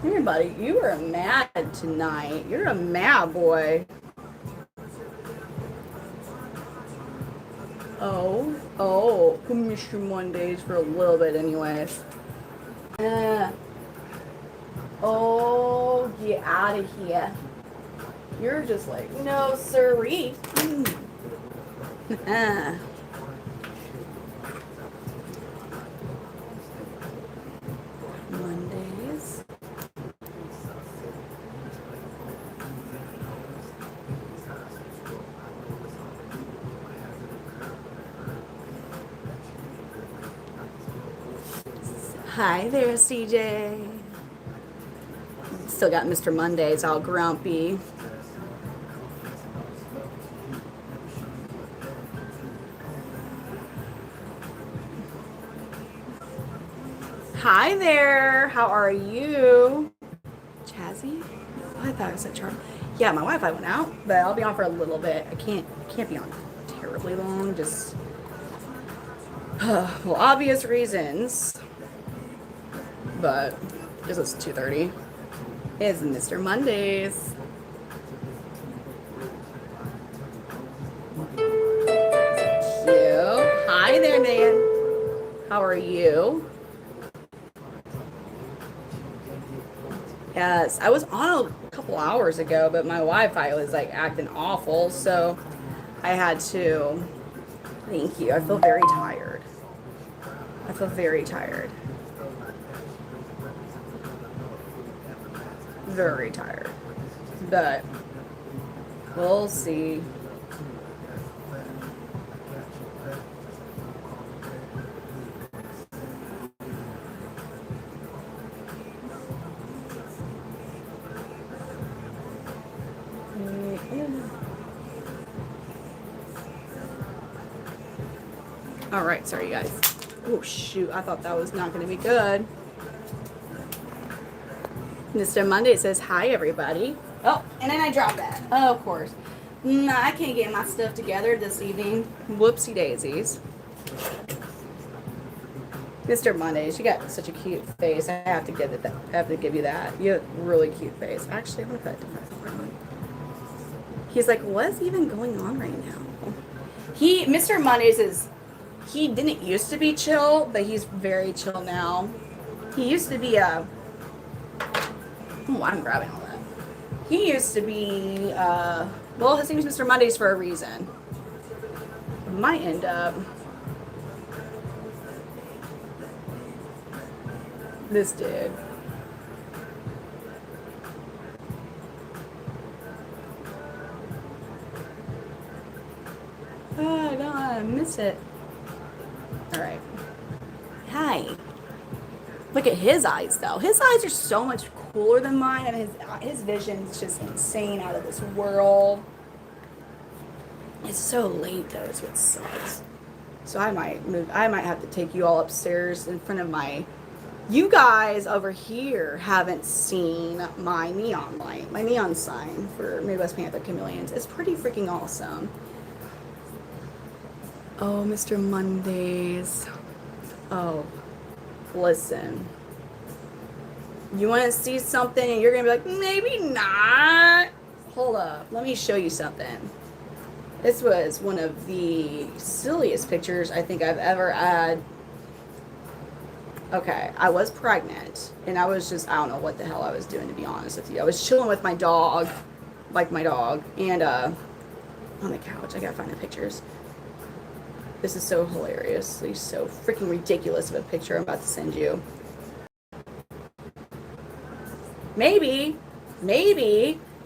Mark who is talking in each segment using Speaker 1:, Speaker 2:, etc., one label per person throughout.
Speaker 1: Hey, buddy, you are mad tonight. You're a mad boy. Oh, we missed you Mondays for a little bit, anyways. Oh, get out of here. You're just like, no, sirree. Mondays. Hi there, CJ. Still got Mr. Mondays all grumpy. Hi there. How are you? Chazzy? Oh, I thought I said Charlie. Yeah, my Wi-Fi went out, but I'll be on for a little bit. I can't be on terribly long, just well, obvious reasons. But this is 2:30. It's Mr. Mondays. Cute. Hi there, Dan. How are you? Yes, I was on a couple hours ago, but my Wi-Fi was like acting awful, so I had to. Thank you. I feel very tired. I feel very tired. Very tired. But we'll see. All right, sorry guys. Oh shoot, I thought that was not going to be good. Mr. Monday says hi everybody. Oh, and then I dropped that. Oh, of course. I can't get my stuff together this evening. Whoopsie daisies. Mr. Mondays, you got such a cute face. I have to give it that. I have to give you that. You have a really cute face. Actually, I'm gonna put it different. He's like, what's even going on right now? Mr. Mondays is. He didn't used to be chill, but he's very chill now. He used to be a. Oh, I'm grabbing all that. He used to be. Well, his name is Mr. Mondays for a reason. Might end up. This dude. Oh, no, I miss it. All right. Hi. Look at his eyes, though. His eyes are so much cooler than mine, and his vision's just insane, out of this world. It's so late, though, is what sucks. So I might move. I might have to take you all upstairs in front of my. You guys over here haven't seen my neon light, my neon sign for Midwest Panther Chameleons. It's pretty freaking awesome. Oh, Mr. Mondays. Oh, listen. You want to see something and you're going to be like, maybe not. Hold up. Let me show you something. This was one of the silliest pictures I think I've ever had. Okay, I was pregnant, and I was just, I don't know what the hell I was doing, to be honest with you. I was chilling with my dog, like my dog, and on the couch. I gotta find the pictures. This is so hilariously, so freaking ridiculous of a picture I'm about to send you. Maybe.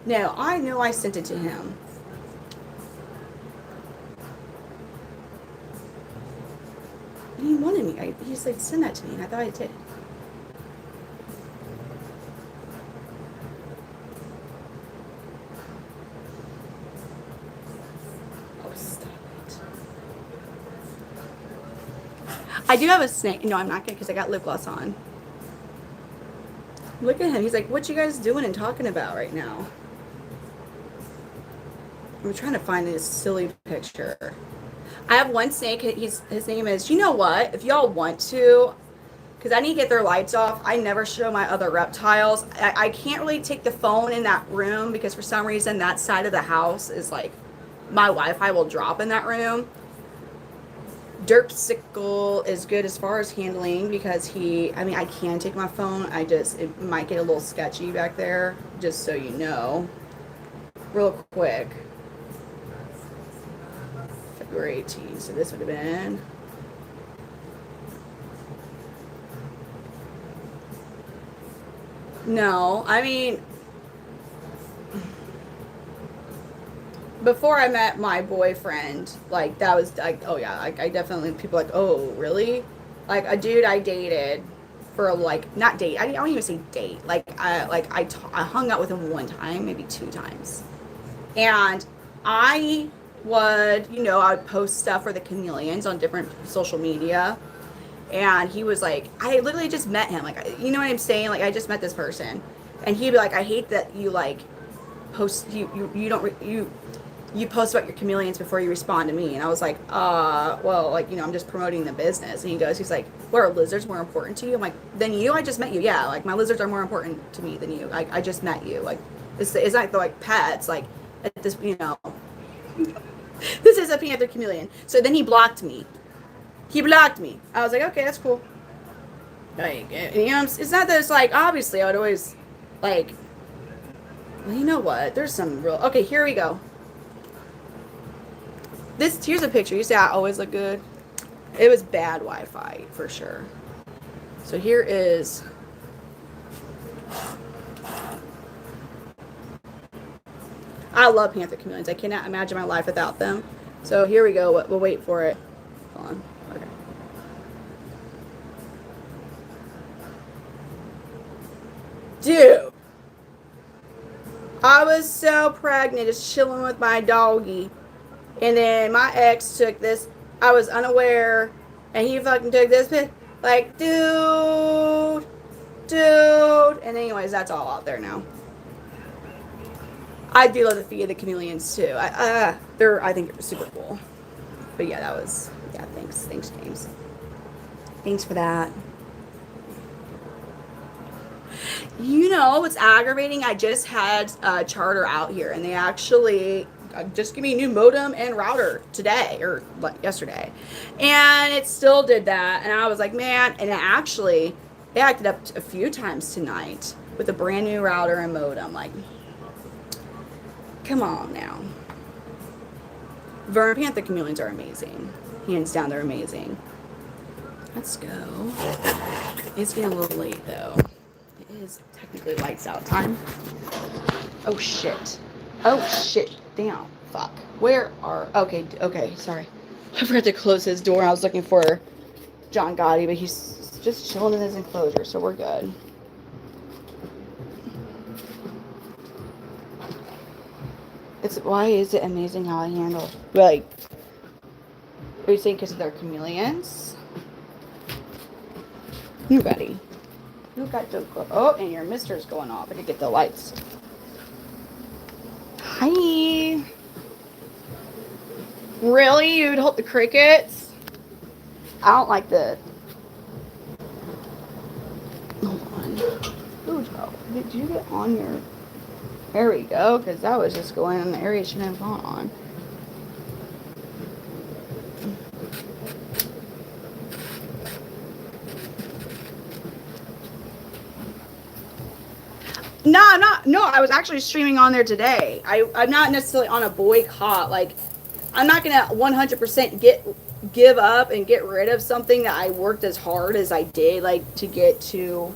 Speaker 1: No, I know I sent it to him. He wanted me. He said, send that to me, and I thought I did. Oh, stop it. I do have a snake. No, I'm not going to, because I got lip gloss on. Look at him. He's like, what you guys doing and talking about right now? I'm trying to find this silly picture. I have one snake. His name is, you know what? If y'all want to, because I need to get their lights off. I never show my other reptiles. I can't really take the phone in that room because for some reason that side of the house is like my Wi-Fi will drop in that room. Dirtsicle is good as far as handling because I can take my phone. It might get a little sketchy back there, just so you know. Real quick. February 18th, so this would have been. No, I mean, before I met my boyfriend, like that was like, oh yeah, like I definitely, people like, oh really? Like a dude I dated for like, not date, I don't even say date. Like I hung out with him one time, maybe two times. And I would, I would post stuff for the Chameleons on different social media. And he was like, I literally just met him. Like, you know what I'm saying? Like, I just met this person. And he'd be like, I hate that you like post, you post about your chameleons before you respond to me. And I was like, well, like, I'm just promoting the business. And he's like, what, are lizards more important to you? I'm like, than you? I just met you. Yeah, like my lizards are more important to me than you. I just met you. Like, it's not like pets. Like, at this, this is a Panther Chameleon. So then he blocked me. I was like, okay, that's cool. Like, it's not that it's like, obviously I would always, like, well, you know what? There's some real, okay, here we go. Here's a picture. You say I always look good? It was bad Wi-Fi, for sure. So here is, I love Panther Chameleons. I cannot imagine my life without them. So here we go. We'll wait for it. Hold on. Okay. Dude, I was so pregnant just chilling with my doggy, and then my ex took this. I was unaware, and he fucking took this pic. Like, dude. And anyways, that's all out there now. I do love the feed of the Chameleons too. I think they're super cool. But yeah, thanks James. Thanks for that. You know what's aggravating? I just had a charter out here, and they actually just gave me a new modem and router today or yesterday, and it still did that. And I was like, man, and it acted up a few times tonight with a brand new router and modem. Like, come on now. Vernon Panther Chameleons are amazing. Hands down, they're amazing. Let's go. It's getting a little late though. It is technically lights out time. Oh shit. Damn. Fuck. Okay, sorry. I forgot to close his door. I was looking for John Gotti, but he's just chilling in his enclosure, so we're good. Why is it amazing how I handle? Like, are you saying because they're chameleons? You ready? You got to go. Oh, and your mister's going off. I could get the lights. Hi. Really? You'd hold the crickets? I don't like the. Hold on. Ooh, did you get on your? There we go, because that was just going in the area it shouldn't have gone on. No, I was actually streaming on there today. I'm not necessarily on a boycott. Like, I'm not going to 100% give up and get rid of something that I worked as hard as I did, like, to get to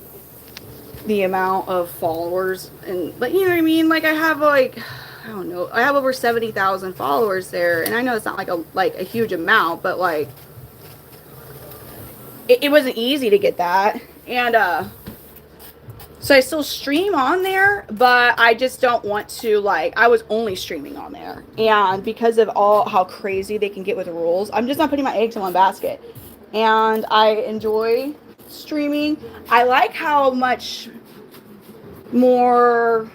Speaker 1: the amount of followers. But you know what I mean? Like, I have, like, I don't know. I have over 70,000 followers there. And I know it's not, like a huge amount, but, like, it wasn't easy to get that. And, so I still stream on there, but I just don't want to, like, I was only streaming on there. And because of how crazy they can get with the rules, I'm just not putting my eggs in one basket. And I enjoy streaming. I like how much more,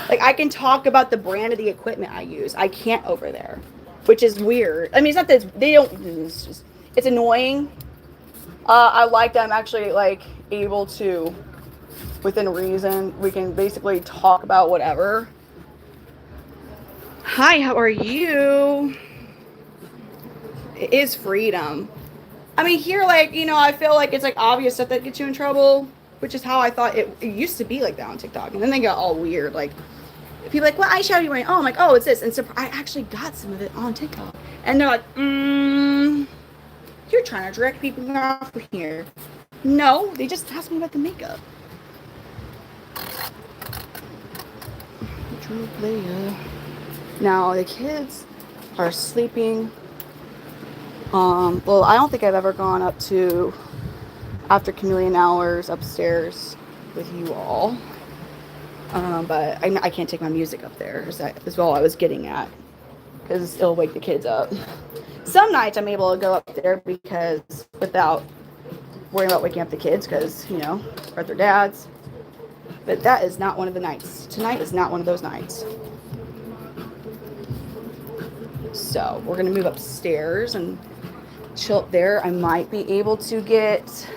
Speaker 1: like, I can talk about the brand of the equipment I use. I can't over there, which is weird. I mean, it's not that it's annoying. I like that I'm actually like able to, within reason, we can basically talk about whatever. Hi, how are you? It is freedom. I mean, here, like, I feel like it's like obvious stuff that gets you in trouble, which is how I thought it used to be like that on TikTok. And then they got all weird. Like, people are like, what eyeshadow are you wearing? Oh, I'm like, oh, it's this. And so I actually got some of it on TikTok. And they're like, you're trying to direct people off from here. No, they just asked me about the makeup. True player. Now, the kids are sleeping. Well, I don't think I've ever gone up to after chameleon hours upstairs with you all. But I can't take my music up there, is all I was getting at, because it'll wake the kids up. Some nights I'm able to go up there because without worrying about waking up the kids, because, we're at their dad's. But that is not one of the nights. Tonight is not one of those nights. So we're going to move upstairs and chill up there. I might be able to get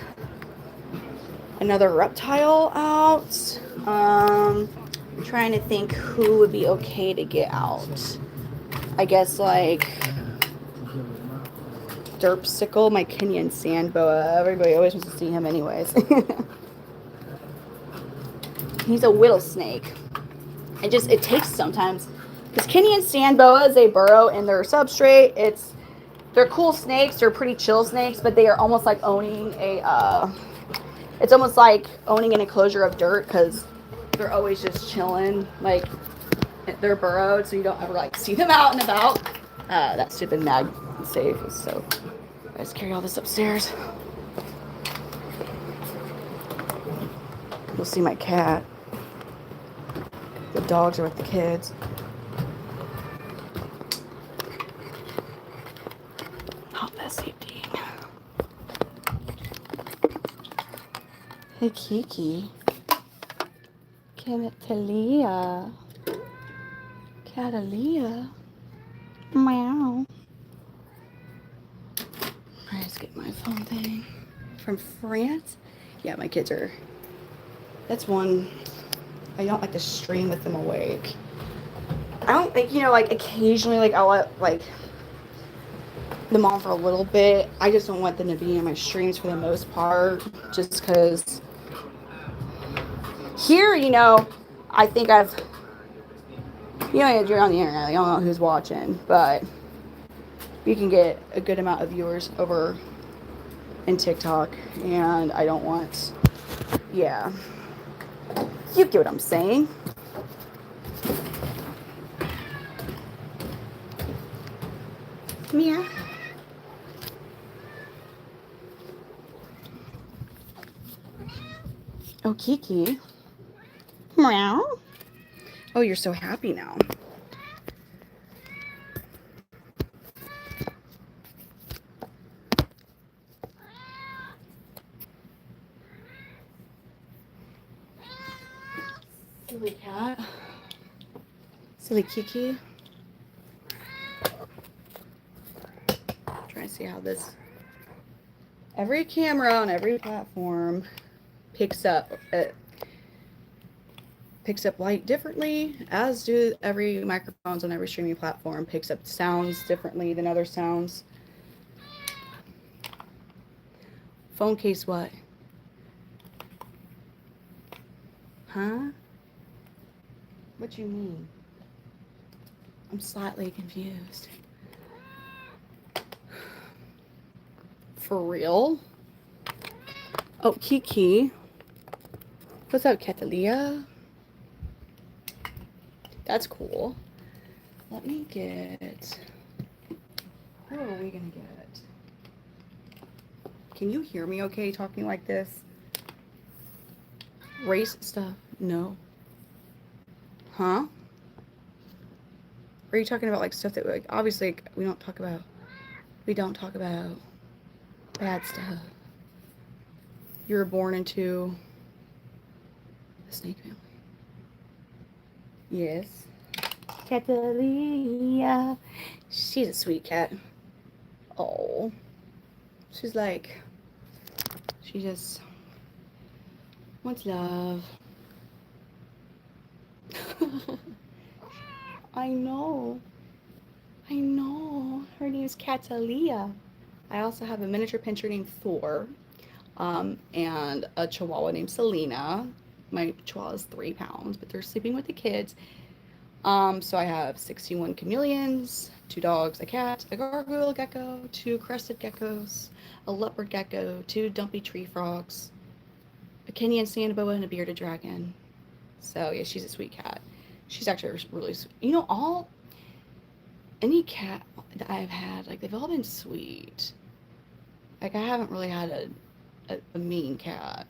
Speaker 1: another reptile out. I'm trying to think who would be okay to get out. I guess like Derpsicle, my Kenyan sand boa. Everybody always wants to see him anyways. He's a whittle snake. It takes sometimes. Because Kenyan sand boas, they burrow in their substrate. They're cool snakes. They're pretty chill snakes, but they are almost like owning it's almost like owning an enclosure of dirt, because they're always just chilling. Like, they're burrowed, so you don't ever like see them out and about. That stupid mag safe is so. I just carry all this upstairs. You'll see my cat. The dogs are with the kids. Hot mess eating. Hey, Kiki. Catalia. Catalia. Meow. I just get my phone thing. From France? Yeah, my kids are. That's one. I don't like to stream with them awake. I don't think, like occasionally, like I'll let like them on for a little bit. I just don't want them to be in my streams for the most part, just because here, I think I've, you're on the internet, you don't know who's watching, but you can get a good amount of viewers over in TikTok, and I don't want, yeah. You get what I'm saying. Come here. Oh, Kiki. Meow. Oh, you're so happy now. Silly cat. Silly Kiki. Trying to see how this. Every camera on every platform picks up light differently, as do every microphones on every streaming platform picks up sounds differently than other sounds. Phone case what? Huh? What you mean? I'm slightly confused. For real? Oh, Kiki. What's up, Catalia? That's cool. Let me get. Who are we gonna get? Can you hear me okay talking like this? Race stuff? No. Huh? Are you talking about like stuff that like obviously we don't talk about bad stuff. You were born into a snake family. Yes. Catalia. She's a sweet cat. Oh. She's like She just wants love. I know. I know. Her name is Catalia. I also have a miniature pinscher named Thor, and a chihuahua named Selena. My chihuahua is 3 pounds, but they're sleeping with the kids. So I have 61 chameleons, 2 dogs, a cat, a gargoyle gecko, 2 crested geckos, a leopard gecko, 2 dumpy tree frogs, a Kenyan sand boa, and a bearded dragon. So yeah, she's a sweet cat. She's actually really sweet. You know, any cat that I've had, like they've all been sweet. Like I haven't really had a mean cat.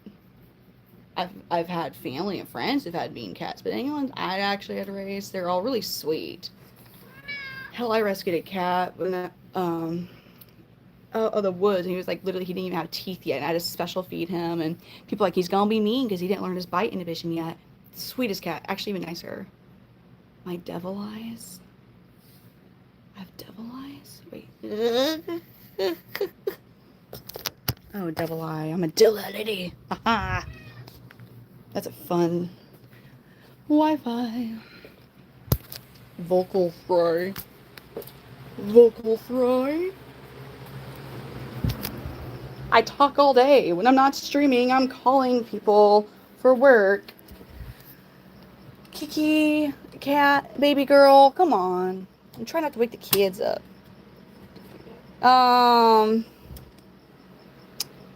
Speaker 1: I've had family and friends who've had mean cats, but anyone I actually had raised, they're all really sweet. Hell, I rescued a cat when the woods, and he was like literally he didn't even have teeth yet, and I had to special feed him, and people like he's gonna be mean because he didn't learn his bite inhibition yet. Sweetest cat, actually even nicer. My devil eyes. I have devil eyes. Wait. Oh, devil eye. I'm a Dilla lady. Haha. That's a fun Wi-Fi. Vocal fry. Vocal fry. I talk all day. When I'm not streaming, I'm calling people for work. Kiki, cat, baby girl, come on. I'm trying not to wake the kids up.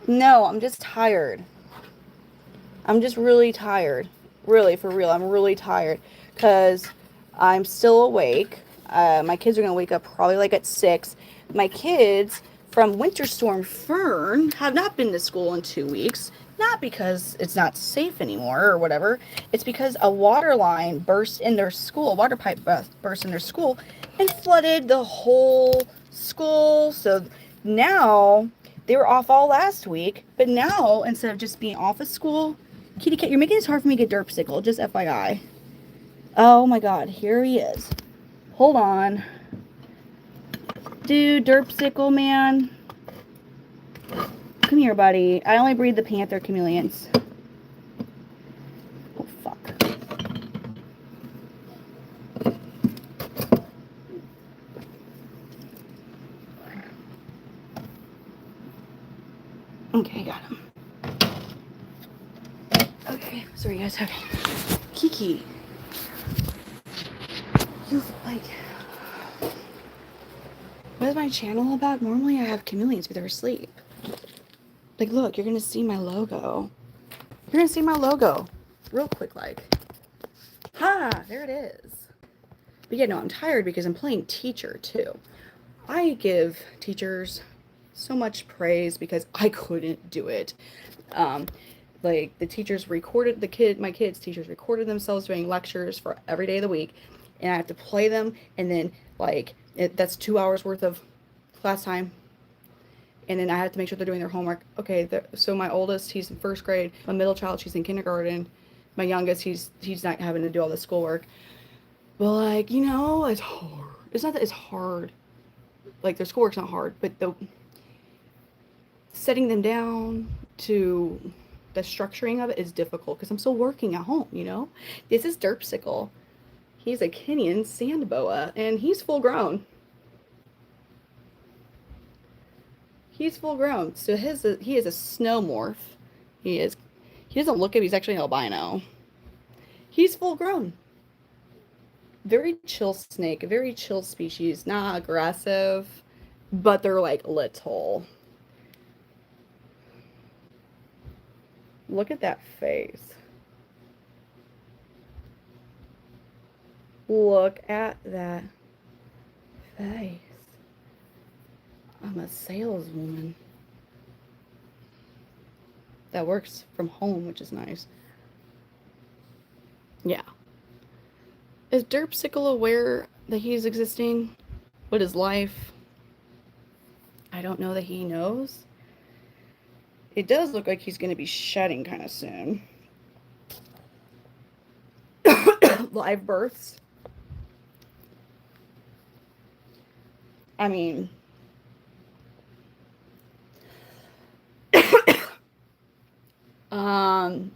Speaker 1: No, I'm just tired. I'm just really tired. Really, for real, I'm really tired. Because I'm still awake. My kids are going to wake up probably like at 6. My kids from Winter Storm Fern have not been to school in 2 weeks. Not because it's not safe anymore or whatever. It's because a water line burst in their school. A water pipe burst in their school and flooded the whole school. So now they were off all last week. But now, instead of just being off of school, Kitty Cat, you're making this hard for me to get Derpsicle, just FYI. Oh my god, here he is. Hold on. Dude, Derpsicle, man. Come here, buddy. I only breed the Panther Chameleons. Oh, fuck. Okay, got him. Okay, sorry guys, okay. Kiki. You, like... What is my channel about? Normally I have chameleons, but they're asleep. Like, look, you're gonna see my logo. You're gonna see my logo. Real quick, like. Ha! There it is. But yeah, no, I'm tired because I'm playing teacher, too. I give teachers so much praise because I couldn't do it. Like, the teachers recorded, my kids' teachers recorded themselves doing lectures for every day of the week. And I have to play them, and then, like, that's 2 hours worth of class time. And then I have to make sure they're doing their homework. Okay, so my oldest, he's in 1st grade. My middle child, she's in kindergarten. My youngest, he's not having to do all the schoolwork. But, like, you know, it's hard. It's not that it's hard. Like, their schoolwork's not hard, but setting them down to the structuring of it is difficult because I'm still working at home, you know? This is Derpsicle. He's a Kenyan sand boa, and he's full grown. He's full grown. So he is a snow morph. He doesn't look it, he's actually an albino. He's full grown. Very chill snake, a very chill species, not aggressive, but they're like little. Look at that face. Look at that face. I'm a saleswoman. That works from home, which is nice. Yeah. Is Derpsicle aware that he's existing? What is life? I don't know that he knows. It does look like he's going to be shedding kind of soon. Live births. I mean... Um,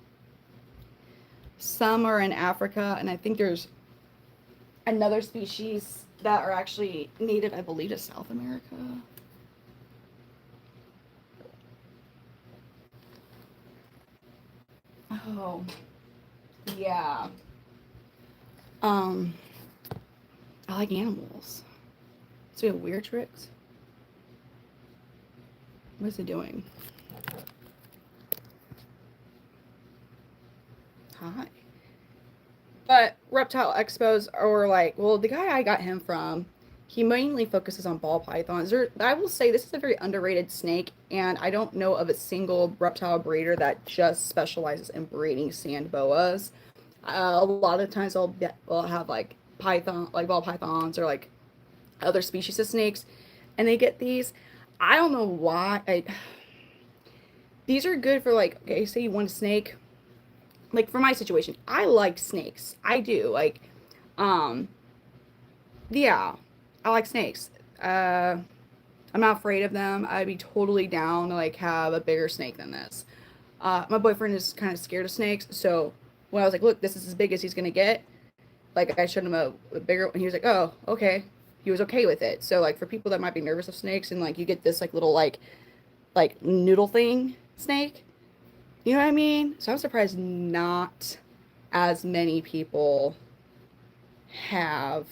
Speaker 1: some are in Africa, and I think there's another species that are actually native, I believe, to South America. Oh, yeah. Um, I like animals. So we have weird tricks. What is it doing? Hi. But reptile expos are like, well, the guy I got him from, he mainly focuses on ball pythons. I will say this is a very underrated snake, and I don't know of a single reptile breeder that just specializes in breeding sand boas. A lot of times they'll have like python, like ball pythons, or like other species of snakes, and they get these. I don't know why. These are good for like, okay, say you want a snake. Like for my situation, I like snakes. I do. Like, um, yeah, I like snakes. Uh, I'm not afraid of them. I'd be totally down to like have a bigger snake than this. My boyfriend is kind of scared of snakes, so when I was like, "Look, this is as big as he's gonna get," like I showed him a bigger, and he was like, "Oh, okay." He was okay with it. So like for people that might be nervous of snakes, and like you get this like little like noodle thing snake, you know what I mean? So I'm surprised not as many people have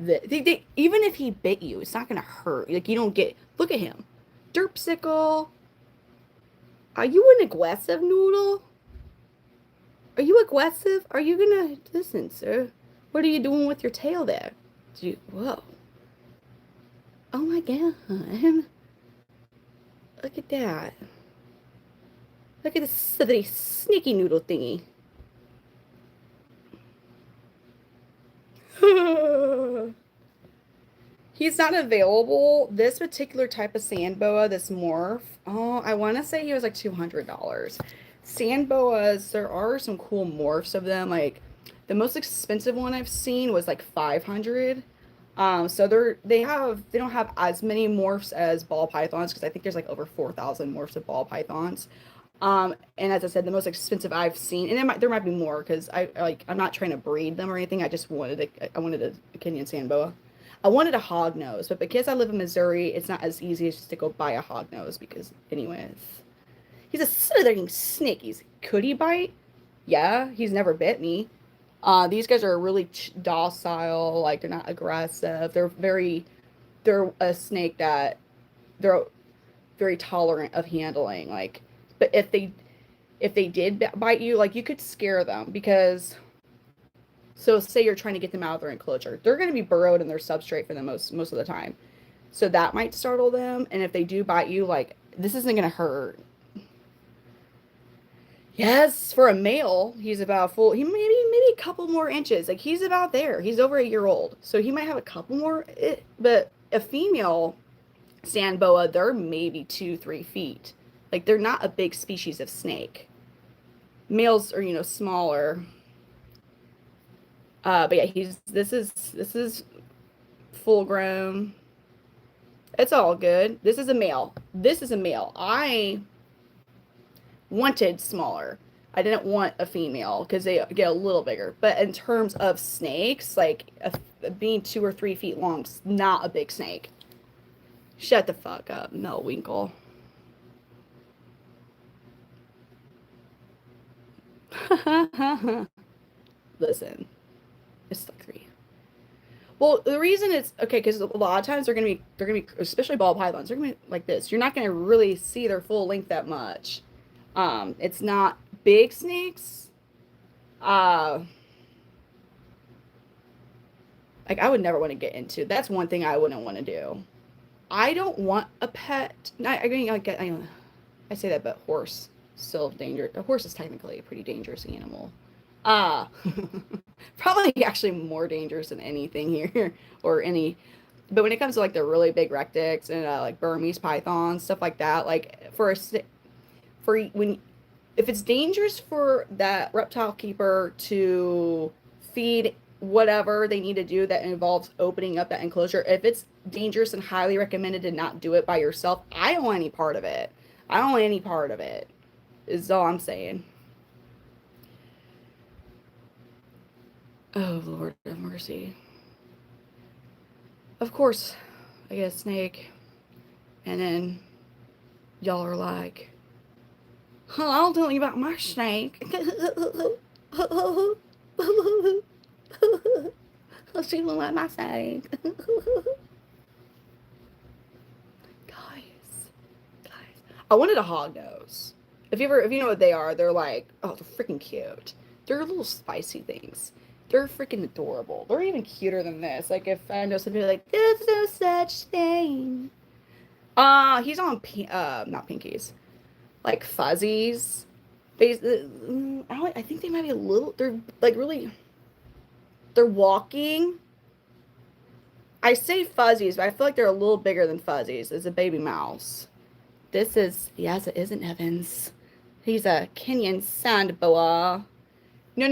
Speaker 1: even if he bit you, it's not gonna hurt. Like you don't get. Look at him, derpsicle. Are you an aggressive noodle? Are you aggressive? Are you gonna listen, sir? What are you doing with your tail there? Whoa! Oh my god! Look at that! Look at this slithery, sneaky noodle thingy. He's not available. This particular type of sand boa, this morph, oh, I want to say he was like $200. Sand boas, there are some cool morphs of them. Like the most expensive one I've seen was like 500. So they don't have as many morphs as ball pythons because I think there's like over 4,000 morphs of ball pythons. And as I said, the most expensive I've seen, and there might be more because I'm not trying to breed them or anything. I wanted a Kenyan sand boa. I wanted a hog nose, but because I live in Missouri, it's not as easy as just to go buy a hog nose because, anyways, he's a slithering snake. Could he bite? Yeah, he's never bit me. These guys are really docile, like they're not aggressive. They're a snake that they're very tolerant of handling. Like, but if they did bite you, like you could scare them because so say you're trying to get them out of their enclosure. They're going to be burrowed in their substrate for the most of the time. So that might startle them. And if they do bite you, like this isn't going to hurt. Yes, for a male, he's about full. He maybe a couple more inches. Like he's about there. He's over a year old, so he might have a couple more. But a female sand boa, they're maybe 2-3 feet. Like they're not a big species of snake. Males are smaller. But yeah, this is full grown. It's all good. This is a male. This is a male. I wanted smaller. I didn't want a female because they get a little bigger. But in terms of snakes, like being 2 or 3 feet long, is not a big snake. Shut the fuck up, no Winkle. Listen, it's like 3. Well, the reason it's okay because a lot of times they're gonna be especially ball pythons. They're gonna be like this. You're not gonna really see their full length that much. It's not big snakes. Uh, like I would never want to get into. That's one thing I wouldn't want to do. I don't want a pet. I mean, I say that, but horse still dangerous. A horse is technically a pretty dangerous animal. Uh, probably actually more dangerous than anything here or any. But when it comes to like the really big rectics and like Burmese pythons, stuff like that, like for when if it's dangerous for that reptile keeper to feed whatever they need to do that involves opening up that enclosure, if it's dangerous and highly recommended to not do it by yourself, I don't want any part of it. I don't want any part of it. is all I'm saying. Oh, Lord have mercy. Of course, I get a snake, and then y'all are like, oh, I'll tell you about my snake. She won't let my snake. Guys, I wanted a hog nose. If you know what they are, they're like, oh, they're freaking cute. They're little spicy things. They're freaking adorable. They're even cuter than this. Like if I know somebody like, there's no such thing. He's on not pinkies, like fuzzies. I think they might be a little. They're like really. They're walking. I say fuzzies, but I feel like they're a little bigger than fuzzies. It's a baby mouse. This is, yes, it isn't Evans. He's a Kenyan sand boa. No.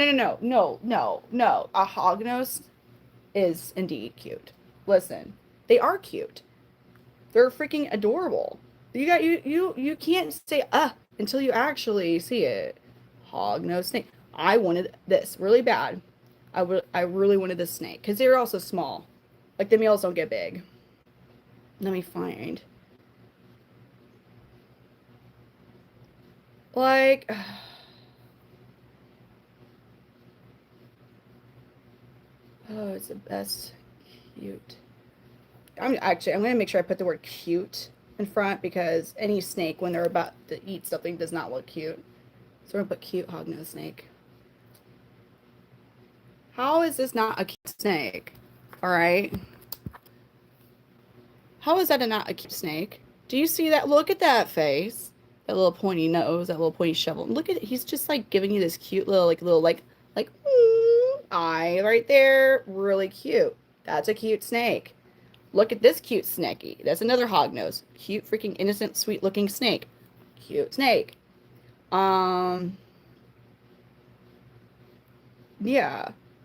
Speaker 1: A hognose is indeed cute. Listen, they are cute. They're freaking adorable. You can't say until you actually see it. Hognose snake. I wanted this really bad. I really wanted this snake because they're also small. Like the males don't get big. Let me find. Like, oh, it's the best. Cute. I'm gonna make sure I put the word cute in front because any snake when they're about to eat something does not look cute. So we're gonna put cute hognose snake. How is this not a cute snake? All right. How is that not a cute snake? Do you see that? Look at that face. That little pointy nose, that little pointy shovel. Look at it. He's just like giving you this cute little eye right there. Really cute. That's a cute snake. Look at this cute snaky. That's another hognose. Cute, freaking innocent, sweet looking snake. Cute snake. Yeah.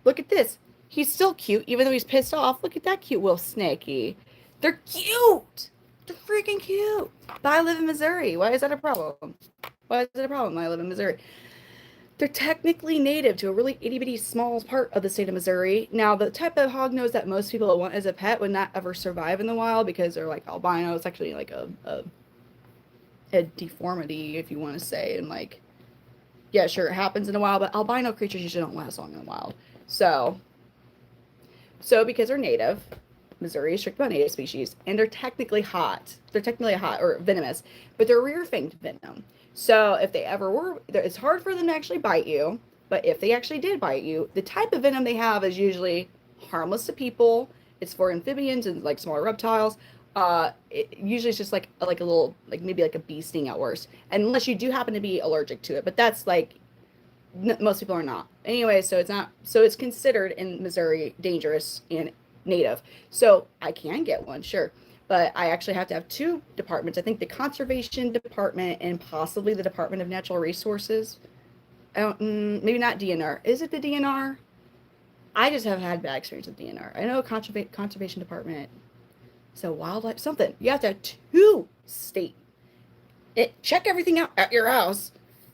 Speaker 1: Look at this. He's still cute, even though he's pissed off. Look at that cute little snaky. They're cute. They're freaking cute. But I live in Missouri. Why is that a problem? Why is it a problem? I live in Missouri. They're technically native to a really itty-bitty small part of the state of Missouri. Now, the type of hognose that most people want as a pet would not ever survive in the wild because they're like albino. It's actually like a deformity, if you want to say. And like, yeah, sure, it happens in the wild, but albino creatures usually don't last long in the wild. So because they're native, Missouri is strict about native species, and they're technically hot. They're technically hot or venomous, but they're rear-fanged venom. So if they ever were, it's hard for them to actually bite you. But if they actually did bite you, the type of venom they have is usually harmless to people. It's for amphibians and like smaller reptiles. Usually it's just like a little, like maybe like a bee sting at worst, unless you do happen to be allergic to it. But that's like most people are not. Anyway, so it's not. So it's considered in Missouri dangerous and native. So I can get one, sure. But I actually have to have two departments. I think the conservation department and possibly the Department of Natural Resources. Maybe not DNR. Is it the DNR? I just have had bad experience with DNR. I know conservation department. So wildlife something. You have to have two state. Check everything out at your house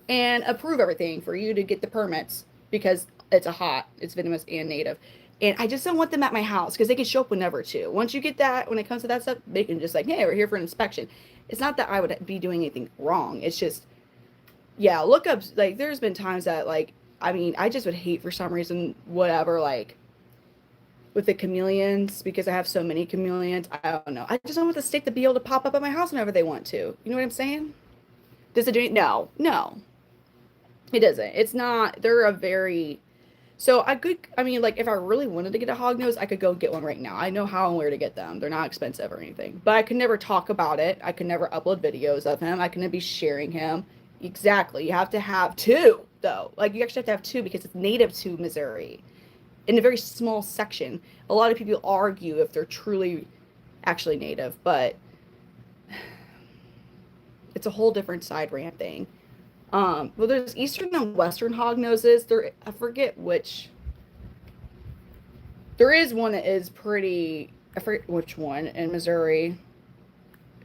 Speaker 1: and approve everything for you to get the permits because it's venomous and native. And I just don't want them at my house because they can show up whenever too. Once you get that, when it comes to that stuff, they can just like, hey, we're here for an inspection. It's not that I would be doing anything wrong. It's just, yeah, look up. Like, there's been times that, like, I mean, I just would hate for some reason, whatever, like, with the chameleons, because I have so many chameleons. I don't know. I just don't want the snake to be able to pop up at my house whenever they want to. You know what I'm saying? Does it do it? No. It doesn't. It's not. They're a very... So like if I really wanted to get a hognose, I could go get one right now. I know how and where to get them. They're not expensive or anything. But I could never talk about it. I could never upload videos of him. I couldn't be sharing him. Exactly. You have to have two, though. Like, you actually have to have two because it's native to Missouri. In a very small section. A lot of people argue if they're truly actually native, but it's a whole different side rant thing. Well, there's eastern and western hognoses. I forget which. There is one that is pretty. I forget which one in Missouri.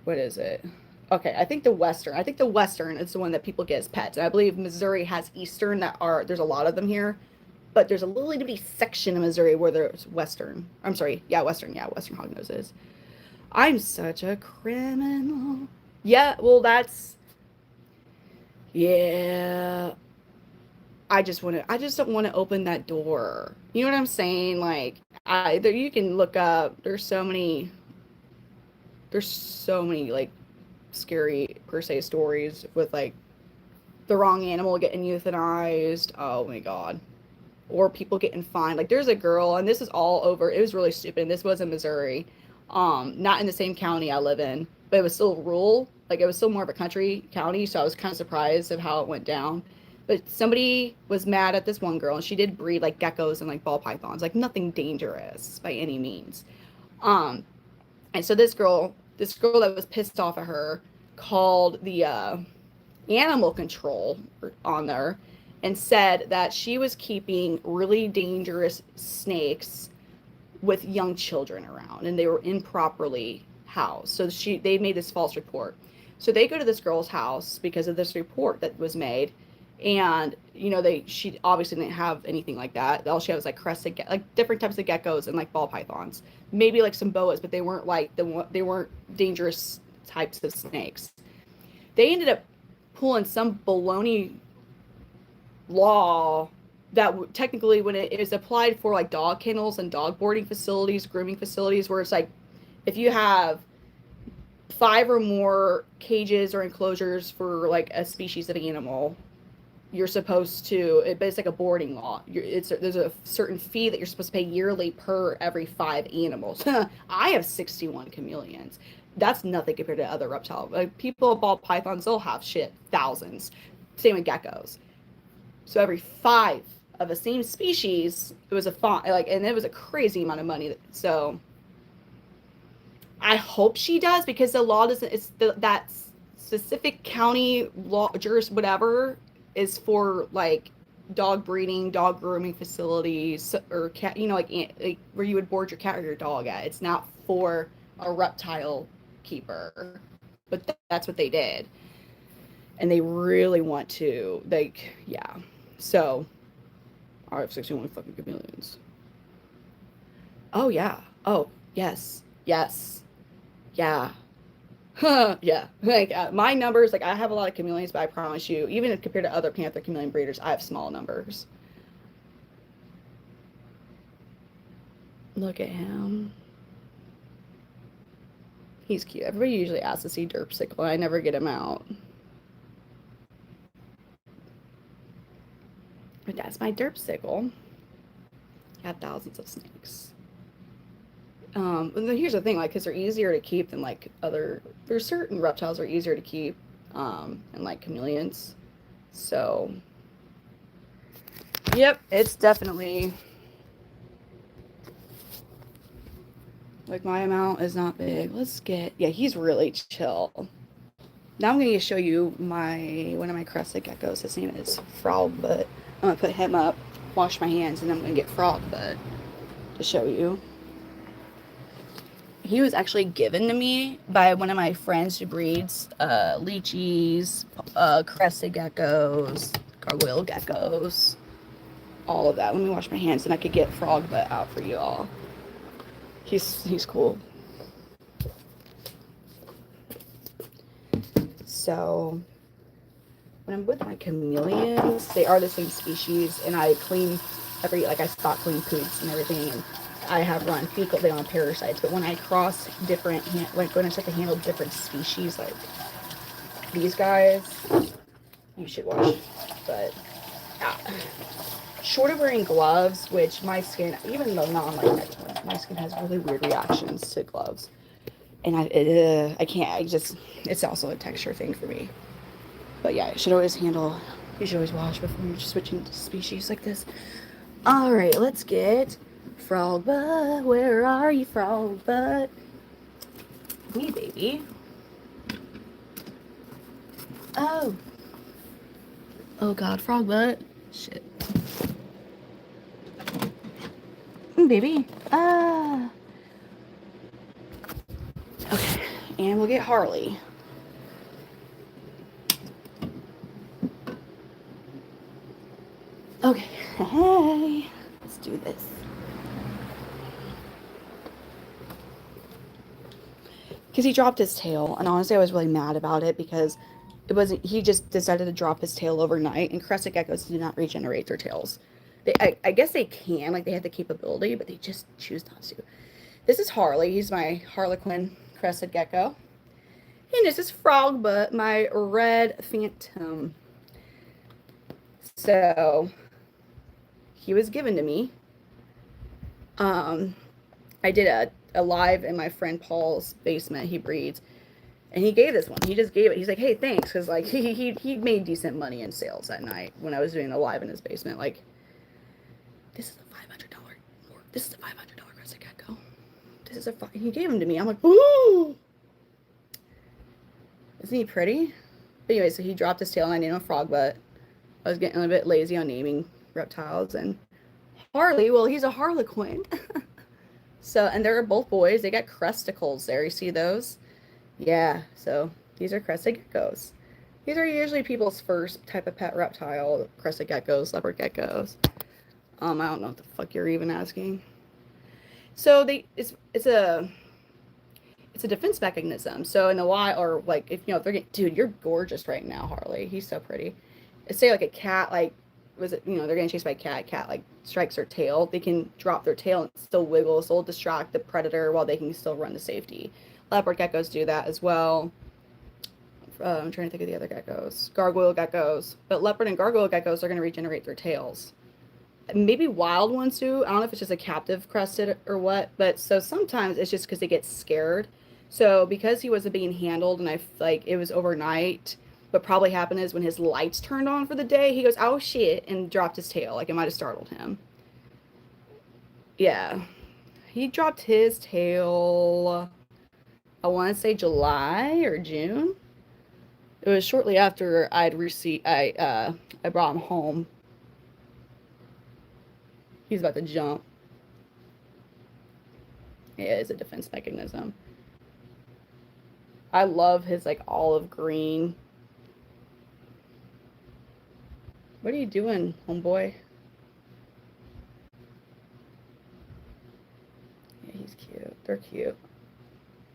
Speaker 1: What is it? Okay, I think the Western. I think the Western is the one that people get as pets. And I believe Missouri has Eastern that are, there's a lot of them here. But there's a little itty bitty section of Missouri where there's Western. I'm sorry, yeah, Western. Yeah, Western hognoses. I'm such a criminal. Yeah, well, that's, yeah. I just don't want to open that door. You know what I'm saying? Like, you can look up. There's so many like scary per se stories with like the wrong animal getting euthanized. Oh my god. Or people getting fined. Like there's a girl, and this is all over. It was really stupid. This was in Missouri, not in the same county I live in, but it was still rural. Like it was still more of a country county, so I was kind of surprised of how it went down. But somebody was mad at this one girl, and she did breed like geckos and like ball pythons, like nothing dangerous by any means. Um, and so this girl that was pissed off at her, called the animal control on there and said that she was keeping really dangerous snakes with young children around and they were improperly housed. So they made this false report. So they go to this girl's house because of this report that was made. And she obviously didn't have anything like that. All she had was like crested, like different types of geckos and like ball pythons, maybe like some boas, but they weren't they weren't dangerous types of snakes. They ended up pulling some baloney law that technically, when it is applied for like dog kennels and dog boarding facilities, grooming facilities, where it's like if you have 5 or more cages or enclosures for like a species of animal, you're supposed to, but it's like a boarding law. There's a certain fee that you're supposed to pay yearly per every 5 animals. I have 61 chameleons. That's nothing compared to other reptiles. Like people, ball pythons, they'll have shit thousands. Same with geckos. So every 5 of the same species, it was a fine, like, and it was a crazy amount of money. So I hope she does, because the law doesn't. That specific county law, whatever, is for like dog breeding, dog grooming facilities, or cat, like where you would board your cat or your dog at. It's not for a reptile keeper, but that's what they did, and they really want to, like, yeah. So I have 61 fucking chameleons. Oh yeah. Oh yes. Yes. Yeah. Yeah. Like my numbers, like I have a lot of chameleons, but I promise you, even if compared to other panther chameleon breeders, I have small numbers. Look at him. He's cute. Everybody usually asks to see Derpsicle, and I never get him out. But that's my Derpsicle. Got thousands of snakes. And then here's the thing, like, because they're easier to keep than like there's certain reptiles are easier to keep, and like chameleons. So, yep, it's definitely, like, my amount is not big. Yeah, he's really chill. Now I'm going to show you one of my crested geckos. His name is Frogbutt. I'm going to put him up, wash my hands, and then I'm going to get Frogbutt to show you. He was actually given to me by one of my friends who breeds lychees, crested geckos, gargoyle geckos, all of that. Let me wash my hands and I could get Frogbutt out for you all. He's cool. So when I'm with my chameleons, they are the same species, and I clean I spot clean poops and everything, and I have run fecal, they don't have parasites. But when I cross different, like when I start to handle different species, like these guys, you should wash. But short of wearing gloves, which my skin, even though not like that, my skin has really weird reactions to gloves, and I can't. It's also a texture thing for me. But yeah, you should always wash before you're switching to species like this. All right, let's get Frogbutt. Where are you, Frogbutt? Hey, baby. Oh God, Frogbutt. Shit. Baby. Okay, and we'll get Harley. Okay, hey, let's do this. Because he dropped his tail, and honestly, I was really mad about it because it wasn't. He just decided to drop his tail overnight, and crested geckos do not regenerate their tails. I guess they can, like they have the capability, but they just choose not to. This is Harley. He's my Harlequin crested gecko, and this is Frogbutt, my red phantom. So he was given to me. I did a live in my friend Paul's basement. He breeds, and he gave this one. He just gave it. He's like, "Hey, thanks," because like he made decent money in sales that night when I was doing a live in his basement. Like, this is a $500. This is a $500 crested gecko. This is a. He gave him to me. I'm like, ooh, isn't he pretty? But anyway, so he dropped his tail, and I named him Frogbutt. I was getting a bit lazy on naming reptiles, and Harley. Well, he's a Harlequin. So, and they're both boys. They got cresticles there. You see those? Yeah, so these are crested geckos. These are usually people's first type of pet reptile, crested geckos, leopard geckos. I don't know what the fuck you're even asking. So it's a defense mechanism. So in the wild, or like if you know if they're getting, dude, you're gorgeous right now, Harley. He's so pretty. Say like a cat, like was it they're getting chased by a cat like strikes their tail, they can drop their tail and still wiggle, so it'll distract the predator while they can still run to safety. Leopard geckos do that as well. I'm trying to think of the other geckos. Gargoyle geckos. But leopard and gargoyle geckos are going to regenerate their tails. Maybe wild ones do. I don't know if it's just a captive crested or what, but so sometimes it's just because they get scared. So because he wasn't being handled and it was overnight, what probably happened is when his lights turned on for the day, he goes, "Oh shit," and dropped his tail. Like it might have startled him. Yeah. He dropped his tail, I want to say July or June. It was shortly after I brought him home. He's about to jump. Yeah, it's a defense mechanism. I love his like olive green. What are you doing, homeboy? Yeah, he's cute. They're cute.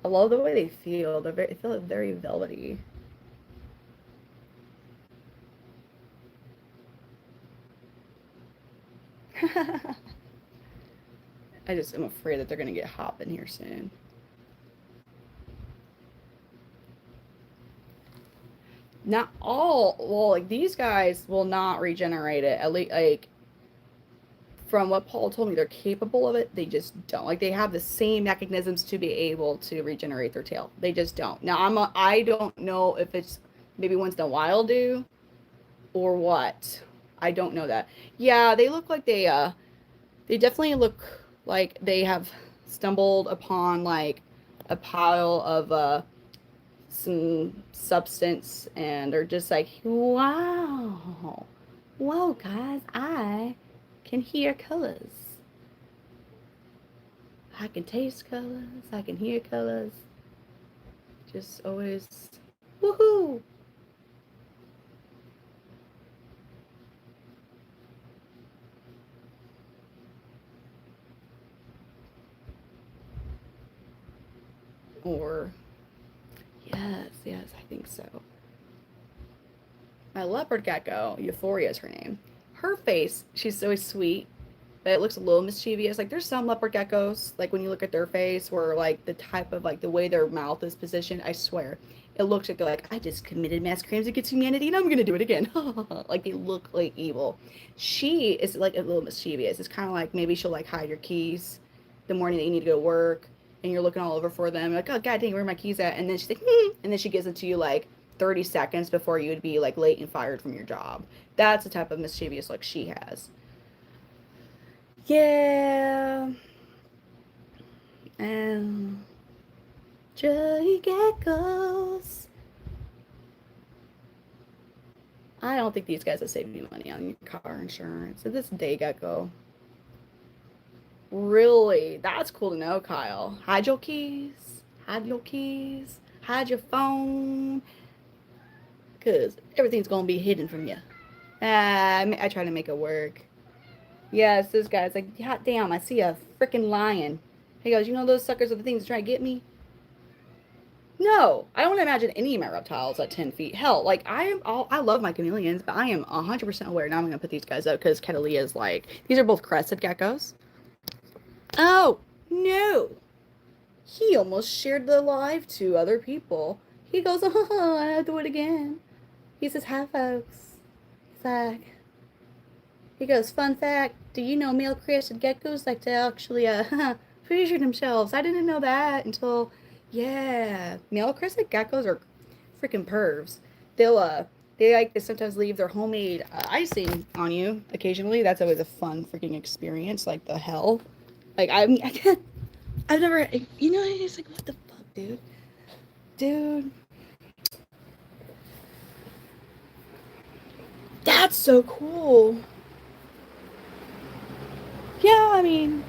Speaker 1: I love the way they feel. They feel very velvety. I just am afraid that they're gonna get hop in here soon. Not all. Well, like these guys will not regenerate it. At least, like from what Paul told me, they're capable of it. They just don't. Like they have the same mechanisms to be able to regenerate their tail. They just don't. Now I don't know if it's maybe ones the wild do or what. I don't know that. Yeah, they look like they definitely look like they have stumbled upon like a pile of some substance and are just like, wow, whoa, guys, I can hear colors. I can taste colors. I can hear colors. Just always, woohoo. Or, yes, I think so. My leopard gecko, Euphoria is her name. Her face, she's so sweet, but it looks a little mischievous. Like there's some leopard geckos, like when you look at their face, where like the type of like the way their mouth is positioned, I swear, it looks like they're like, I just committed mass crimes against humanity and I'm gonna do it again. Like they look like evil. She is like a little mischievous. It's kind of like maybe she'll like hide your keys the morning that you need to go to work and you're looking all over for them. You're like, oh god dang, where are my keys at? And then she's like, and then she gives it to you like 30 seconds before you would be like late and fired from your job. That's the type of mischievous look she has. Yeah. Joy geckos. I don't think these guys will save you money on your car insurance. So this day gecko. Really? That's cool to know, Kyle. Hide your keys. Hide your keys. Hide your phone. Because everything's going to be hidden from you. I try to make it work. Yes, this guy's like, God damn, I see a freaking lion. He goes, you know those suckers are the things that try to get me? No, I don't imagine any of my reptiles at 10 feet. Hell, like I love my chameleons, but I am 100% aware. Now I'm gonna put these guys up because Catalia is like, these are both crested geckos. Oh, no. He almost shared the live to other people. He goes, oh, I have to do it again. He says, hi, folks. He's like, he goes, fun fact, do you know male crested geckos like to actually feature themselves? I didn't know that until, yeah. Male crested geckos are freaking pervs. They'll, they like to sometimes leave their homemade icing on you occasionally. That's always a fun freaking experience, like the hell. Like, I can't, I've never, you know, it's like, what the fuck, dude? Dude. That's so cool. Yeah, I mean,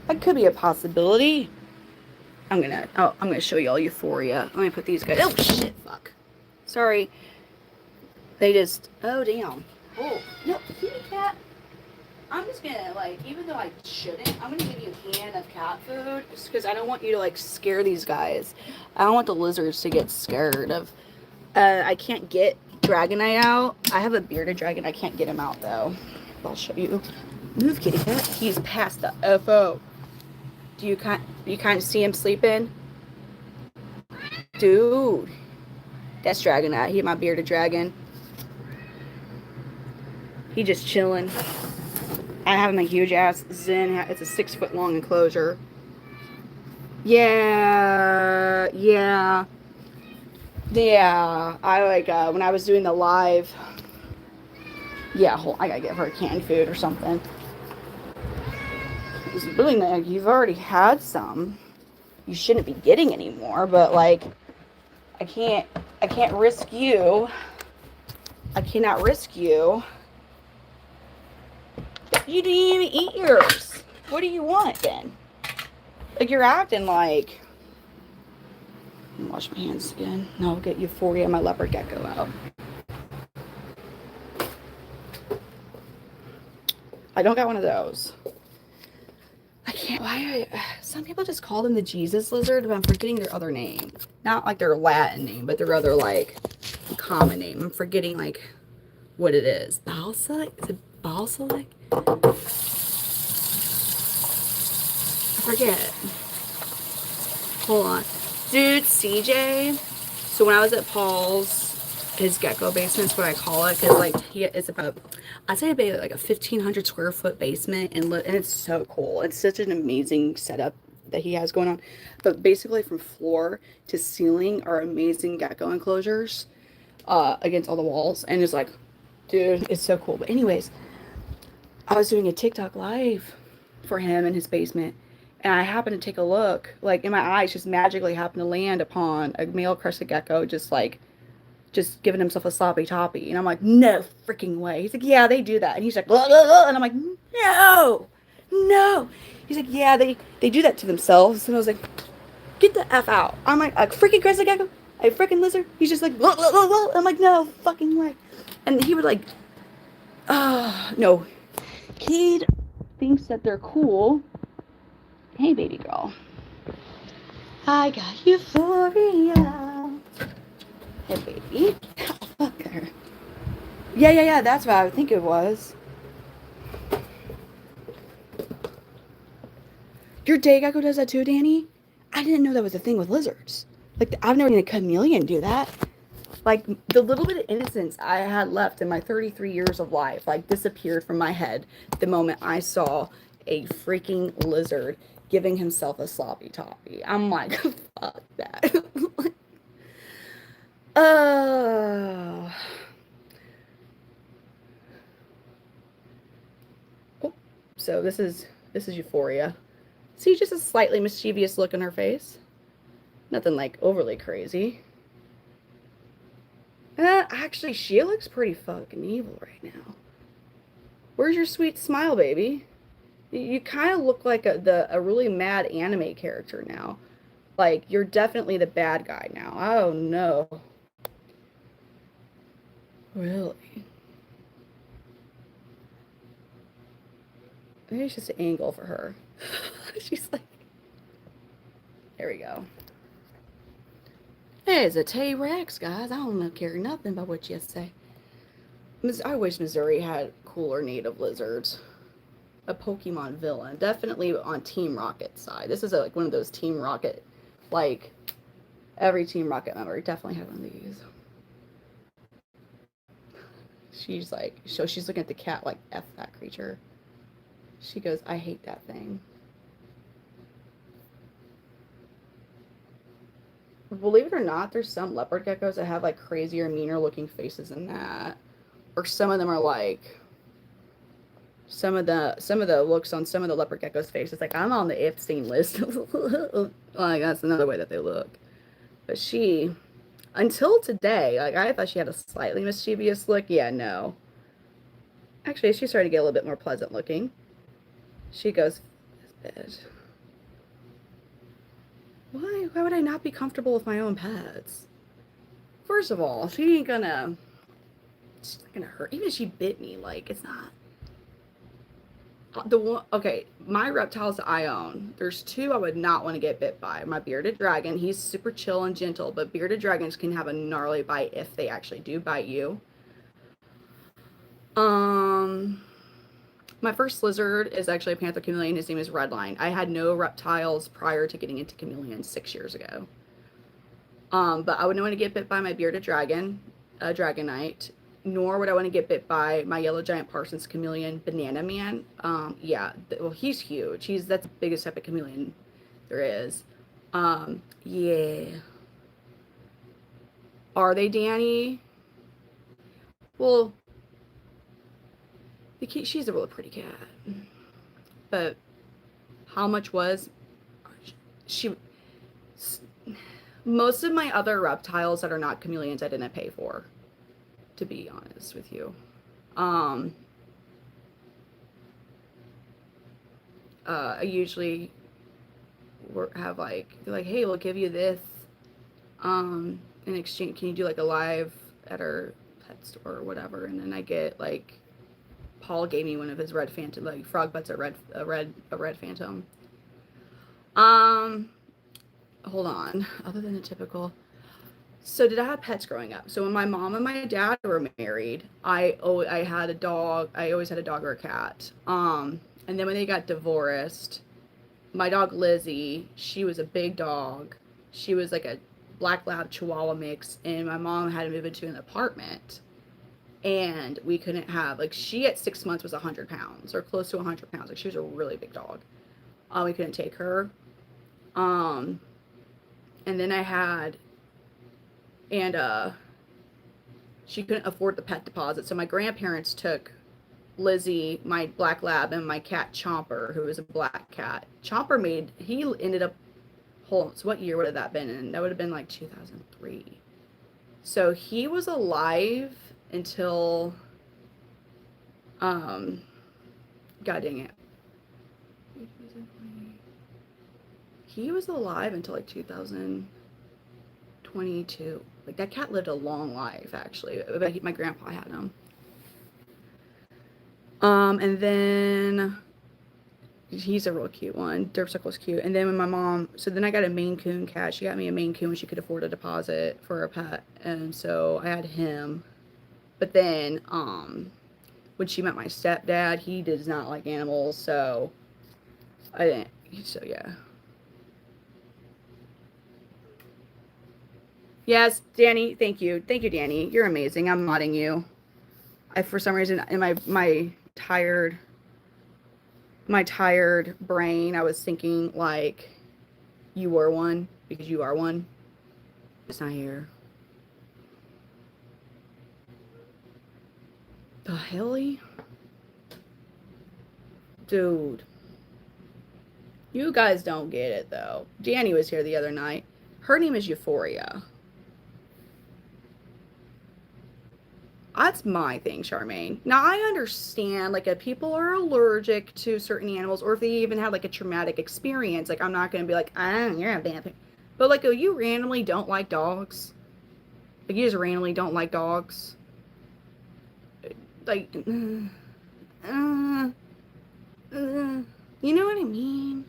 Speaker 1: that could be a possibility. I'm gonna show you all Euphoria. Let me put these guys. Oh shit, fuck. Sorry. They just. Oh damn. Oh no, kitty cat. I'm just gonna like, even though I shouldn't, I'm gonna give you a can of cat food just because I don't want you to like scare these guys. I don't want the lizards to get scared of. I can't get Dragonite out. I have a bearded dragon. I can't get him out though. I'll show you. Move, kitty cat. He's past the FO. Do you kind of see him sleeping? Dude. That's Dragonite. He my bearded dragon. He just chilling. I have him a huge ass zen. It's a 6-foot long enclosure. Yeah. Yeah. Yeah. I like when I was doing the live. Yeah, I gotta give her canned food or something. It's really like you've already had some. You shouldn't be getting any more, but like I can't risk you. I cannot risk you. You didn't even eat yours. What do you want then? Like you're acting like. Wash my hands again. No, I'll get Euphoria, my leopard gecko out. I don't got one of those. I can't. Some people just call them the Jesus lizard, but I'm forgetting their other name. Not like their Latin name, but their other like common name. I'm forgetting like what it is. Balsamic? Is it balsamic? I forget. Hold on. Dude, CJ. So when I was at Paul's, his gecko basement's what I call it, because like it's about, I'd say about like a 1,500 square foot basement, and it's so cool. It's such an amazing setup that he has going on. But basically, from floor to ceiling are amazing gecko enclosures against all the walls, and it's like, dude, it's so cool. But anyways, I was doing a TikTok live for him in his basement, and I happened to take a look, like in my eyes, just magically happened to land upon a male crested gecko, just giving himself a sloppy toppy. And I'm like, no freaking way. He's like, yeah, they do that. And he's like, blah, blah, blah. And I'm like, no, no. He's like, yeah, they do that to themselves. And I was like, get the F out. I'm like, a freaking crested gecko, a freaking lizard. He's just like, blah, blah, blah, blah. I'm like, no fucking way. And he would like, no. Kid thinks that they're cool. Hey, baby girl. I got euphoria. Hey, baby. Oh, fuck her. Yeah. That's what I would think it was. Your day gecko does that too, Danny? I didn't know that was a thing with lizards. Like, I've never seen a chameleon do that. Like, the little bit of innocence I had left in my 33 years of life, like, disappeared from my head the moment I saw a freaking lizard giving himself a sloppy toppy. I'm like, fuck that. Oh. So this is Euphoria. See, just a slightly mischievous look in her face. Nothing like overly crazy. Actually, she looks pretty fucking evil right now. Where's your sweet smile, baby? You kind of look like a really mad anime character now. Like, you're definitely the bad guy now. Oh, no. Really? Maybe it's just an angle for her. She's like, there we go. There's a T-Rex, guys. I don't care nothing about what you say. I wish Missouri had cooler native lizards. A Pokemon villain. Definitely on Team Rocket's side. This is like one of those Team Rocket, like, every Team Rocket member definitely had one of these. She's like, so she's looking at the cat like, F that creature. She goes, I hate that thing. Believe it or not, there's some leopard geckos that have like crazier, meaner looking faces than that. Or some of them are like, some of the looks on some of the leopard geckos' faces, like, I'm on the Epstein list. Like, that's another way that they look. But she, until today, like, I thought she had a slightly mischievous look. Yeah, no. Actually, she started to get a little bit more pleasant looking. She goes, this bitch. Why would I not be comfortable with my own pets? First of all, she's not gonna hurt. Even if she bit me, like, it's not. Okay, my reptiles that I own, there's two I would not want to get bit by. My bearded dragon, he's super chill and gentle, but bearded dragons can have a gnarly bite if they actually do bite you. My first lizard is actually a Panther Chameleon. His name is Redline. I had no reptiles prior to getting into chameleons 6 years ago. But I wouldn't want to get bit by my bearded dragon, Dragonite, nor would I want to get bit by my yellow giant Parsons chameleon, Banana Man. Yeah, well, he's huge. That's the biggest type of chameleon there is. Yeah. Are they, Danny? Well, she's a really pretty cat. But how much was she? Most of my other reptiles that are not chameleons I didn't pay for, to be honest with you. I usually have like, they're like, hey, we'll give you this in exchange. Can you do like a live at our pet store or whatever? And then I get like, Paul gave me one of his red phantom, like frog butts, a red phantom. Hold on. Other than the typical. So did I have pets growing up? So when my mom and my dad were married, I had a dog. I always had a dog or a cat. And then when they got divorced, my dog Lizzie, she was a big dog. She was like a black lab chihuahua mix, and my mom had to move into an apartment. And we couldn't have, like, she at 6 months was 100 pounds or close to 100 pounds. Like, she was a really big dog. We couldn't take her. And then I had, and she couldn't afford the pet deposit. So my grandparents took Lizzie, my black lab, and my cat Chomper, who was a black cat. Chomper he ended up, hold on, so what year would have that been in? That would have been like 2003. So he was alive until, God dang it. He was alive until like 2022. Like, that cat lived a long life, actually. But my grandpa had him. And then he's a real cute one. Derpsicle cute. And then when my mom, so then I got a Maine Coon cat. She got me a Maine Coon when she could afford a deposit for a pet. And so I had him. But then, when she met my stepdad, he does not like animals. So I didn't, so yeah. Yes, Danny, thank you. Thank you, Danny. You're amazing. I'm modding you. For some reason, in my tired brain, I was thinking like you were one, because you are one. It's not here. The helly? Dude. You guys don't get it, though. Danny was here the other night. Her name is Euphoria. That's my thing, Charmaine. Now, I understand, like, if people are allergic to certain animals, or if they even have, like, a traumatic experience, like, I'm not going to be like, you're a vampire. But, like, oh, you randomly don't like dogs? Like, you just randomly don't like dogs? Like, uh, you know what I mean?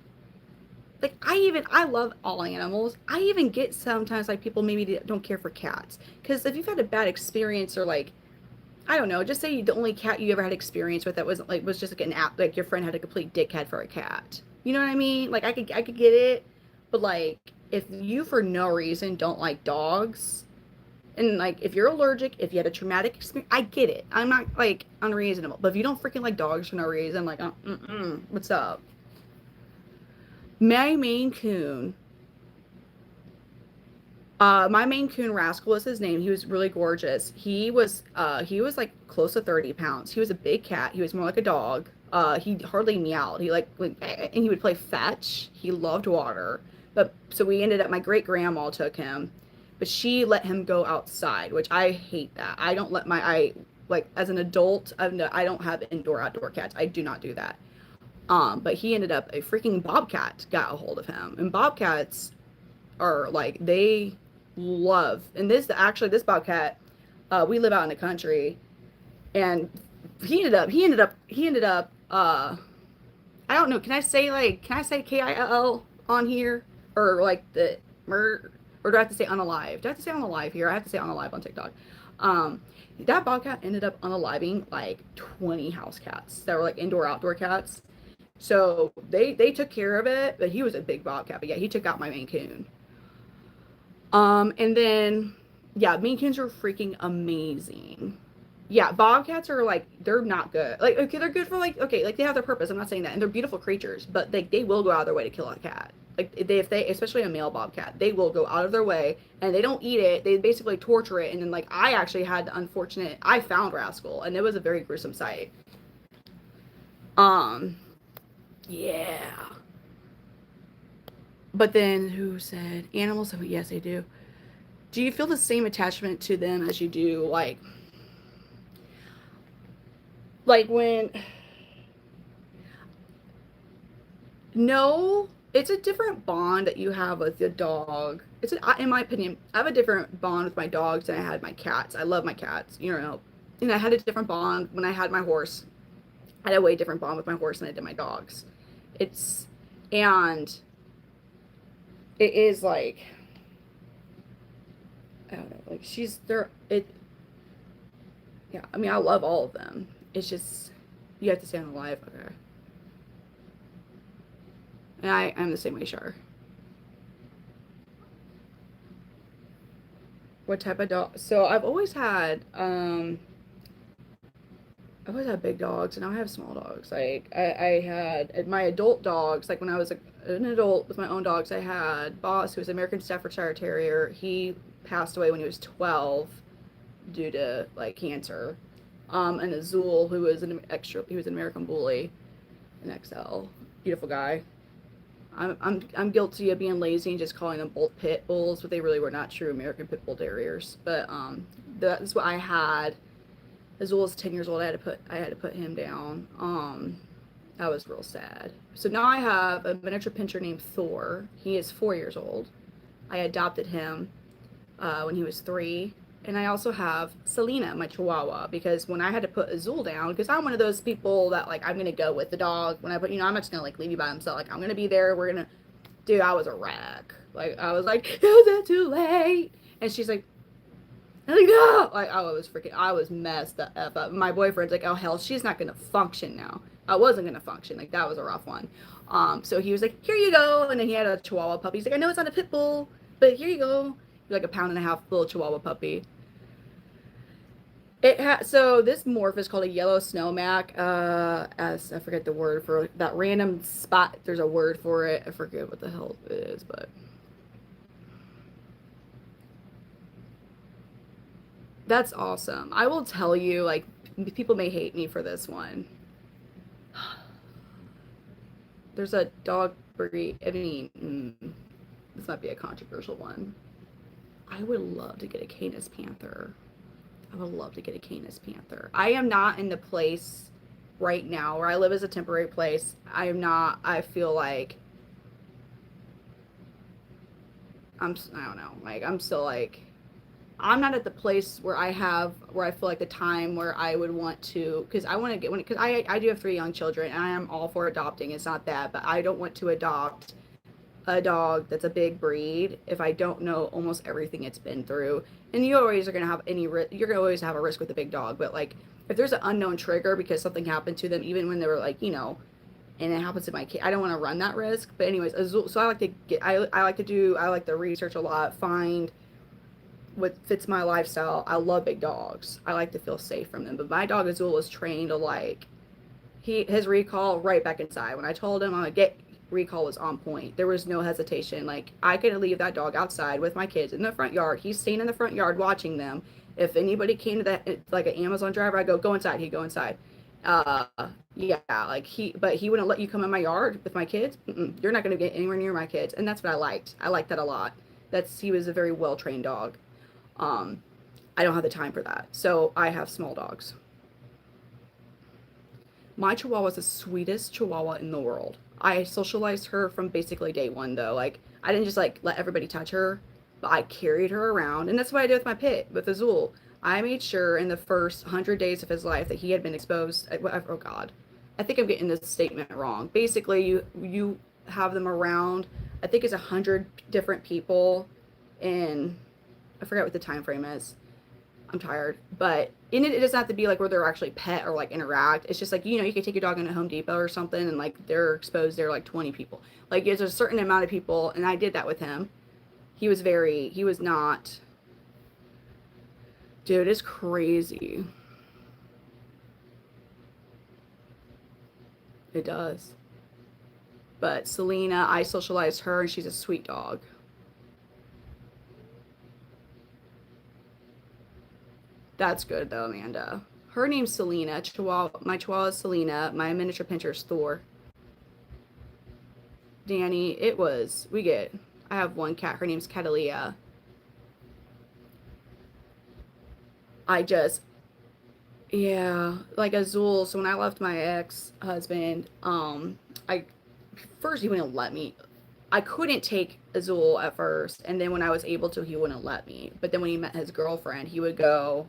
Speaker 1: Like I love all animals. I even get sometimes like people maybe don't care for cats because if you've had a bad experience or like I don't know, just say the only cat you ever had experience with that was just like an app like your friend had a complete dickhead for a cat. You know what I mean? Like I could get it, but like if you for no reason don't like dogs and like if you're allergic, if you had a traumatic experience, I get it. I'm not like unreasonable, but if you don't freaking like dogs for no reason, like what's up? My Maine Coon. My Maine Coon Rascal was his name. He was really gorgeous. He was like close to 30 pounds. He was a big cat. He was more like a dog. He hardly meowed. And he would play fetch. He loved water. But so we ended up my great grandma took him, but she let him go outside, which I hate that. I don't let my I like as an adult, I don't have indoor outdoor cats. I do not do that. But he ended up a freaking bobcat got a hold of him. And bobcats are like they love and this bobcat we live out in the country and he ended up I don't know, can I say KIL on here or like the or do I have to say unalive? Do I have to say unalive here? I have to say unalive on TikTok. That bobcat ended up unaliving like 20 house cats that were like indoor outdoor cats. So they took care of it, but he was a big bobcat. But yeah, he took out my Maine Coon. And then, yeah, Maine Coons are freaking amazing. Yeah, bobcats are like they're not good. Like okay, they're good for like okay, like they have their purpose. I'm not saying that, and they're beautiful creatures, but they will go out of their way to kill a cat. Like if they especially a male bobcat, they will go out of their way and they don't eat it. They basically torture it, and then like I actually had the unfortunate I found Rascal, and it was a very gruesome sight. Um, yeah. But then who said animals? Oh, yes, they do. Do you feel the same attachment to them as you do like when no, it's a different bond that you have with your dog. In my opinion, I have a different bond with my dogs than I had my cats. I love my cats, you know. And I had a different bond when I had my horse. I had a way different bond with my horse than I did my dogs. It's and it is like I don't know, like she's there it yeah, I mean I love all of them. It's just you have to stay on the live, okay. And I'm the same way, sure. What type of dog? So I've always had big dogs and now I have small dogs. Like I had my adult dogs, like when I was an adult with my own dogs, I had Boss, who was an American Staffordshire Terrier. He passed away when he was 12 due to like cancer. And Azul, he was an American Bully, an XL, beautiful guy. I'm guilty of being lazy and just calling them both pit bulls, but they really were not true American Pit Bull Terriers. But that's what I had. Azul was 10 years old. I had to put him down. That was real sad. So now I have a miniature pinscher named Thor. He is 4 years old. I adopted him when he was 3. And I also have Selena, my Chihuahua, because when I had to put Azul down, because I'm one of those people that like I'm gonna go with the dog when I put, I'm not just gonna like leave you by himself. Like I'm gonna be there. Dude, I was a wreck. Like I was like, is it too late? And she's like, no, like I was messed the f up. My boyfriend's like, oh hell, she's not gonna function now. I wasn't gonna function. Like that was a rough one. So he was like, here you go, and then he had a Chihuahua puppy. He's like, I know it's not a pit bull, but here you go. Like a pound and a half little Chihuahua puppy. So this morph is called a yellow snowmac. As I forget the word for that random spot. There's a word for it. I forget what the hell it is, but that's awesome. I will tell you, like, people may hate me for this one. There's a dog breed. I mean, this might be a controversial one. I would love to get a Canis Panther. I would love to get a Canis Panther. I am not in the place right now where I live as a temporary place. I am not. I feel like I don't know. Like I'm still like I'm not at the place where I feel like the time where I would want to, because I want to get, because I do have 3 young children and I am all for adopting. It's not that, but I don't want to adopt a dog that's a big breed if I don't know almost everything it's been through. And you always are going to have you're going to always have a risk with a big dog, but like if there's an unknown trigger because something happened to them, even when they were like, and it happens to my kid, I don't want to run that risk. But anyways, so I like to research a lot, find what fits my lifestyle. I love big dogs. I like to feel safe from them. But my dog Azul is trained to like his recall right back inside. When I told him I'm gonna get recall was on point. There was no hesitation. Like I could leave that dog outside with my kids in the front yard. He's staying in the front yard watching them. If anybody came to that like an Amazon driver, I go inside. He'd go inside. Uh, yeah, like but he wouldn't let you come in my yard with my kids. You're not gonna get anywhere near my kids, and that's what I liked. I liked that a lot. He was a very well trained dog. Um, I don't have the time for that. So I have small dogs. My Chihuahua is the sweetest Chihuahua in the world. I socialized her from basically day one though. Like I didn't just like let everybody touch her, but I carried her around, and that's what I did with my pit with Azul. I made sure in the first 100 days of his life that he had been exposed. Oh God, I think I'm getting this statement wrong. Basically, you have them around. I think it's 100 different people, and I forget what the time frame is. I'm tired, but it doesn't have to be like where they're actually pet or like interact. It's just like you can take your dog into Home Depot or something, and like they're exposed. They're like 20 people. Like there's a certain amount of people, and I did that with him. He was not. Dude, it's crazy. It does. But Selena, I socialized her, and she's a sweet dog. That's good though, Amanda. Her name's Selena. Chihuahua. My Chihuahua is Selena. My miniature pincher is Thor. Danny, I have one cat. Her name's Catalia. I just, yeah, like Azul. So when I left my ex-husband, I first he wouldn't let me. I couldn't take Azul at first, and then when I was able to, he wouldn't let me. But then when he met his girlfriend, he would go,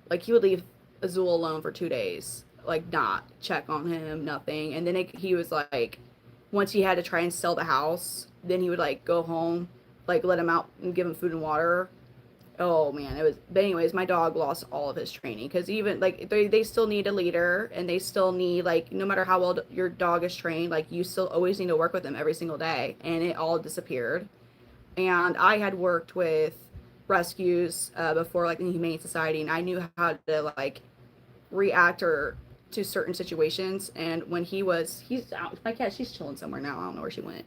Speaker 1: like he would leave Azul alone for 2 days, like not check on him, nothing. And then he was like, once he had to try and sell the house, then he would like go home, like let him out and give him food and water. Oh man, it was. But anyways, my dog lost all of his training because even like they still need a leader, and they still need like no matter how well your dog is trained, like you still always need to work with them every single day, and it all disappeared. And I had worked with rescues before, like in the Humane Society, and I knew how to like react or to certain situations. And when he's out, my cat, she's chilling somewhere now. I don't know where she went.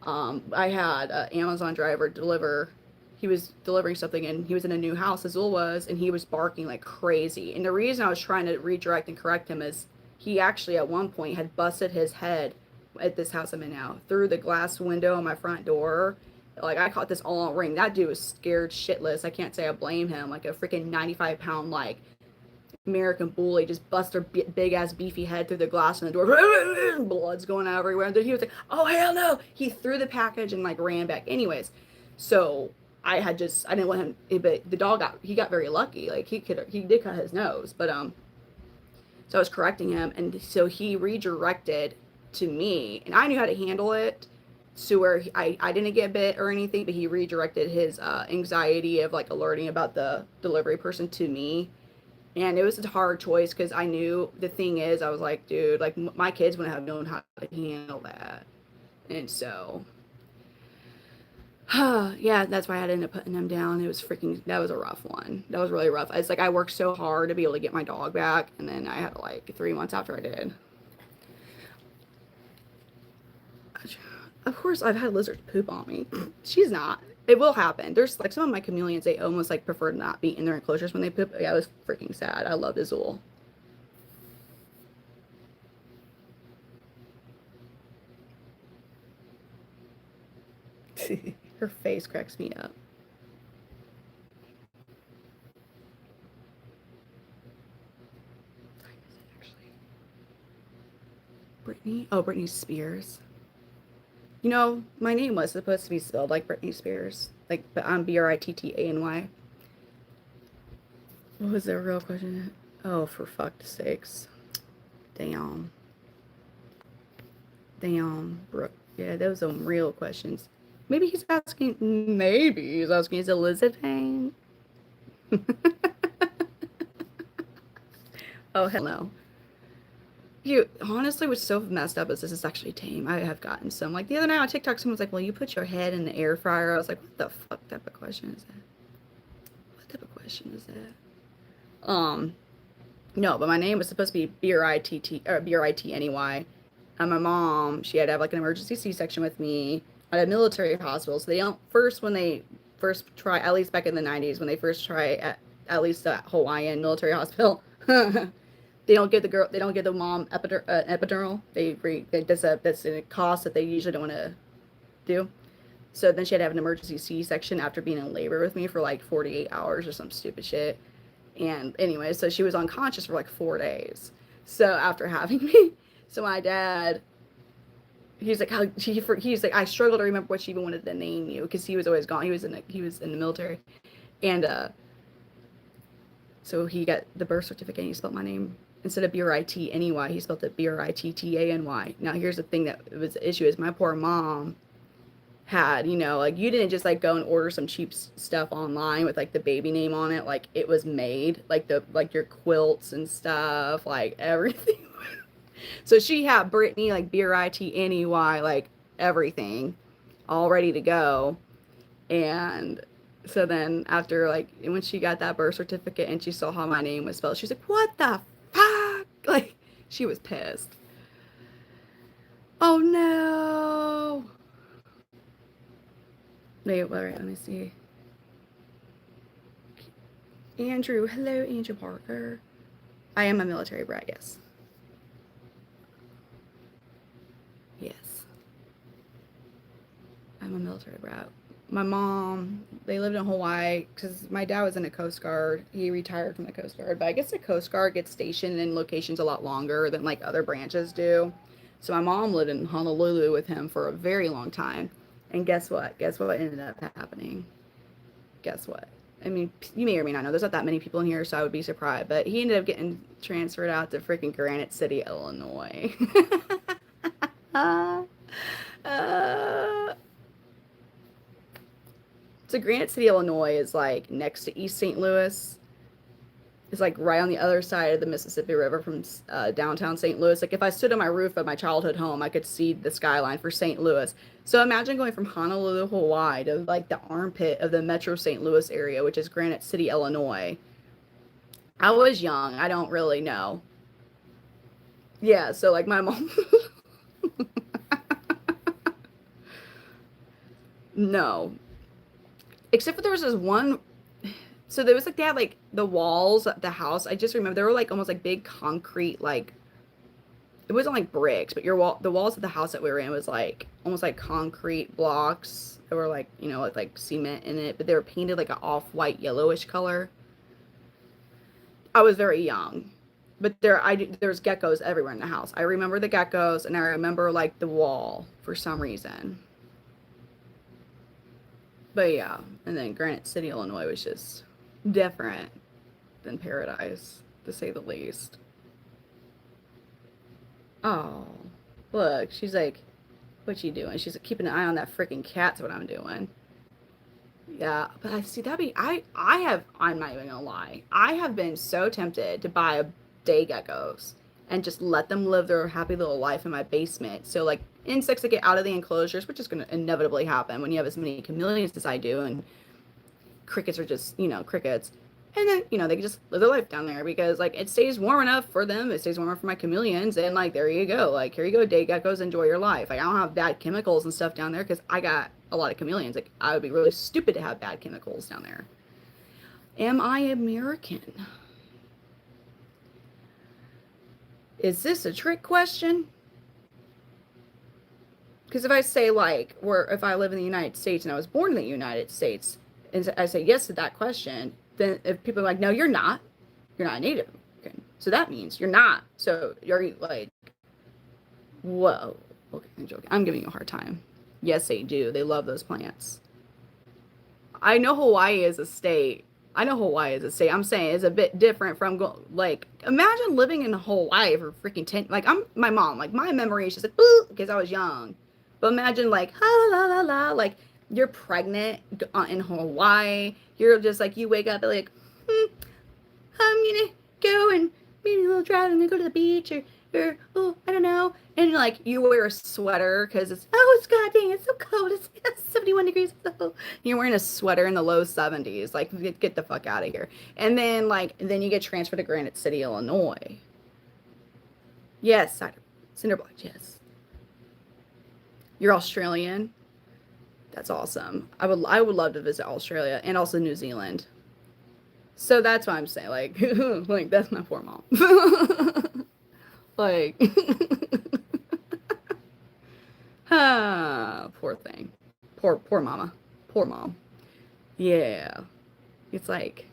Speaker 1: I had an Amazon driver deliver. He was delivering something, and he was in a new house, Azul was, and he was barking like crazy. And the reason I was trying to redirect and correct him is he actually at one point had busted his head at this house I'm in now through the glass window on my front door. Like I caught this all on ring. That dude was scared shitless. I can't say I blame him. Like a freaking 95-pound like American bully just bust her big ass beefy head through the glass in the door. Blood's going out everywhere. And then he was like, "Oh hell no!" He threw the package and like ran back. Anyways, so I didn't want him. But the dog got very lucky. Like he did cut his nose, but so I was correcting him, and so he redirected to me, and I knew how to handle it. So where I didn't get bit or anything, but he redirected his anxiety of like alerting about the delivery person to me. And it was a hard choice because I knew the thing is, I was like, dude, like my kids wouldn't have known how to handle that. And so, yeah, that's why I had to end up putting them down. That was a rough one. That was really rough. It's like I worked so hard to be able to get my dog back. And then I had like 3 months after I did. Of course, I've had lizards poop on me. She's not. It will happen. There's like some of my chameleons, they almost like prefer to not be in their enclosures when they poop. Yeah, it was freaking sad. I loved Azul. Her face cracks me up. Brittany? Oh, Britney Spears. My name was supposed to be spelled like Britney Spears. Like, but I'm Brittany. What was the real question? Oh, for fuck's sakes. Damn. Damn, Brooke. Yeah, those are some real questions. Maybe he's asking, is Elizabeth? Oh, hell no. You honestly, what's so messed up is this is actually tame. I have gotten some. Like the other night on TikTok, someone's like, well, you put your head in the air fryer. I was like, what the fuck type of question is that? What type of question is that? No, but my name was supposed to be B-R-I-T-T, or B-R-I-T-N-E-Y. And my mom, she had to have like an emergency C-section with me at a military hospital. So they don't, first, when they first try, at least back in the 90s, when they first try at least a Hawaiian military hospital, they don't give the girl, they don't give the mom epidural. That's a cost that they usually don't want to do. So then she had to have an emergency C-section after being in labor with me for like 48 hours or some stupid shit. And anyway, so she was unconscious for like 4 days. So after having me, so my dad, he's like, he's like, I struggle to remember what she even wanted to name you because he was always gone. He was in the military, and so he got the birth certificate and he spelled my name instead of B-R-I-T-N-E-Y, he spelled it B-R-I-T-T-A-N-Y. Now here's the thing that was the issue is my poor mom had, like you didn't just like go and order some cheap stuff online with like the baby name on it, like it was made, like your quilts and stuff, like everything. So she had Brittany, like Brittney, like everything all ready to go. And so then after like when she got that birth certificate and she saw how my name was spelled, she's like, what the fuck? Like she was pissed. Oh no. Wait, all right, let me see. Andrew, hello, Andrew Parker. I am a military brat, yes. Yes. I'm a military brat. My mom, they lived in Hawaii because my dad was in the Coast Guard. He retired from the Coast Guard, but I guess the Coast Guard gets stationed in locations a lot longer than like other branches do. So my mom lived in Honolulu with him for a very long time. And guess what? Guess what ended up happening? Guess what? I mean, you may or may not know. There's not that many people in here, so I would be surprised. But he ended up getting transferred out to freaking Granite City, Illinois. uh, so Granite City, Illinois is like next to East St. Louis. It's like right on the other side of the Mississippi River from downtown St. Louis. Like if I stood on my roof of my childhood home, I could see the skyline for St. Louis. So imagine going from Honolulu, Hawaii to like the armpit of the Metro St. Louis area, which is Granite City, Illinois. I was young. I don't really know. Yeah, so like my mom. No. Except for there was this one. So there was like they had like the walls of the house. I just remember they were like almost like big concrete, like it wasn't like bricks, but the walls of the house that we were in was like almost like concrete blocks. They were like, with like cement in it, but they were painted like an off-white yellowish color. I was very young, but there's geckos everywhere in the house. I remember the geckos, and I remember like the wall for some reason. But yeah, and then Granite City, Illinois was just different than paradise, to say the least. Oh, look, she's like, what you doing? She's like, keeping an eye on that freaking cat's what I'm doing. Yeah, but I see I'm not even gonna lie. I have been so tempted to buy a day geckos and just let them live their happy little life in my basement. So like insects that get out of the enclosures, which is gonna inevitably happen when you have as many chameleons as I do, and crickets are just, crickets. And then, they can just live their life down there because like it stays warm enough for them. It stays warm enough for my chameleons. And like, there you go. Like, here you go, day geckos, enjoy your life. Like, I don't have bad chemicals and stuff down there because I got a lot of chameleons. Like, I would be really stupid to have bad chemicals down there. Am I American? Is this a trick question? Because if I say like, if I live in the United States and I was born in the United States, and I say yes to that question, then if people are like, no, you're not a Native American. So that means you're not. So you're like, whoa. Okay, I'm joking. I'm giving you a hard time. Yes, they do. They love those plants. I know Hawaii is a state, I know Hawaii is a state. I'm saying it's a bit different from like imagine living in Hawaii for freaking 10 like I'm my mom, like my memory is just like because I was young. But imagine like ha la la la like you're pregnant in Hawaii. You're just like you wake up and like I'm gonna go and maybe a little drive and then go to the beach or oh I don't know and like you wear a sweater because it's god dang it's so cold it's 71 degrees so you're wearing a sweater in the low 70s like get the fuck out of here and then you get transferred to Granite City, Illinois. Yes, Cinderblock, yes. You're Australian. That's awesome. I would love to visit Australia and also New Zealand. So that's what I'm saying. Like, like that's my poor mom. Like, ah, poor thing. Poor mama. Poor mom. Yeah. It's like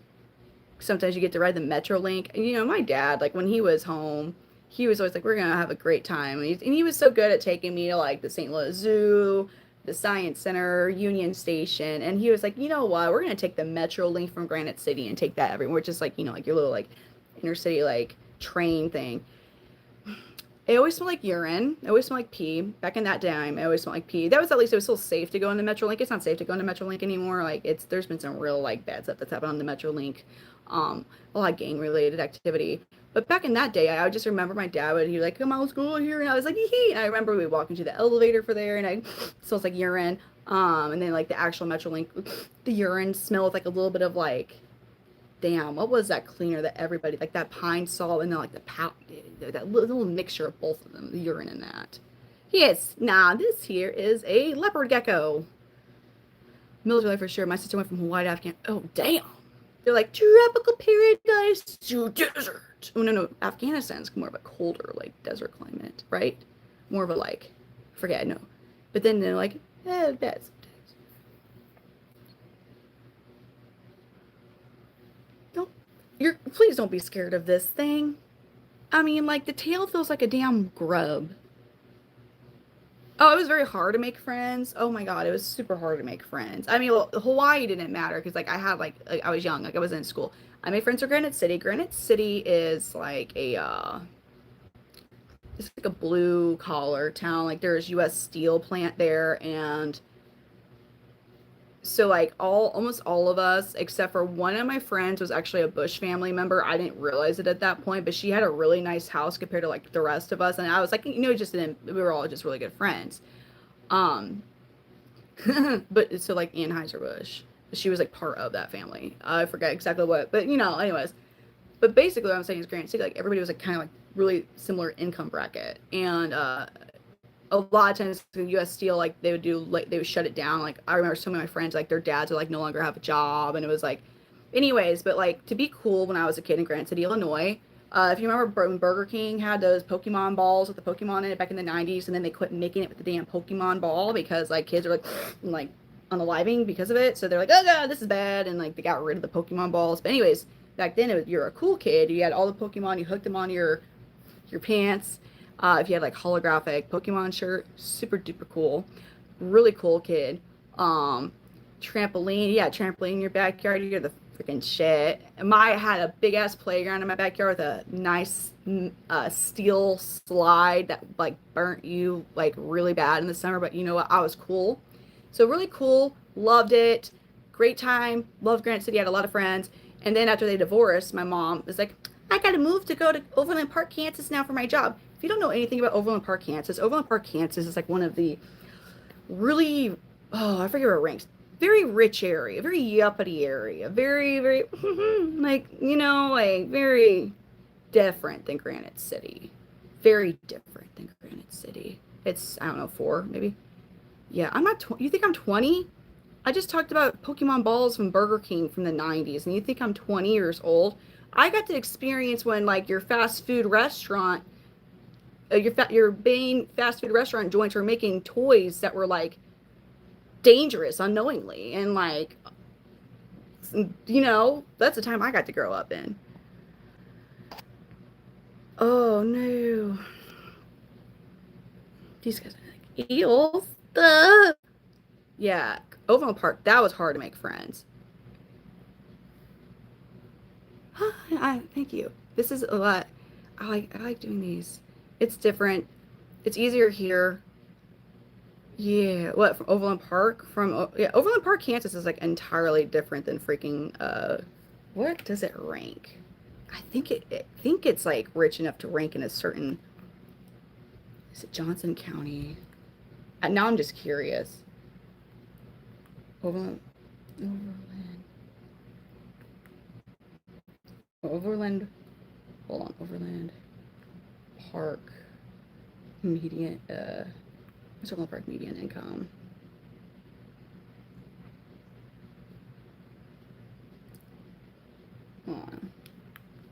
Speaker 1: sometimes you get to ride the Metro Link. And, my dad, like when he was home, he was always like, we're gonna have a great time. And he was so good at taking me to like the St. Louis Zoo, the Science Center, Union Station, and he was like, you know what, we're gonna take the Metro Link from Granite City and take that everywhere, just like like your little like inner city like train thing. It always smelled like urine. It always smelled like pee. Back in that time, it always smelled like pee. That was at least it was still safe to go into Metro Link. It's not safe to go into Metro Link anymore. Like there's been some real like bad stuff that's happened on the Metro Link. A lot of gang related activity. But back in that day, I would just remember my dad would he like, come on, let's go here, and I was like, hee. And I remember we walked into the elevator for there, and I smells like urine. And then like the actual Metro Link, the urine smelled with like a little bit of like damn, what was that cleaner that everybody like that pine salt and then like the that little mixture of both of them, the urine in that. Yes, nah, this here is a leopard gecko. Military life for sure. My sister went from Hawaii to Afghanistan. Oh damn, they're like tropical paradise to desert. Oh no, Afghanistan's more of a colder like desert climate, right? More of a like, forget no, but then they're like, that's please don't be scared of this thing. I mean, like the tail feels like a damn grub. Oh, it was very hard to make friends. Oh my god, it was super hard to make friends. I mean, well, Hawaii didn't matter because like I had like I was young, like I was in school. I made friends with Granite City. Granite City is like it's like a blue collar town. Like there's U.S. Steel plant there, and so like almost all of us except for one of my friends was actually a Bush family member. I didn't realize it at that point, but she had a really nice house compared to like the rest of us, and I was like, just then we were all just really good friends. um but so like Anheuser-Busch, she was like part of that family. I forget exactly what, but anyways. But basically what I'm saying is Granite City, like everybody was like kind of like really similar income bracket, and a lot of times the U.S. Steel, like they would shut it down. Like I remember some of my friends, like their dads would like no longer have a job, and it was like, anyways. But like to be cool when I was a kid in Granite City, Illinois. If you remember when Burger King had those Pokemon balls with the Pokemon in it back in the 90s, and then they quit making it with the damn Pokemon ball because like kids are like unaliving because of it. So they're like, oh god, this is bad, and like they got rid of the Pokemon balls. But anyways, back then you're a cool kid. You had all the Pokemon, you hooked them on your pants. If you had like holographic Pokemon shirt, super duper cool, really cool kid. Trampoline, yeah, trampoline in your backyard, you're the freaking shit. I had a big ass playground in my backyard with a nice steel slide that like burnt you like really bad in the summer, but you know what? I was cool. So really cool, loved it, great time, loved Granite City, had a lot of friends. And then after they divorced, my mom was like, I gotta move to go to Overland Park, Kansas now for my job. If you don't know anything about Overland Park, Kansas is like one of the really, oh, I forget where it ranks. Very rich area, very yuppity area, very, very, like, like very different than Granite City. Very different than Granite City. It's, I don't know, 4, maybe. Yeah, I'm not, you think I'm 20? I just talked about Pokemon balls from Burger King from the 90s, and you think I'm 20 years old? I got to experience when, like, your fast food restaurant, your main fast food restaurant joints were making toys that were, like, dangerous unknowingly. And, like, that's the time I got to grow up in. Oh, no. These guys are like, eels. Yeah, Overland Park, that was hard to make friends. thank you. This is a lot. I like doing these. It's different. It's easier here. Yeah, what from Overland Park? Yeah, Overland Park, Kansas is like entirely different than freaking what does it rank? I think it's like rich enough to rank in a certain, is it Johnson County? Now I'm just curious. Overland Overland Overland hold on, Overland Park median what's Overland Park median income? Hold on.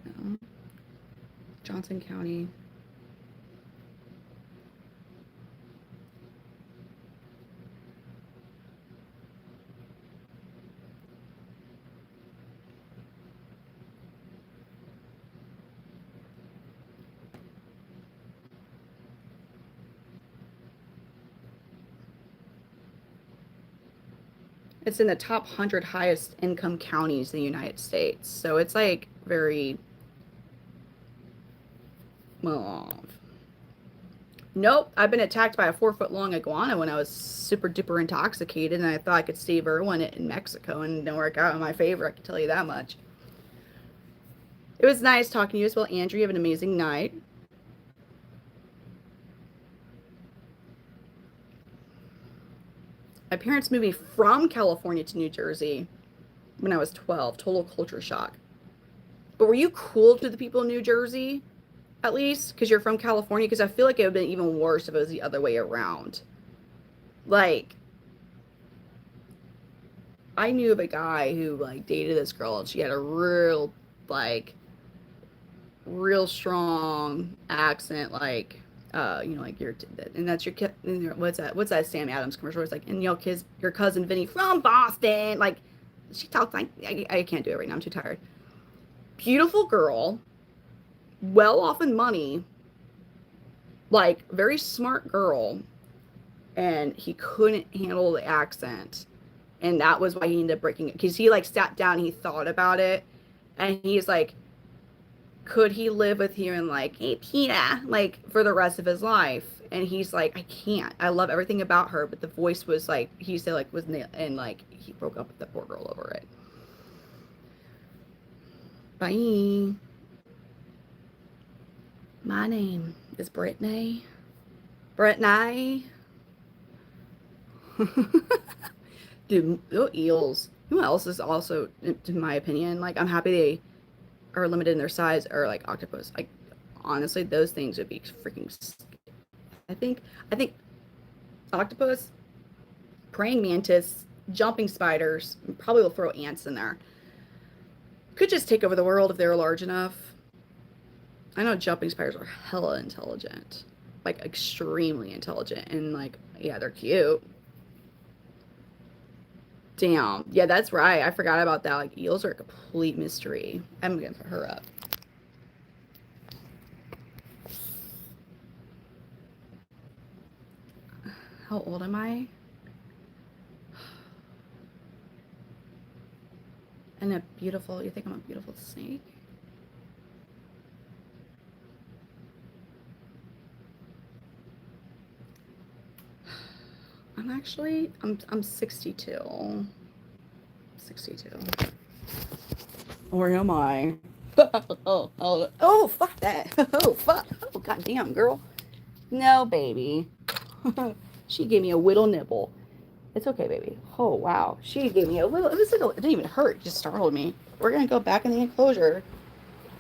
Speaker 1: No. Johnson County. It's in the top 100 highest income counties in the United States. So it's like very, well, nope. I've been attacked by a 4-foot long iguana when I was super duper intoxicated, and I thought I could Steve Irwin it in Mexico, and it didn't work out in my favor. I can tell you that much. It was nice talking to you as well, Andrew. You have an amazing night. My parents moved me from California to New Jersey when I was 12. Total culture shock. But were you cool to the people in New Jersey, at least? Because you're from California? Because I feel like it would have been even worse if it was the other way around. Like, I knew of a guy who, like, dated this girl, and she had a real, like, real strong accent, like, you know, like and that's your kid. What's that Sam Adams commercial? It's like, and you know, kids, your cousin Vinny from Boston. Like, she talks like I can't do it right now. I'm too tired. Beautiful girl, well off in money, like very smart girl, and he couldn't handle the accent, and that was why he ended up breaking it. Because he like sat down, and he thought about it, and he's like, could he live with you and like, hey, Peta, like for the rest of his life? And he's like, I can't. I love everything about her, but the voice was like, he said like was and like he broke up with the poor girl over it. Bye. My name is Brittany. Brittany. Dude, eels. Who else is also, in my opinion, like I'm happy they are limited in their size, or like octopus. Like honestly, those things would be freaking. I think octopus, praying mantis, jumping spiders, probably will throw ants in there. Could just take over the world if they were large enough. I know jumping spiders are hella intelligent, like extremely intelligent, and like yeah, they're cute. Damn. Yeah, that's right. I forgot about that. Like, eels are a complete mystery. I'm gonna put her up. How old am I? And a beautiful, you think I'm a beautiful snake? I'm 62. 62. Or am I? Oh, fuck that. Oh, fuck. Oh, goddamn, girl. No, baby. She gave me a whittle nibble. It's okay, baby. Oh, wow. She gave me a little, it didn't even hurt. It just startled me. We're going to go back in the enclosure.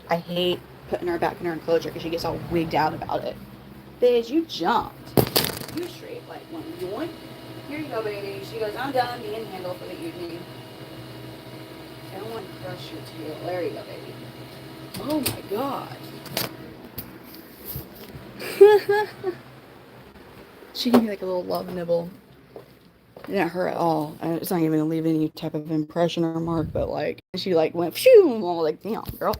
Speaker 1: I hate putting her back in her enclosure because she gets all wigged out about it. Bitch, you jumped. You straight like one. Yoink. Here you go, baby. She goes, I'm done being handled for the evening. I don't want to crush your tail. There you go, baby. Oh my god. She gave me like a little love nibble. It didn't hurt at all. It's not even gonna leave any type of impression or mark, but like she like went phew, I'm all like, damn, girl.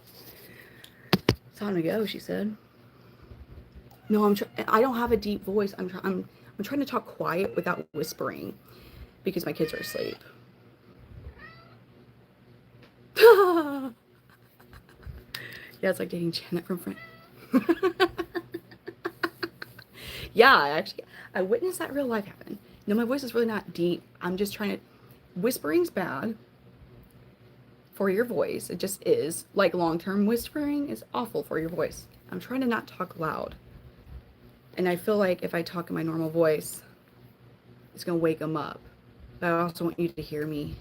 Speaker 1: It's time to go, she said. No, I don't have a deep voice. I'm trying to talk quiet without whispering because my kids are asleep. Yeah, it's like dating Janet from Friends. Yeah, actually, I witnessed that real life happen. No, my voice is really not deep. I'm just trying to. Whispering's bad for your voice. It just is. Like long term whispering is awful for your voice. I'm trying to not talk loud. And I feel like if I talk in my normal voice, it's going to wake them up. But I also want you to hear me.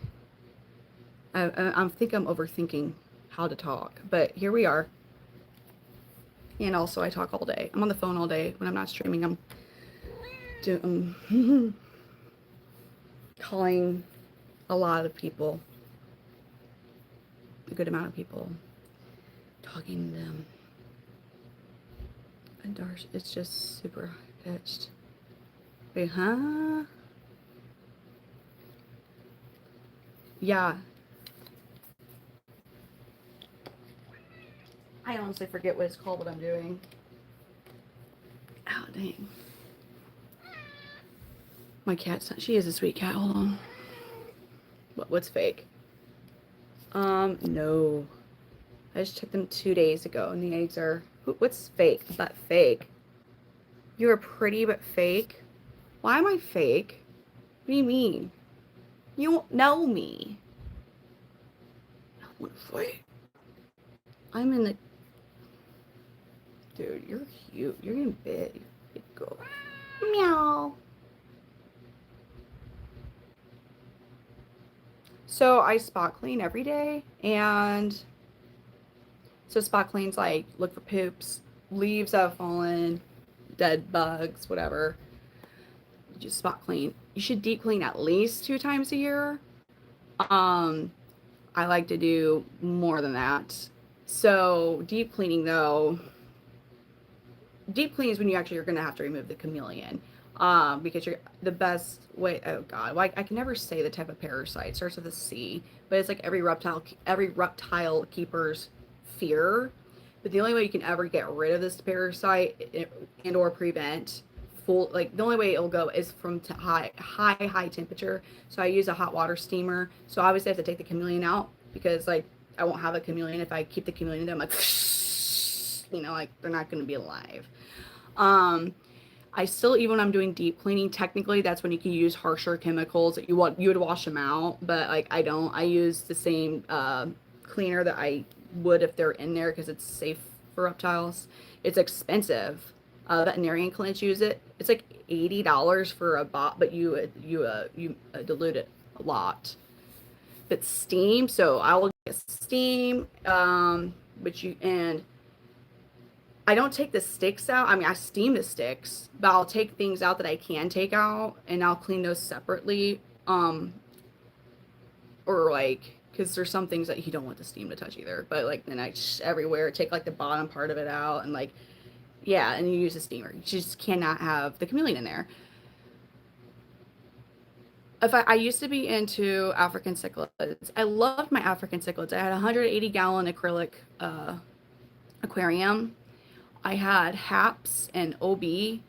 Speaker 1: I think I'm overthinking how to talk. But here we are. And also, I talk all day. I'm on the phone all day. When I'm not streaming, I'm calling a lot of people, a good amount of people, talking to them. And Darsh, it's just super high pitched. Wait, huh? Yeah. I honestly forget what it's called, what I'm doing. Oh, dang. My cat's not, she is a sweet cat. Hold on. What's fake? No. I just took them 2 days ago and the eggs are, what's fake? Is that fake? You are pretty but fake? Why am I fake? What do you mean? You don't know me. Wait. I'm in the, dude, you're cute. You're getting big. Big girl. Meow. So I spot clean every day, and so spot clean's like look for poops, leaves that have fallen, dead bugs, whatever. You just spot clean. You should deep clean at least 2 times a year. I like to do more than that. So deep cleaning though, deep clean is when you actually are going to have to remove the chameleon. Because you're the best way. Oh God, well, I can never say the type of parasite. It starts with a C, but it's like every reptile keeper's fear. But the only way you can ever get rid of this parasite and or prevent full, like the only way it'll go is from high temperature. So I use a hot water steamer. So obviously I have to take the chameleon out because like I won't have a chameleon if I keep the chameleon in there. I'm like, like they're not going to be alive. I still, even when I'm doing deep cleaning, technically that's when you can use harsher chemicals. You would wash them out, but like I don't. I use the same cleaner that I would if they're in there because it's safe for reptiles. It's expensive. Veterinarian clinics use it. It's like $80 for a bot, but you dilute it a lot. But steam, so I will get steam, and I don't take the sticks out. I mean, I steam the sticks, but I'll take things out that I can take out, and I'll clean those separately. Or like, because there's some things that you don't want the steam to touch either. But like, then I just everywhere take like the bottom part of it out, and like, yeah, and you use a steamer. You just cannot have the chameleon in there. I used to be into African cichlids. I loved my African cichlids. I had a 180-gallon acrylic aquarium. I had haps and OB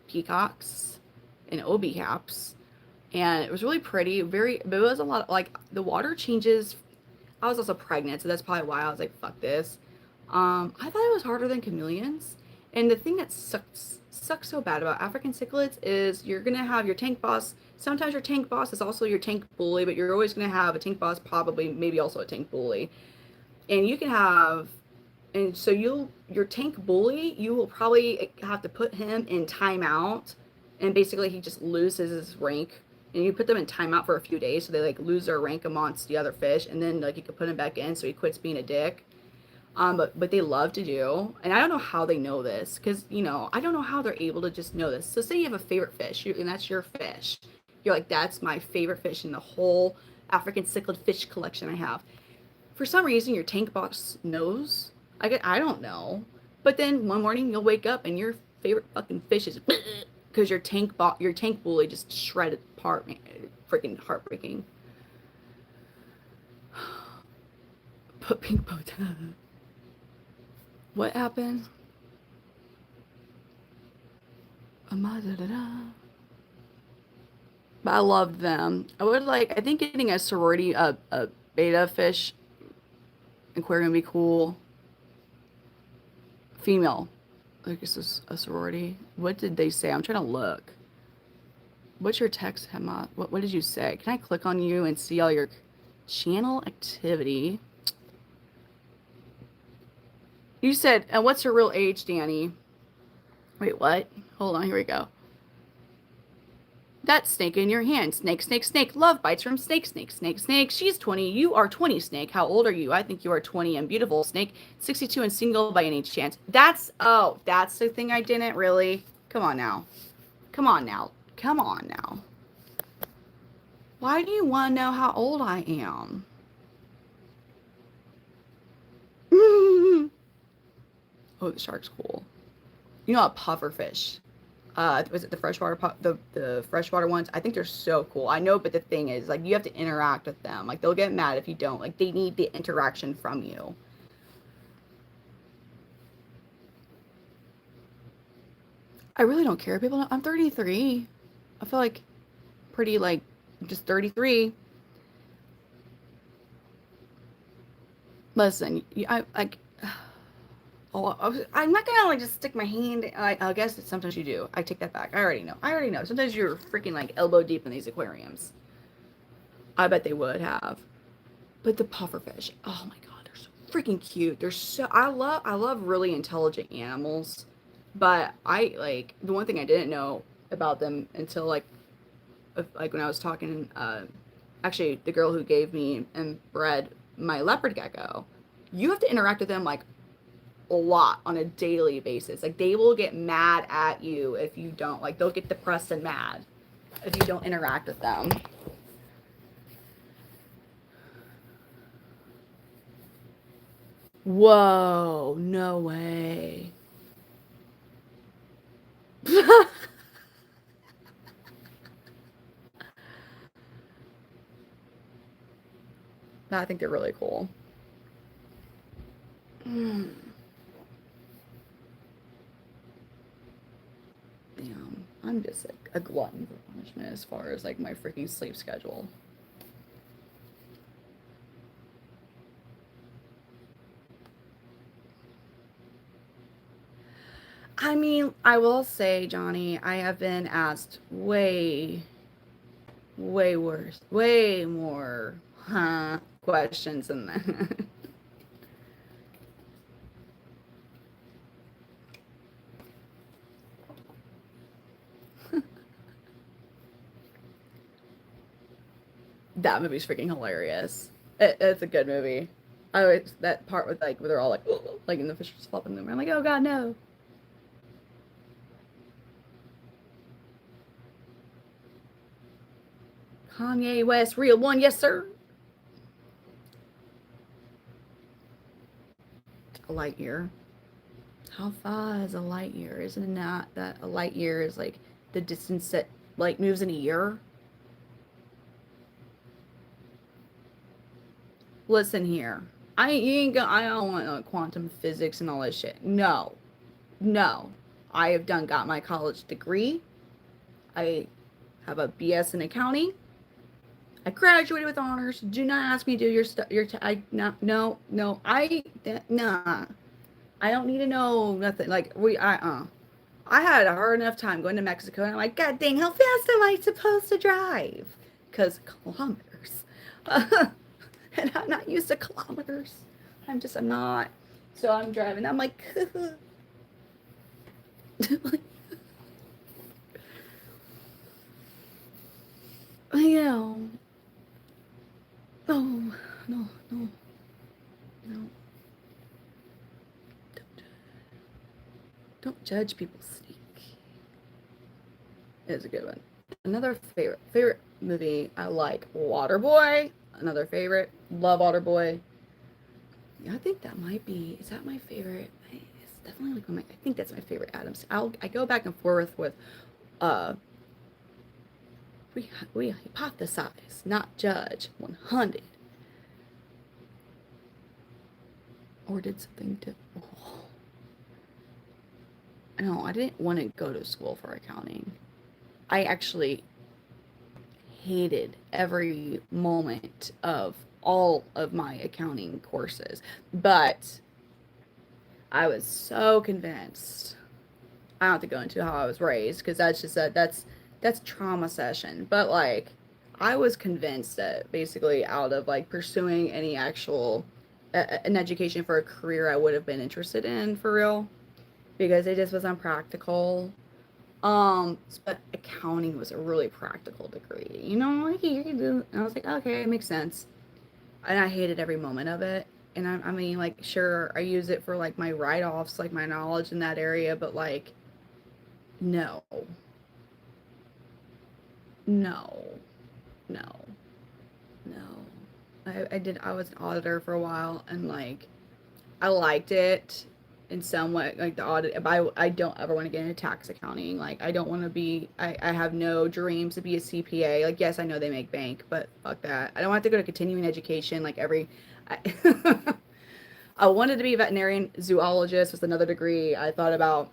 Speaker 1: peacocks and OB haps, and it was really pretty. But it was a lot of, like the water changes. I was also pregnant, so that's probably why I was like, fuck this. I thought it was harder than chameleons. And the thing that sucks so bad about African cichlids is you're gonna have your tank boss. Sometimes your tank boss is also your tank bully, but you're always gonna have a tank boss, probably maybe also a tank bully. And you can have, and so your tank bully, you will probably have to put him in timeout, and basically he just loses his rank. And you put them in timeout for a few days, so they like lose their rank amongst the other fish, and then like you can put him back in, so he quits being a dick. But they love to do, and I don't know how they know this, because I don't know how they're able to just know this. So say you have a favorite fish, and that's your fish. You're like, that's my favorite fish in the whole African cichlid fish collection I have. For some reason, your tank boss knows. I don't know, but then one morning you'll wake up and your favorite fucking fish is because your tank bully just shredded apart. Man, freaking heartbreaking. Put pink bow tie. What happened? But I loved them. I think getting a sorority, a beta fish aquarium would be cool. Female. Like, is this a sorority? What did they say? I'm trying to look. What's your text, Emma? What did you say? Can I click on you and see all your channel activity? You said, and what's your real age, Danny? Wait, what? Hold on, here we go. That snake in your hand. Snake, snake, snake. Love bites from snake, snake, snake, snake. She's 20. You are 20, snake. How old are you? I think you are 20 and beautiful, snake. 62 and single by any chance. That's the thing I didn't really. Come on now. Come on now. Come on now. Why do you want to know how old I am? Oh, the shark's cool. You know, a pufferfish. Was it the freshwater the freshwater ones? I think they're so cool. I know, but the thing is, like, you have to interact with them. Like, they'll get mad if you don't. Like, they need the interaction from you. I really don't care. People know I'm 33. I feel like pretty, like, just 33. Listen, I like. Oh, I'm not gonna like just stick my hand. I guess that sometimes you do. I take that back. I already know. Sometimes you're freaking like elbow deep in these aquariums. I bet they would have. But the pufferfish, oh my god, they're so freaking cute. They're so I love really intelligent animals. But I like the one thing I didn't know about them until like when I was talking actually the girl who gave me and bred my leopard gecko. You have to interact with them like a lot on a daily basis. Like, they will get mad at you if you don't. Like, they'll get depressed and mad if you don't interact with them. Whoa, no way. I think they're really cool. Mm. Damn, I'm just like a glutton for punishment as far as like my freaking sleep schedule. I mean, I will say, Johnny, I have been asked way worse, way more questions than that. That movie's freaking hilarious. It's a good movie. I always that part with like where they're all like in the fish flopping them. I'm like, oh god, no. Kanye West, real one, yes sir. A light year. How far is a light year? Isn't it not that a light year is like the distance that light moves in a year? Listen here. I don't want quantum physics and all this shit. No. No. I have got my college degree. I have a BS in accounting. I graduated with honors. Do not ask me to do your stuff. No. Nah. I don't need to know nothing. Like I had a hard enough time going to Mexico, and I'm like, God dang, how fast am I supposed to drive? Because kilometers. And I'm not used to kilometers. I'm not. So I'm driving. I'm like, I know. No, no, no, no. Don't judge people's sneak. It's a good one. Another favorite movie I like, Waterboy. Another favorite. Love Waterboy. Yeah, I think that might be. Is that my favorite? It's definitely like I think that's my favorite Adams. I go back and forth with. We hypothesize, not judge. 100. Or did something to. Oh. No, I didn't want to go to school for accounting. I actually hated every moment of all of my accounting courses. But I was so convinced. I don't have to go into how I was raised because that's just that's trauma session. But like, I was convinced that basically out of like pursuing any actual an education for a career I would have been interested in for real because it just was unpractical. But accounting was a really practical degree. You know, like you can do. And I was like, okay, it makes sense. And I hated every moment of it. And I mean, like, sure, I use it for like my write-offs, like my knowledge in that area, but like, no, no, no, no. I was an auditor for a while, and like, I liked it in some way, like the audit. But I don't ever want to get into tax accounting. Like, I don't want to be. I have no dreams to be a CPA. Like, yes, I know they make bank, but fuck that. I don't want to go to continuing education. Like every, I, I wanted to be a veterinarian. Zoologist was another degree I thought about.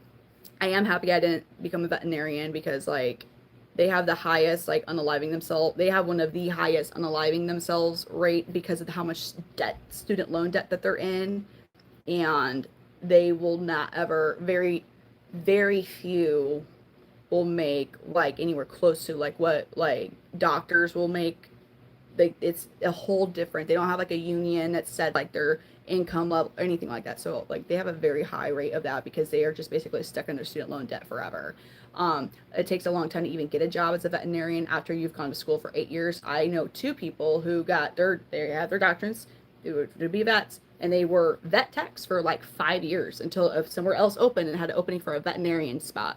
Speaker 1: I am happy I didn't become a veterinarian because like they have the highest like unaliving themselves. They have one of the highest unaliving themselves rate because of how much debt, student loan debt that they're in, and they will not ever very few will make like anywhere close to like what like doctors will make. Like it's a whole different. They don't have like a union that said like their income level or anything like that. So like they have a very high rate of that because they are just basically stuck in their student loan debt forever. It takes a long time to even get a job as a veterinarian after you've gone to school for 8 years. I know two people who got they had their doctorates to be vets, and they were vet techs for like 5 years until somewhere else opened and had an opening for a veterinarian spot.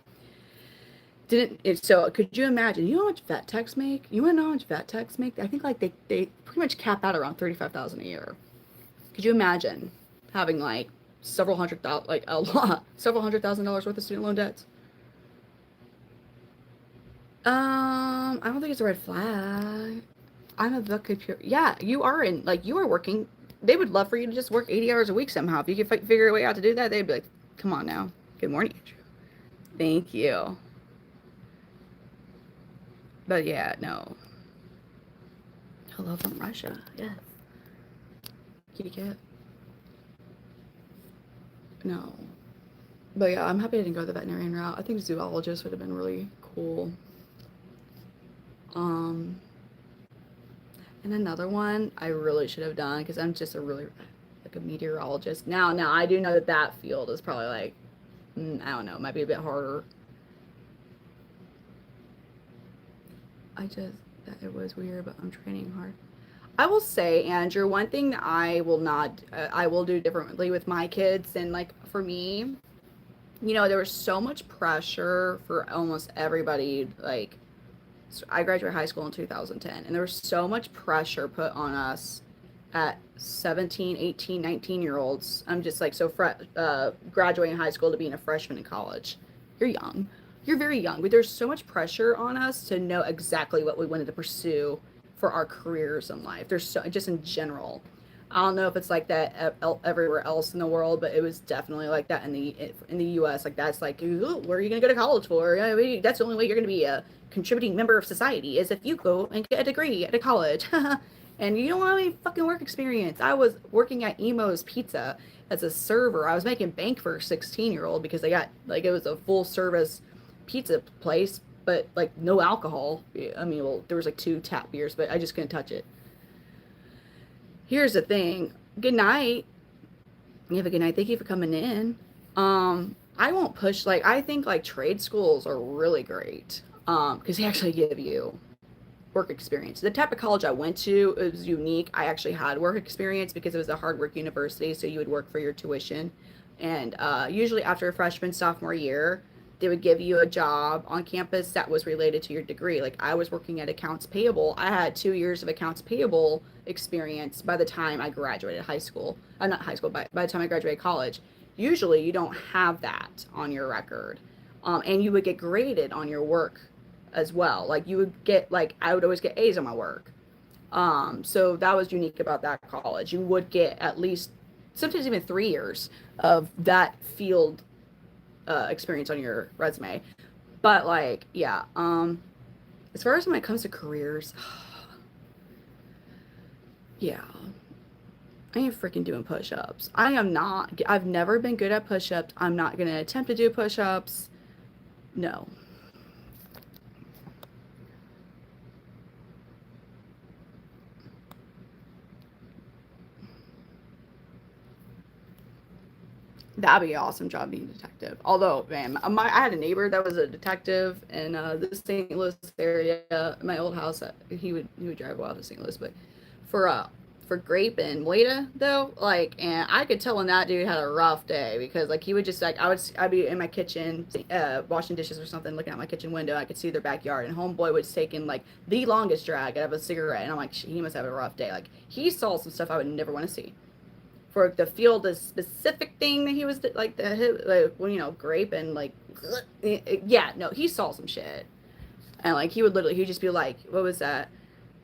Speaker 1: Didn't it, so could you imagine, you know how much vet techs make? You want to know how much vet techs make? I think like they pretty much cap out around 35,000 a year. Could you imagine having like several hundred thousand, like a lot, several $100,000 worth of student loan debts? I don't think it's a red flag. I'm a book computer. Yeah, you are in, like, you are working. They would love for you to just work 80 hours a week somehow. If you could figure a way out to do that, they'd be like, come on now. Good morning, Andrew. Thank you. But yeah, no. Hello from Russia. Yeah. Kitty cat. No. But yeah, I'm happy I didn't go the veterinarian route. I think zoologist would have been really cool. Um, and another one I really should have done because I'm just a really like a meteorologist. Now I do know that that field is probably like I don't know, might be a bit harder. I just it was weird, but I'm training hard. I will say, Andrew, one thing that I will not, I will do differently with my kids than like for me. You know, there was so much pressure for almost everybody. Like, so I graduated high school in 2010, and there was so much pressure put on us at 17, 18, 19 year olds. I'm just like, so graduating high school to being a freshman in college. You're young. You're very young, but there's so much pressure on us to know exactly what we wanted to pursue for our careers in life. There's so, just in general. I don't know if it's like that everywhere else in the world, but it was definitely like that in the U.S. Like that's like, where are you gonna go to college for? That's the only way you're gonna be a contributing member of society is if you go and get a degree at a college, and you don't have any fucking work experience. I was working at Emo's Pizza as a server. I was making bank for a 16-year-old because they got like it was a full service pizza place, but like no alcohol. I mean, well, there was like two tap beers, but I just couldn't touch it. Here's the thing. Good night. You have a good night. Thank you for coming in. I won't push like I think like trade schools are really great. Because they actually give you work experience. The type of college I went to it was unique. I actually had work experience because it was a hard work university, so you would work for your tuition. And usually after a freshman sophomore year, they would give you a job on campus that was related to your degree. Like I was working at accounts payable. I had 2 years of accounts payable experience by the time I graduated high school. Not high school, by the time I graduated college. Usually you don't have that on your record. And you would get graded on your work as well. Like you would get like I would always get A's on my work. So that was unique about that college. You would get at least sometimes even 3 years of that field experience on your resume. But like, yeah, as far as when it comes to careers, yeah, I ain't freaking doing push-ups. I am not. I've never been good at push-ups. I'm not gonna attempt to do push-ups. No. That'd be an awesome job being a detective. Although, man, I had a neighbor that was a detective in the St. Louis area. My old house, he would drive a while to St. Louis, but for uh for Grape and Moita though, like, and I could tell when that dude had a rough day because like he would just like I'd be in my kitchen washing dishes or something, looking out my kitchen window. I could see their backyard, and homeboy was taking like the longest drag out of a cigarette, and I'm like, he must have a rough day. Like he saw some stuff I would never want to see for the field the specific thing that he was like the like when Grape and like yeah, no, he saw some shit. And like he'd just be like, what was that,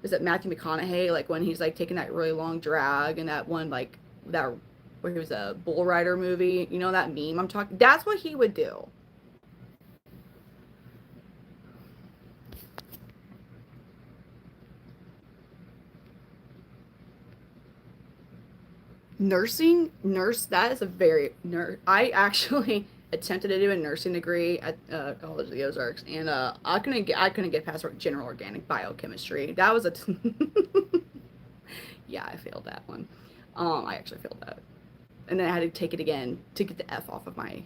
Speaker 1: is it Matthew McConaughey, like when he's like taking that really long drag and that one like that where he was a bull rider movie, that meme I'm talking, that's what he would do. Nurse, that is a very nurse. I actually attempted to do a nursing degree at College of the Ozarks, and I couldn't get past general organic biochemistry. That was yeah, I failed that one. I actually failed that, and then I had to take it again to get the F off of my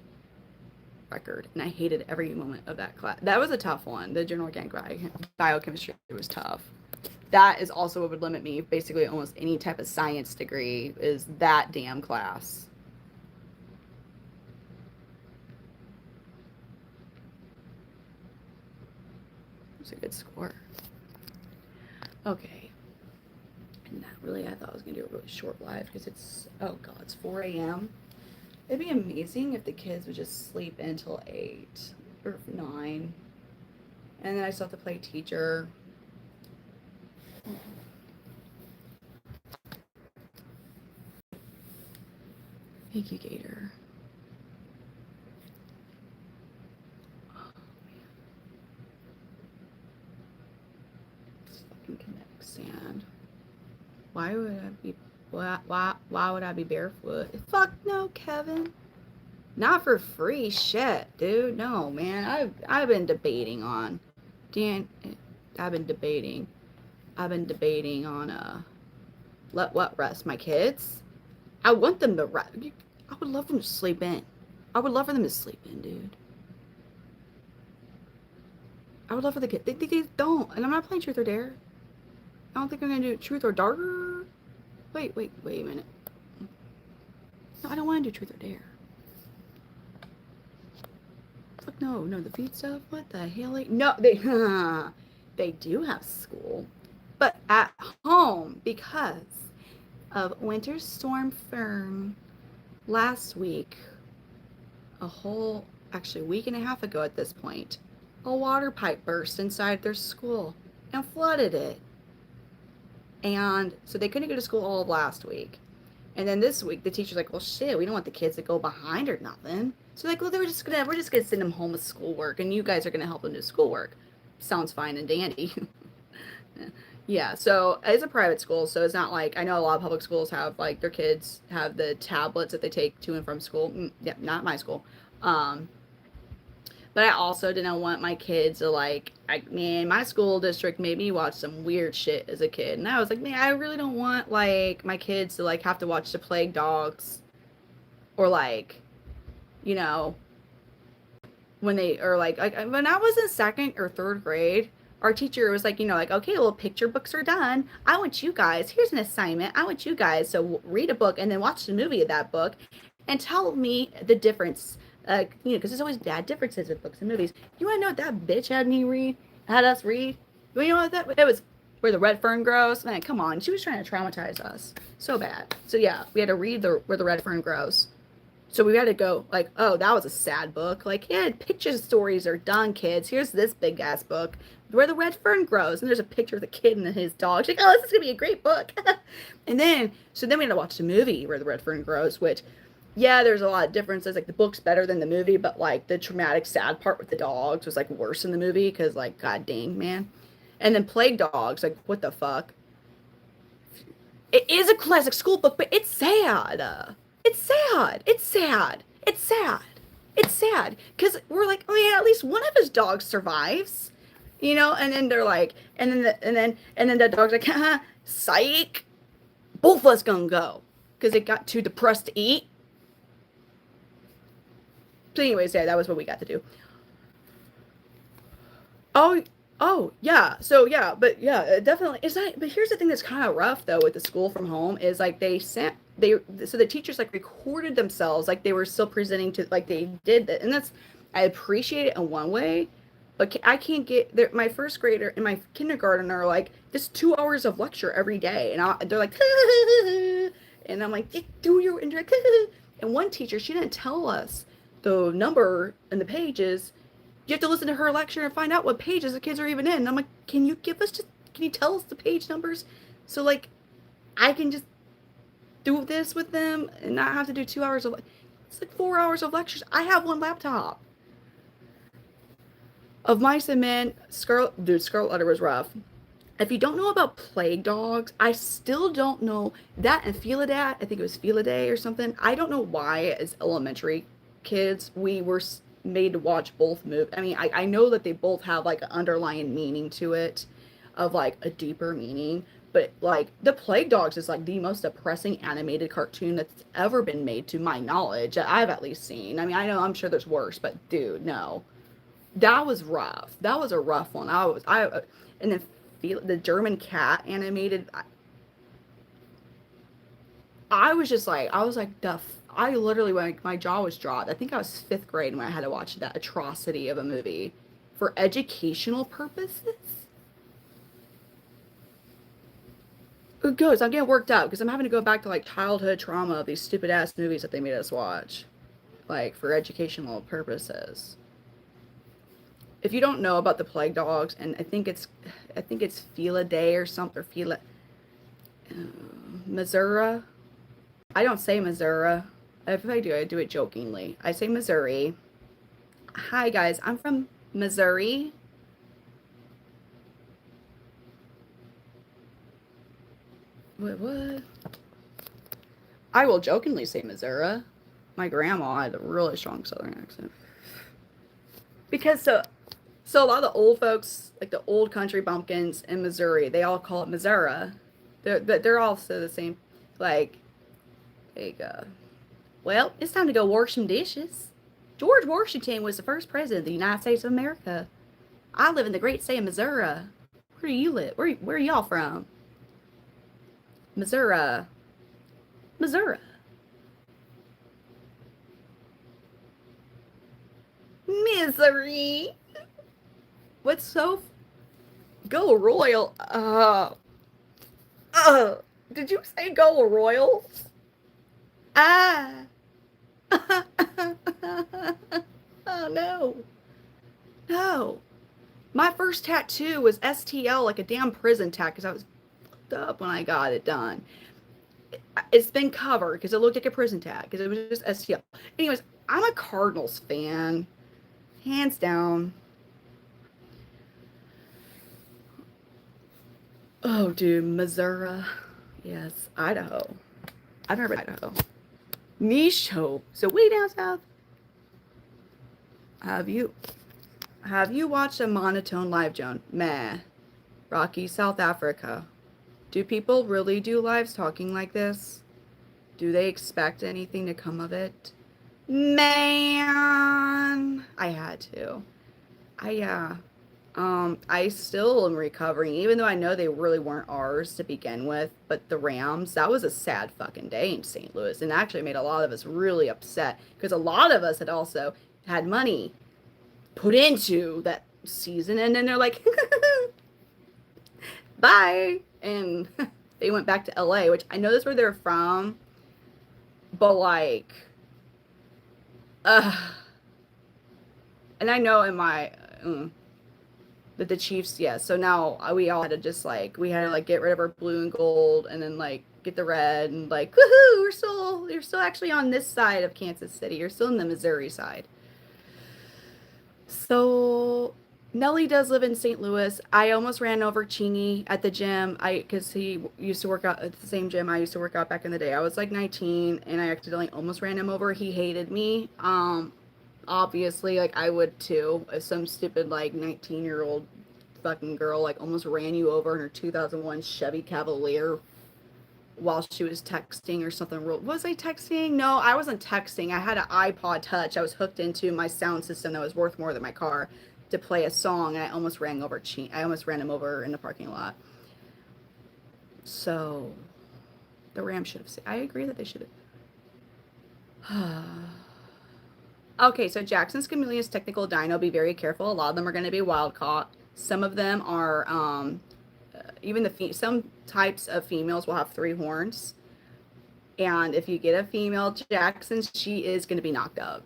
Speaker 1: record, and I hated every moment of that class. That was a tough one. The general organic biochemistry was tough. That is also what would limit me basically almost any type of science degree is that damn class. It's a good score. Okay. And that really, I thought I was going to do a really short live because oh God, it's 4 a.m. It'd be amazing if the kids would just sleep until 8 or 9. And then I still have to play teacher. Thank you, Gator. Oh, man. This fucking kinetic sand. Why would I be why would I be barefoot? Fuck no, Kevin. Not for free shit, dude. No, man. I've been debating on Dan I've been debating. I've been debating on let what rest my kids. I want them to rest. I would love them to sleep in. I would love for them to sleep in, dude. I would love for the kids. They don't. And I'm not playing Truth or Dare. I don't think I'm going to do Truth or Dare. Wait a minute. No, I don't want to do Truth or Dare. Fuck no, the feed stuff. What the hell? No, they do have school, but at home because of Winter Storm Fern last week, actually week and a half ago at this point, a water pipe burst inside their school and flooded it. And so they couldn't go to school all of last week. And then this week, the teacher's like, well, shit, we don't want the kids to go behind or nothing. So like, well, we're just gonna send them home with schoolwork, and you guys are gonna help them do schoolwork. Sounds fine and dandy. Yeah, so it's a private school, so it's not like, I know a lot of public schools have like their kids have the tablets that they take to and from school. Yeah, not my school. Um, but I also didn't want my kids to like, man, my school district made me watch some weird shit as a kid. And I was like, man, I really don't want like my kids to like have to watch The Plague Dogs or like, you know, when they or like when I was in second or third grade, our teacher was like, like, okay, well, picture books are done. I want you guys, here's an assignment. I want you guys to read a book and then watch the movie of that book and tell me the difference. Because there's always bad differences with books and movies. You want to know what that bitch had us read? You know what that, it was where the red fern grows? Man, come on. She was trying to traumatize us so bad. So yeah, we had to read where the red fern grows. So we had to go like, oh, that was a sad book. Like, yeah, picture stories are done, kids. Here's this big ass book where the red fern grows, and there's a picture of the kid and his dog. She's like, oh, this is gonna be a great book. And then we had to watch the movie where the red fern grows, which, yeah, there's a lot of differences. Like the book's better than the movie, but like the traumatic, sad part with the dogs was like worse in the movie because like, god dang, man. And then Plague Dogs, like, what the fuck? It is a classic school book, but it's sad. It's sad. It's sad. It's sad. It's sad because we're like, oh yeah, at least one of his dogs survives, you know. And then they're like, and then the dog's like, haha, psych, both of us gonna go because it got too depressed to eat. So, anyways, yeah, that was what we got to do. Oh, oh, yeah. So yeah, but yeah, definitely. It's not. But here's the thing that's kind of rough though with the school from home is like so the teachers like recorded themselves like they were still presenting to like they did that, and that's I appreciate it in one way, but I can't get there. My first grader and my kindergarten are like this 2 hours of lecture every day, and they're like, and I'm like, do your indirect. And one teacher, she didn't tell us the number and the pages. You have to listen to her lecture and find out what pages the kids are even in. And I'm like, can you tell us the page numbers so like I can just do this with them and not have to do 2 hours of it's like 4 hours of lectures. I have one laptop of mice and men. Scarlet Letter was rough. If you don't know about plague dogs, I still don't know that and Felidae. I think it was Felidae or something. I don't know why as elementary kids we were made to watch both movies. I mean, I know that they both have like an underlying meaning to it, of like a deeper meaning. But like the Plague Dogs is like the most depressing animated cartoon that's ever been made, to my knowledge. That I've at least seen. I mean, I know I'm sure there's worse, but dude, no, that was rough. That was a rough one. And then the German cat animated. I was just like, I was like, I literally, my jaw was dropped. I think I was fifth grade when I had to watch that atrocity of a movie for educational purposes. It goes, I'm getting worked up because I'm having to go back to like childhood trauma of these stupid ass movies that they made us watch, like for educational purposes. If you don't know about the Plague Dogs, and I think it's Felidae or something, or Missouri. I don't say Missouri. If I do it jokingly. I say Missouri. Hi guys, I'm from Missouri. What? I will jokingly say Missouri. My grandma had a really strong Southern accent. Because so a lot of the old folks, like the old country bumpkins in Missouri, they all call it Missouri. They're all so the same. Like, well, it's time to go wash some dishes. George Washington was the first president of the United States of America. I live in the great state of Missouri. Where do you live? Where are y'all from? Missouri. Missouri. Misery. What's so go Royal? Did you say go Royals? Ah. Oh no. No. My first tattoo was STL, like a damn prison tat, because I was fucked up when I got it done. It's been covered because it looked like a prison tag because it was just STL. Anyways, I'm a Cardinals fan, hands down. Oh, dude, Missouri. Yes, Idaho. I've never been to Idaho. Micho. So way down south. Have you watched a monotone live, Joan? Meh. Rocky, South Africa. Do people really do lives talking like this? Do they expect anything to come of it? Man, I had to. I still am recovering, even though I know they really weren't ours to begin with. But the Rams, that was a sad fucking day in St. Louis, and actually made a lot of us really upset because a lot of us had also had money put into that season, and then they're like, bye, and they went back to LA, which I know that's where they're from, but like, and I know in my that the Chiefs, yeah. So now we all had to just like we had to like get rid of our blue and gold, and then like get the red, and like woohoo, you're still actually on this side of Kansas City. You're still in the Missouri side. So Nelly does live in St. Louis. I almost ran over Cheney at the gym. Because he used to work out at the same gym I used to work out back in the day. I was like 19 and I accidentally almost ran him over. He hated me. Obviously, like I would too. If some stupid like 19-year-old fucking girl like almost ran you over in her 2001 Chevy Cavalier while she was texting or something. Was I texting? No, I wasn't texting. I had an iPod Touch. I was hooked into my sound system that was worth more than my car to play a song, and I almost I almost ran him over in the parking lot. So the Rams should have. I agree that they should have. Okay, so Jackson's Chameleon's technical dino. Be very careful. A lot of them are going to be wild caught. Some of them are even some types of females will have 3 horns. And if you get a female Jackson, she is going to be knocked up.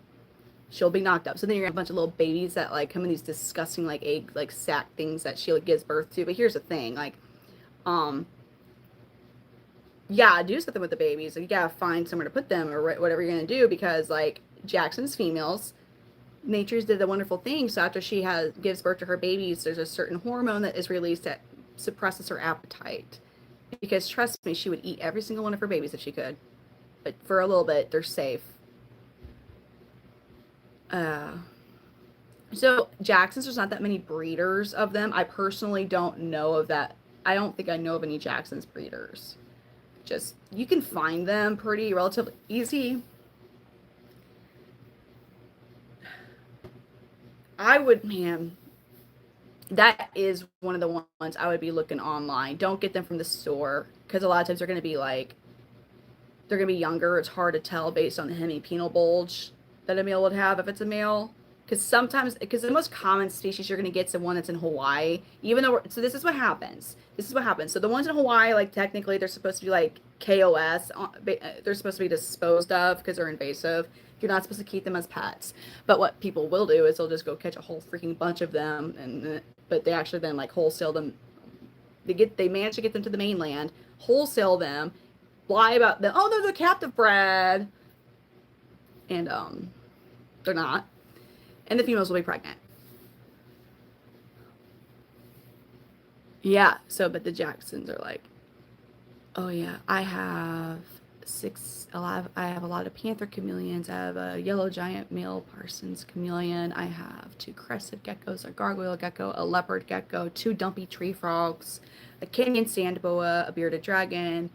Speaker 1: She'll be knocked up. So then you're gonna have a bunch of little babies that like come in these disgusting like egg like sac things that she like, gives birth to. But here's the thing, like, um, yeah, do something with the babies. Like, you gotta find somewhere to put them or whatever you're gonna do because like Jackson's females, nature's did a wonderful thing. So after she gives birth to her babies, there's a certain hormone that is released that suppresses her appetite. Because trust me, she would eat every single one of her babies if she could. But for a little bit, they're safe. Uh, so Jacksons, there's not that many breeders of them. I personally don't know of that. I don't think I know of any Jacksons breeders. Just you can find them pretty relatively easy. I would, man, that is one of the ones I would be looking online. Don't get them from the store because a lot of times they're going to be like, they're going to be younger. It's hard to tell based on the hemipenal bulge that a male would have if it's a male. Because the most common species you're going to get is the one that's in Hawaii. Even though, so this is what happens. This is what happens. So the ones in Hawaii, like technically they're supposed to be like KOS. They're supposed to be disposed of because they're invasive. You're not supposed to keep them as pets. But what people will do is they'll just go catch a whole freaking bunch of them, but they actually then like wholesale them. They manage to get them to the mainland, wholesale them, lie about them. Oh, they're the captive bred, and they're not. And the females will be pregnant. Yeah. So, but the Jacksons are like, oh yeah, I have I have a lot of Panther Chameleons. I have a yellow giant male Parsons chameleon. I have 2 crested geckos, a gargoyle gecko, a leopard gecko, 2 dumpy tree frogs, a Kenyan sand boa, a bearded dragon,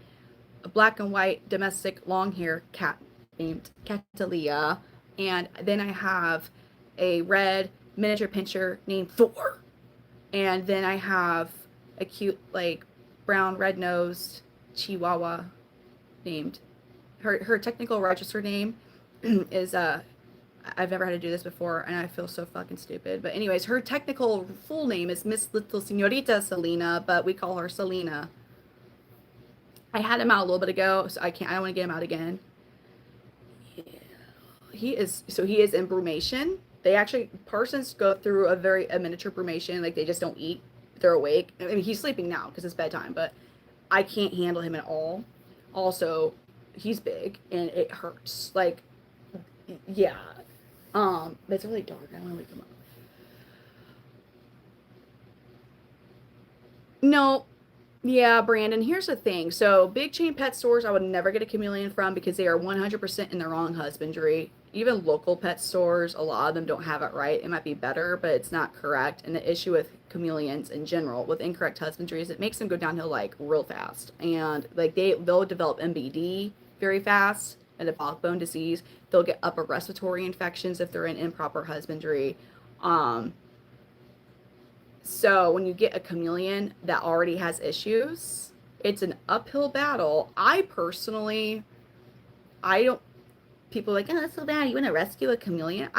Speaker 1: a black and white domestic long hair cat named Catalia, and then I have a red miniature pinscher named Thor, and then I have a cute like brown red nosed Chihuahua named her technical register name is I've never had to do this before and I feel so fucking stupid. But anyways, her technical full name is Miss Little Senorita Selena, but we call her Selena. I had him out a little bit ago, so I don't want to get him out again. He is in brumation. They actually Parsons go through a miniature brumation, like they just don't eat. They're awake. I mean, he's sleeping now because it's bedtime, but I can't handle him at all. Also, he's big and it hurts. Like, yeah. It's really dark. I don't want to wake him up. No, yeah, Brandon, here's the thing. So, big chain pet stores, I would never get a chameleon from because they are 100% in the wrong husbandry. Even local pet stores, a lot of them don't have it right. It might be better, but it's not correct. And the issue with chameleons in general, with incorrect husbandry, is it makes them go downhill like real fast. And like they'll develop MBD very fast, metabolic bone disease. They'll get upper respiratory infections if they're in improper husbandry. Um, so when you get a chameleon that already has issues, it's an uphill battle. I don't, people are like, oh, that's so bad. You want to rescue a chameleon?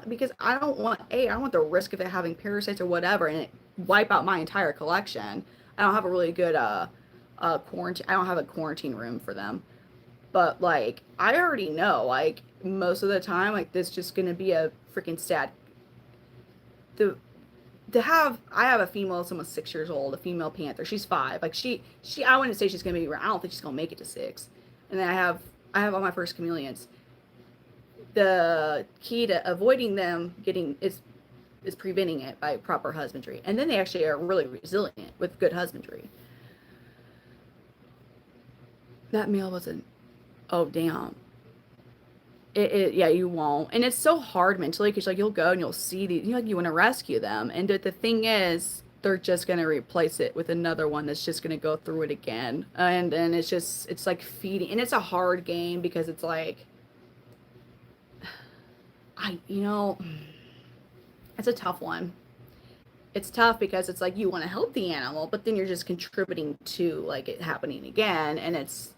Speaker 1: Because I don't want the risk of it having parasites or whatever and it wipe out my entire collection. I don't have a really good, quarantine. I don't have a quarantine room for them. But like, I already know, like, most of the time, like, this just gonna be a freaking sad. The I have a female that's almost 6 years old, a female panther. She's 5. Like I wouldn't say she's gonna be. I don't think she's gonna make it to 6. And then I have all my first chameleons. The key to avoiding them getting is is preventing it by proper husbandry. And then they actually are really resilient with good husbandry. That male wasn't, oh, damn. Yeah, you won't. And it's so hard mentally because like you'll go and you'll see these, you like you want to rescue them. And the thing is, they're just going to replace it with another one that's just going to go through it again. And it's just, it's like feeding. And it's a hard game because it's like, it's a tough one. It's tough because it's like you want to help the animal, but then you're just contributing to like it happening again. And it's,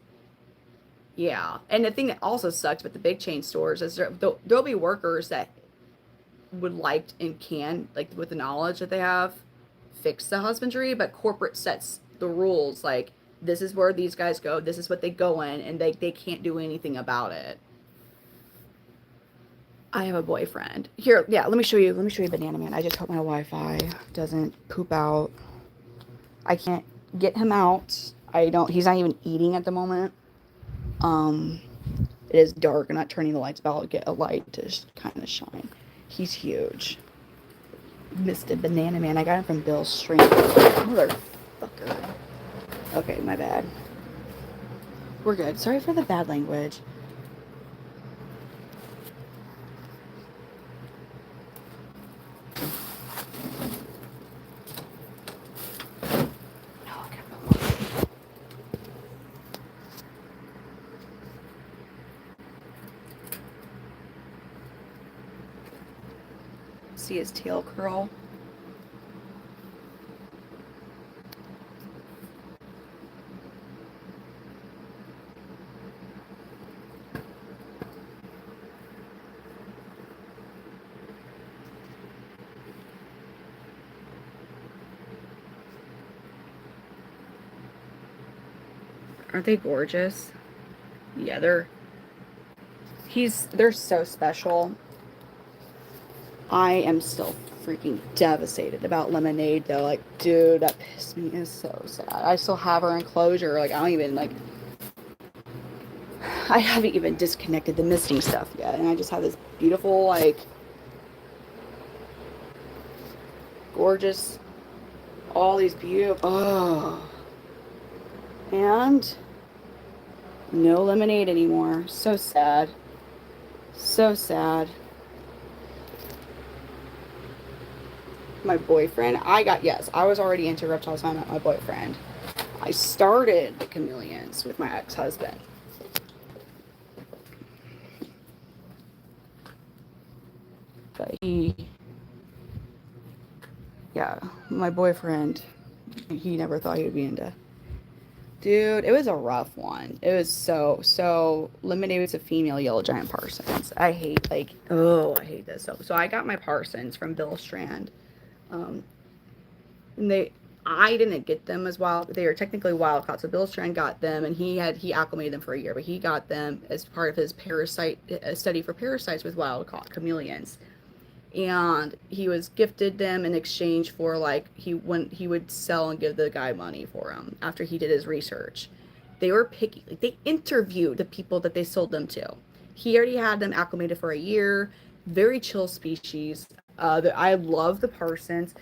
Speaker 1: yeah. And the thing that also sucks with the big chain stores is there'll be workers that would like and can, like with the knowledge that they have, fix the husbandry, but corporate sets the rules like this is where these guys go, this is what they go in, and they can't do anything about it. I have a boyfriend. Here, yeah, let me show you Banana Man. I just hope my Wi-Fi doesn't poop out. I can't get him out. He's not even eating at the moment. It is dark. I'm not turning the lights, but I'll get a light to kind of shine. He's huge. Mr. Banana Man. I got him from Bill's Stream. Motherfucker. Okay, my bad. We're good. Sorry for the bad language. See his tail curl. Aren't they gorgeous? Yeah, they're so special. I am still freaking devastated about Lemonade though. Like, dude, that pissed me. Is so sad. I still have her in closure. Like, I haven't even disconnected the misting stuff yet. And I just have this beautiful, like, gorgeous, all these beautiful, oh. And no Lemonade anymore. So sad. So sad. My boyfriend, I was already into reptiles when I met my boyfriend. I started the chameleons with my ex-husband. But my boyfriend, he never thought he would be into. Dude, it was a rough one. It was so Lemonade was a female yellow giant Parsons. I hate this. So I got my Parsons from Bill Strand. And I didn't get them as wild. They are technically wild caught. So Bill Strand got them, and he acclimated them for a year, but he got them as part of his study for parasites with wild caught chameleons. And he was gifted them in exchange for like he would sell and give the guy money for them after he did his research. They were picky. Like, they interviewed the people that they sold them to. He already had them acclimated for a year. Very chill species. I love the Parsons.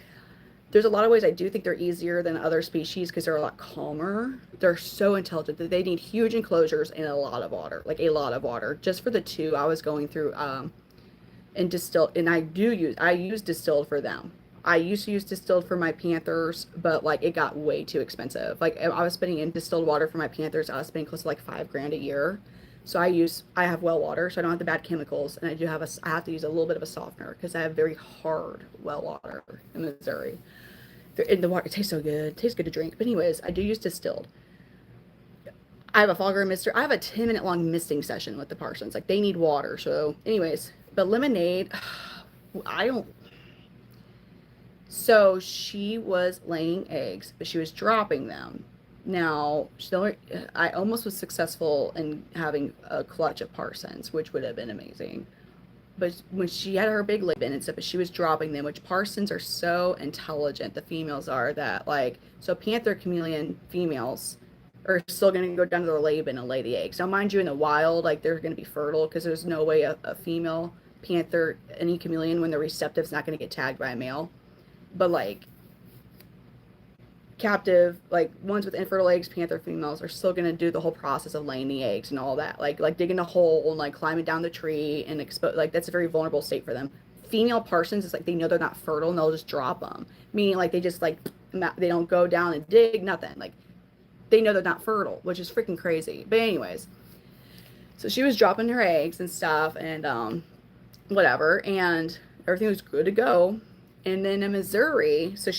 Speaker 1: There's a lot of ways I do think they're easier than other species because they're a lot calmer. They're so intelligent that they need huge enclosures and a lot of water. Just for the two, I was going through and distilled, and I use distilled for them. I used to use distilled for my Panthers, but like it got way too expensive. Like I was spending in distilled water for my Panthers, I was spending close to like $5,000 a year. So I have well water, so I don't have the bad chemicals, and I have to use a little bit of a softener because I have very hard well water in Missouri. And the water, it tastes so good. It tastes good to drink. But anyways, I do use distilled. I have a fogger mister. I have a 10-minute long misting session with the Parsons. Like, they need water. So anyways, but Lemonade, so she was laying eggs, but she was dropping them. Now, I almost was successful in having a clutch of Parsons, which would have been amazing. But when she had her big lip in and stuff, but she was dropping them, which Parsons are so intelligent, the females are, that like, so Panther Chameleon females are still going to go down to their laben and lay the eggs. Now, mind you, in the wild, like, they're going to be fertile because there's no way a female panther, any chameleon, when they're receptive, is not going to get tagged by a male. But like captive, like ones with infertile eggs, panther females are still going to do the whole process of laying the eggs and all that, like digging a hole and like climbing down the tree and expose. Like that's a very vulnerable state for them. Female parsons is like they know they're not fertile and they'll just drop them, meaning like they just like they don't go down and dig nothing. Like they know they're not fertile, which is freaking crazy. But anyways, so she was dropping her eggs and stuff and whatever, and everything was good to go. And then in Missouri, so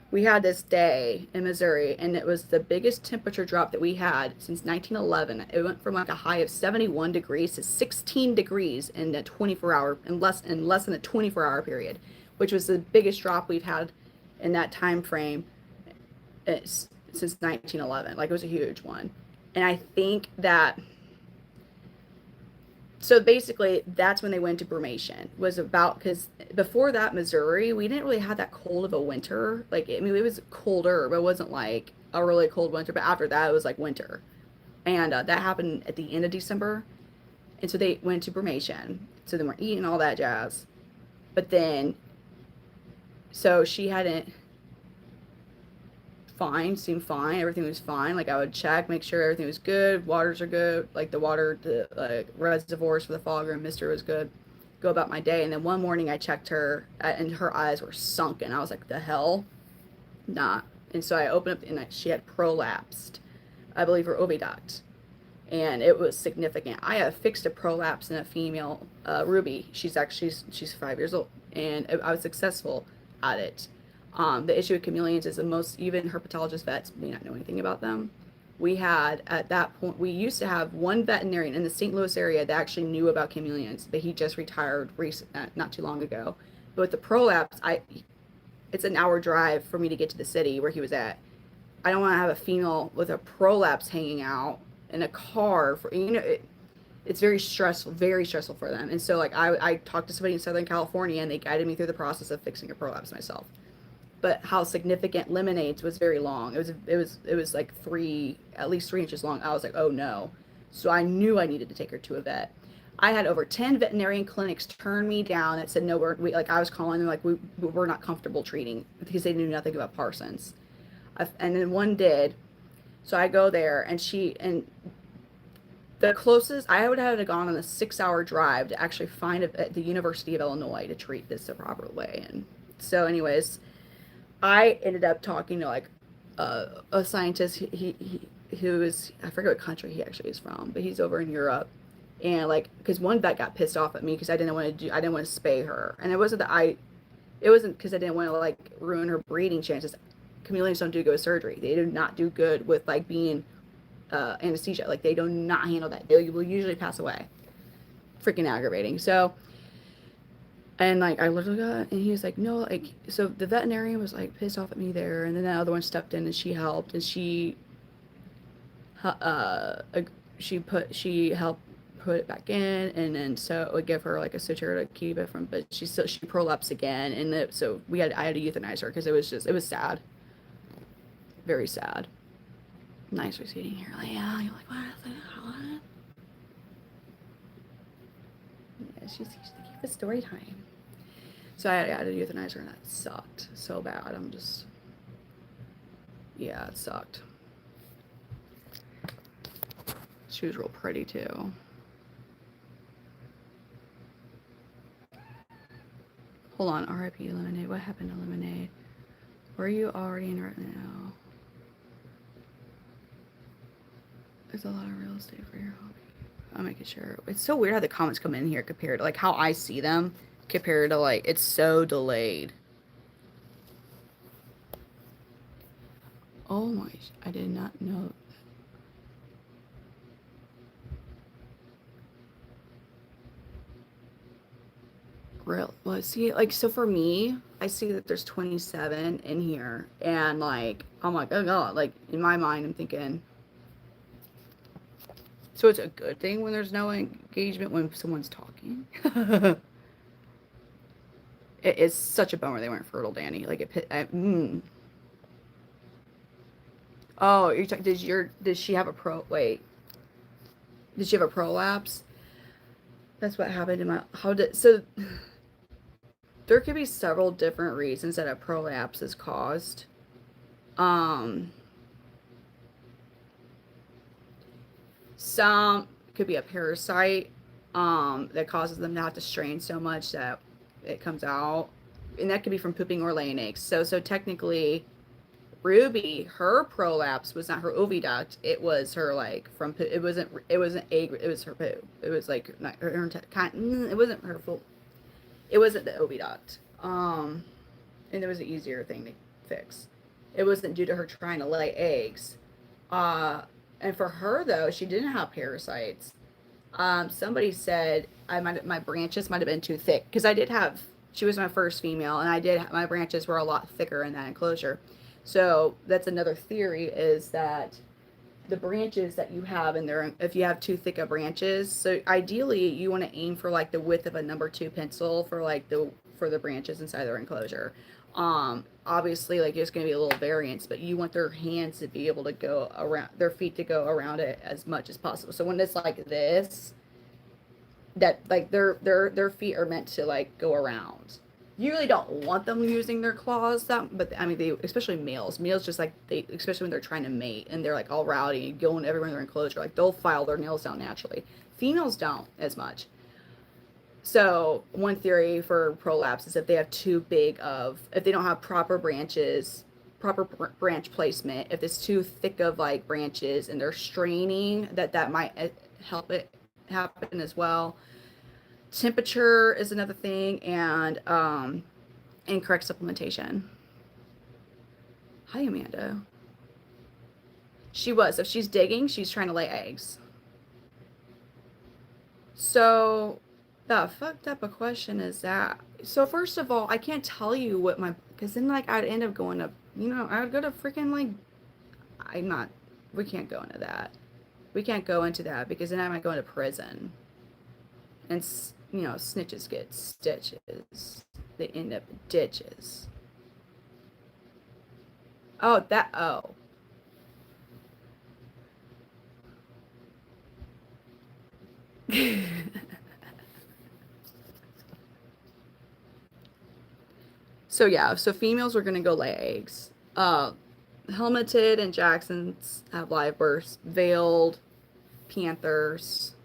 Speaker 1: we had this day in Missouri, and it was the biggest temperature drop that we had since 1911. It went from like a high of 71 degrees to 16 degrees in a 24-hour, in less than a 24-hour period, which was the biggest drop we've had in that time frame since 1911. Like it was a huge one. And I think that, so basically that's when they went to brumation, was about, because before that, Missouri, we didn't really have that cold of a winter. Like, I mean, it was colder, but it wasn't like a really cold winter. But after that, it was like winter. And that happened at the end of December. And so they went to brumation. So then we're eating all that jazz. But then, so she hadn't, fine, seemed fine. Everything was fine. Like I would check, make sure everything was good. Waters are good. Like the water, the like reservoirs for the fogger and mister was good. Go about my day. And then one morning I checked her and her eyes were sunken. I was like, the hell? Nah. And so I opened up and she had prolapsed, I believe, her oviduct. And it was significant. I have fixed a prolapse in a female, Ruby. She's 5 years old. And I was successful at it. The issue with chameleons is even herpetologist vets may not know anything about them. We had, at that point, we used to have one veterinarian in the St. Louis area that actually knew about chameleons, but he just retired not too long ago. But with the prolapse, it's an hour drive for me to get to the city where he was at. I don't want to have a female with a prolapse hanging out in a car for, it's very stressful for them. And so like I talked to somebody in Southern California and they guided me through the process of fixing a prolapse myself. But how significant lemonades was very long. It was like at least 3 inches long. I was like, oh no. So I knew I needed to take her to a vet. I had over 10 veterinarian clinics turn me down that said, no, I was calling them like, we're not comfortable treating, because they knew nothing about Parsons. And then one did. So I go there and the closest, I would have gone on a 6-hour drive to actually find at the University of Illinois to treat this the proper way. And so anyways, I ended up talking to like a scientist who is, I forget what country he actually is from, but he's over in Europe. And like, because one vet got pissed off at me because I didn't want to spay her. And it wasn't because I didn't want to like ruin her breeding chances. Chameleons don't do good with surgery. They do not do good with like being anesthesia. Like they do not handle that. They will usually pass away. Freaking aggravating. So, and like I literally got, and he was like, no, like, so the veterinarian was like pissed off at me there, and then the other one stepped in and she helped, and she helped put it back in, and then so it would give her like a suture to keep it from, but she prolapsed again, and so I had to euthanize her because it was sad, very sad. Nice receding here, Leia. You're like, what? Yeah, she's used to keep a story time. So I had to euthanize her, and that sucked so bad. Yeah, it sucked. She was real pretty too. Hold on, R.I.P. Lemonade. What happened to Lemonade? Where are you already in right now? There's a lot of real estate for your hobby. I'll make it sure. It's so weird how the comments come in here compared to like how I see them compared to like, it's so delayed. Oh my, I did not know. Real, well, see, like, so for me, I see that there's 27 in here, and like, I'm like, oh god, like, in my mind, I'm thinking, so it's a good thing when there's no engagement when someone's talking. It is such a bummer they weren't fertile, Danny. Like, Oh, you're talking, did she have a prolapse? That's what happened to my, so there could be several different reasons that a prolapse is caused. Um, some could be a parasite, that causes them to have to strain so much that it comes out. And that could be from pooping or laying eggs. So technically, Ruby, her prolapse was not her oviduct. It was her like from poo. It wasn't egg. It was her poo. It was like not her. It wasn't her full. It wasn't the oviduct. And it was an easier thing to fix. It wasn't due to her trying to lay eggs. And for her though, she didn't have parasites. Somebody said my branches might have been too thick because I did have. She was my first female, and my branches were a lot thicker in that enclosure. So that's another theory, is that the branches that you have in there, if you have too thick of branches, so ideally you want to aim for like the width of a number 2 pencil for like the branches inside their enclosure. Obviously like there's going to be a little variance, but you want their hands to be able to go around, their feet to go around it as much as possible. So when it's like this, that like their feet are meant to like go around. You really don't want them using their claws, but I mean, they, especially males just like they, especially when they're trying to mate and they're like all rowdy and going everywhere in their enclosure, like they'll file their nails down naturally. Females don't as much. So one theory for prolapse is if they have if they don't have proper branches, proper branch placement, if it's too thick of like branches and they're straining, that might help it happen as well. Temperature is another thing, and incorrect supplementation. Hi, Amanda. If she's digging, she's trying to lay eggs. So the fucked up a question is that. So first of all, I can't tell you what because then like I'd end up going to, I would go to freaking like, we can't go into that. We can't go into that because then I might go into prison. And, snitches get stitches. They end up in ditches. Oh. So females are going to go lay eggs. Helmeted and Jacksons have live births. Veiled, Panthers,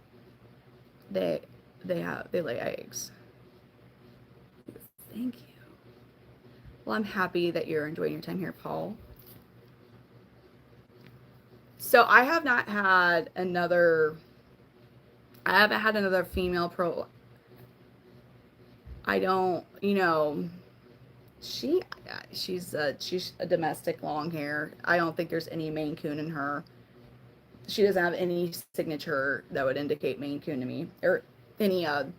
Speaker 1: they lay eggs. Thank you. Well, I'm happy that you're enjoying your time here, Paul. So I haven't had another female pro. I don't, she's a domestic long hair. I don't think there's any Maine Coon in her. She doesn't have any signature that would indicate Maine Coon to me, or any what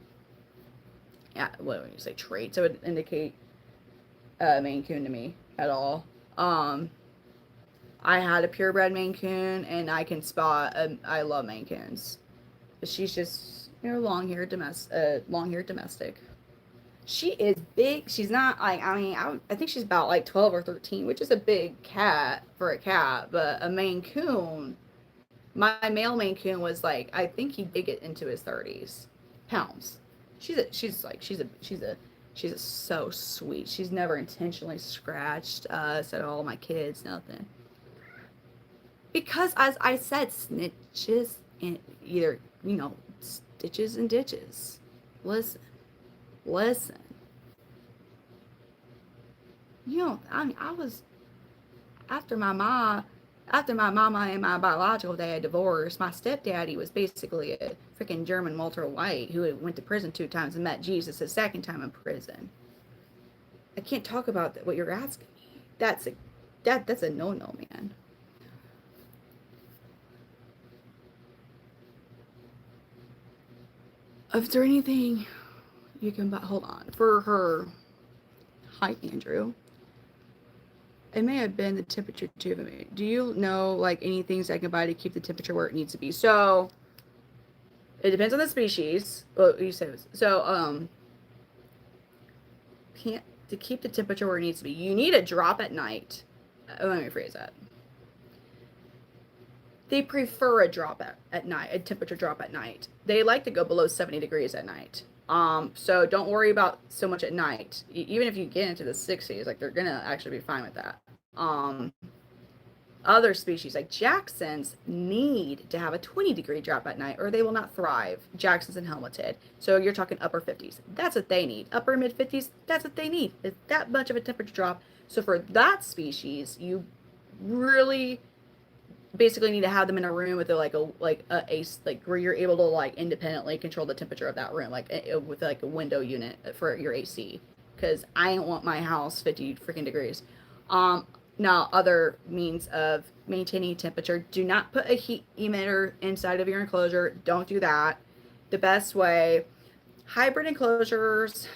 Speaker 1: would you say, traits that would indicate Maine Coon to me at all. I had a purebred Maine Coon, and I can spot. I love Maine Coons, but she's just long haired domestic. She is big. She's not like, I think she's about like 12 or 13, which is a big cat for a cat, but a Maine Coon. My male Maine Coon was like, I think he did get into his 30s pounds. She's so sweet. She's never intentionally scratched us at all, my kids, nothing. Because as I said, snitches and either, stitches and ditches. Listen. I was, after my mama and my biological dad divorced, my stepdaddy was basically a freaking German Walter White who went to prison 2 times and met Jesus a second time in prison. I can't talk about what you're asking me. That's a no-no, man. Is there anything you can buy? Hold on. For her, hi, Andrew. It may have been the temperature too. Do you know like any things I can buy to keep the temperature where it needs to be? So it depends on the species. Well, you said so. To keep the temperature where it needs to be, you need a drop at night. Let me rephrase that. They prefer a drop at night, a temperature drop at night. They like to go below 70 degrees at night. So don't worry about so much at night. Even if you get into the 60s, like they're gonna actually be fine with that. Um, Other species like Jacksons need to have a 20-degree drop at night or they will not thrive. Jacksons and helmeted. So you're talking upper 50s. That's what they need. Upper mid 50s, that's what they need. It's that much of a temperature drop. So for that species, you really basically need to have them in a room with like where you're able to like independently control the temperature of that room, like with like a window unit for your AC. Because I don't want my house 50 freaking degrees. Now, other means of maintaining temperature, do not put a heat emitter inside of your enclosure. Don't do that. The best way, hybrid enclosures.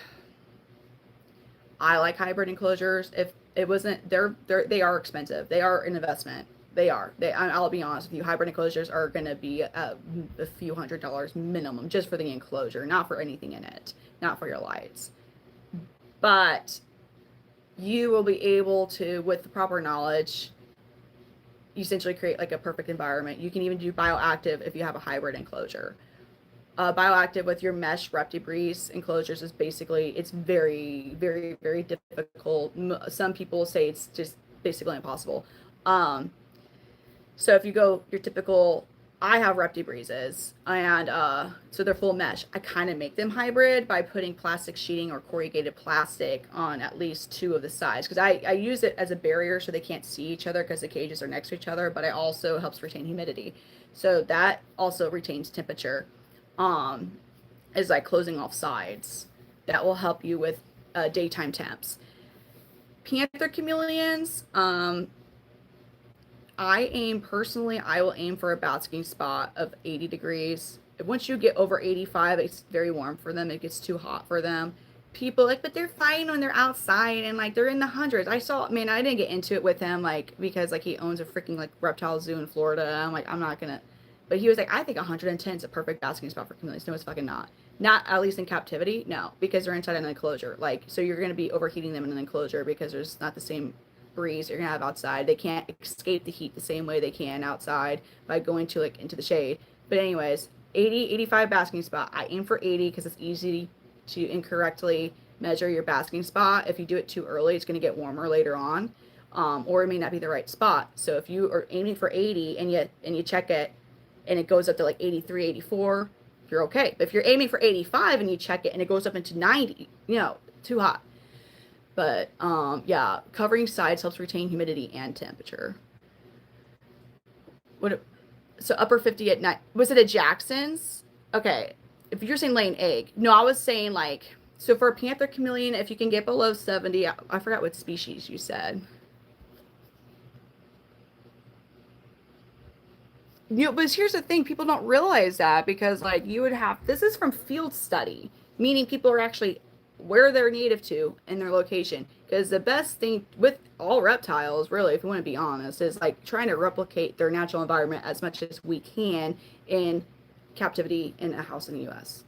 Speaker 1: I like hybrid enclosures. If it wasn't, they are expensive. They are an investment. They are. I'll be honest with you. Hybrid enclosures are going to be a few $100s minimum just for the enclosure, not for anything in it, not for your lights. But you will be able to, with the proper knowledge, essentially create like a perfect environment. You can even do bioactive if you have a hybrid enclosure. Bioactive with your mesh Reptibreeze enclosures is basically, it's very, very, very difficult. Some people say it's just basically impossible. So if you go your typical, I have Reptibreezes, and so they're full mesh. I kind of make them hybrid by putting plastic sheeting or corrugated plastic on at least two of the sides, because I use it as a barrier so they can't see each other because the cages are next to each other, but it also helps retain humidity. So that also retains temperature, is like closing off sides. That will help you with daytime temps. Panther Chameleons, I will aim for a basking spot of 80 degrees. Once you get over 85, it's very warm for them. It gets too hot for them. People like, but they're fine when they're outside and like they're in the hundreds. I didn't get into it with him, like, because like he owns a freaking like reptile zoo in Florida. I'm like, I'm not gonna, but he was like, I think 110 is a perfect basking spot for chameleons. No, it's fucking not. Not at least in captivity. No, because they're inside an enclosure. Like, so you're going to be overheating them in an enclosure because there's not the same breeze you're gonna have outside. They can't escape the heat the same way they can outside by going to like into the shade. But anyways, 85 basking spot. I aim for 80 because it's easy to incorrectly measure your basking spot. If you do it too early, it's going to get warmer later on, or it may not be the right spot. So if you are aiming for 80 and you check it and it goes up to like 83, 84, you're okay. But if you're aiming for 85 and you check it and it goes up into 90, too hot. But yeah, covering sides helps retain humidity and temperature. So upper 50 at night. Was it a Jackson's? Okay. If you're saying laying egg. No, I was saying like, so for a Panther Chameleon, if you can get below 70, I forgot what species you said. But here's the thing, people don't realize that because like this is from field study, meaning people are actually where they're native to in their location. Because the best thing with all reptiles, really, if you want to be honest, is like trying to replicate their natural environment as much as we can in captivity in a house in the US.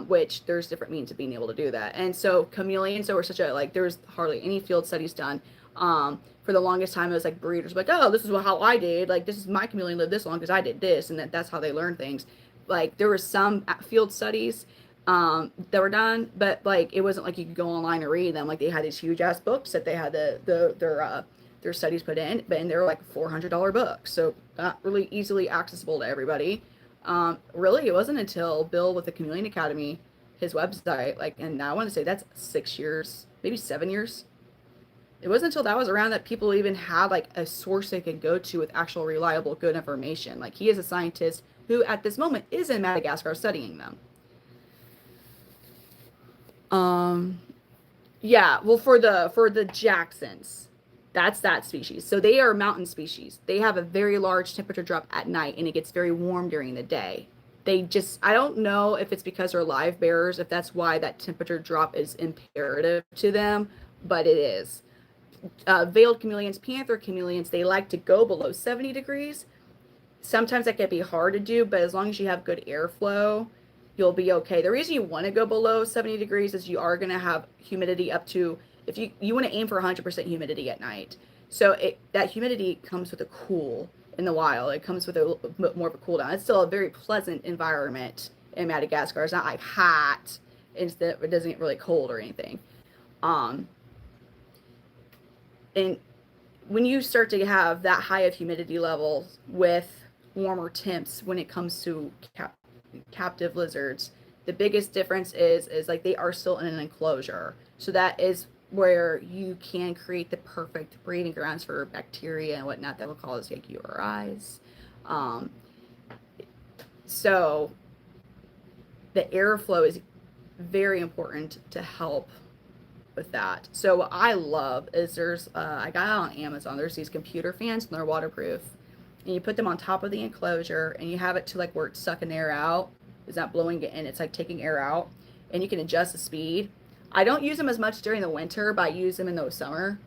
Speaker 1: Which there's different means of being able to do that. And so chameleons, so we're such a like there's hardly any field studies done. For the longest time, it was like breeders like, oh, this is how I did. Like, this is my chameleon lived this long because I did this, and that's how they learn things. Like, there were some field studies that were done, but like it wasn't like you could go online and read them. Like they had these huge ass books that they had their studies put in, and they were like $400 books, so not really easily accessible to everybody. Really, it wasn't until Bill with the Chameleon Academy, his website, like, and I want to say that's 6 years, maybe 7 years. It wasn't until that was around that people even had like a source they could go to with actual reliable, good information. Like he is a scientist who at this moment is in Madagascar studying them. Yeah, well, for the Jacksons, that's that species. So they are mountain species. They have a very large temperature drop at night, and it gets very warm during the day. I don't know if it's because they're live bearers, if that's why that temperature drop is imperative to them, but it is. Veiled chameleons, Panther chameleons, they like to go below 70 degrees. Sometimes that can be hard to do, but as long as you have good airflow, you'll be okay. The reason you want to go below 70 degrees is you are going to have humidity up to, if you want to aim for 100% humidity at night. So that humidity comes with a cool. in the wild. It comes with a little bit more of a cool down. It's still a very pleasant environment in Madagascar. It's not like hot. Instead, it doesn't get really cold or anything. Um, and when you start to have that high of humidity levels with warmer temps when it comes to captive lizards, the biggest difference is like they are still in an enclosure. So that is where you can create the perfect breeding grounds for bacteria and whatnot that will cause like URIs. Um, so the airflow is very important to help with that. So what I love is there's I got it on Amazon. There's these computer fans and they're waterproof, and you put them on top of the enclosure and you have it to like where it's sucking air out. It's not blowing it in. It's like taking air out, and you can adjust the speed. I don't use them as much during the winter, but I use them in the summer,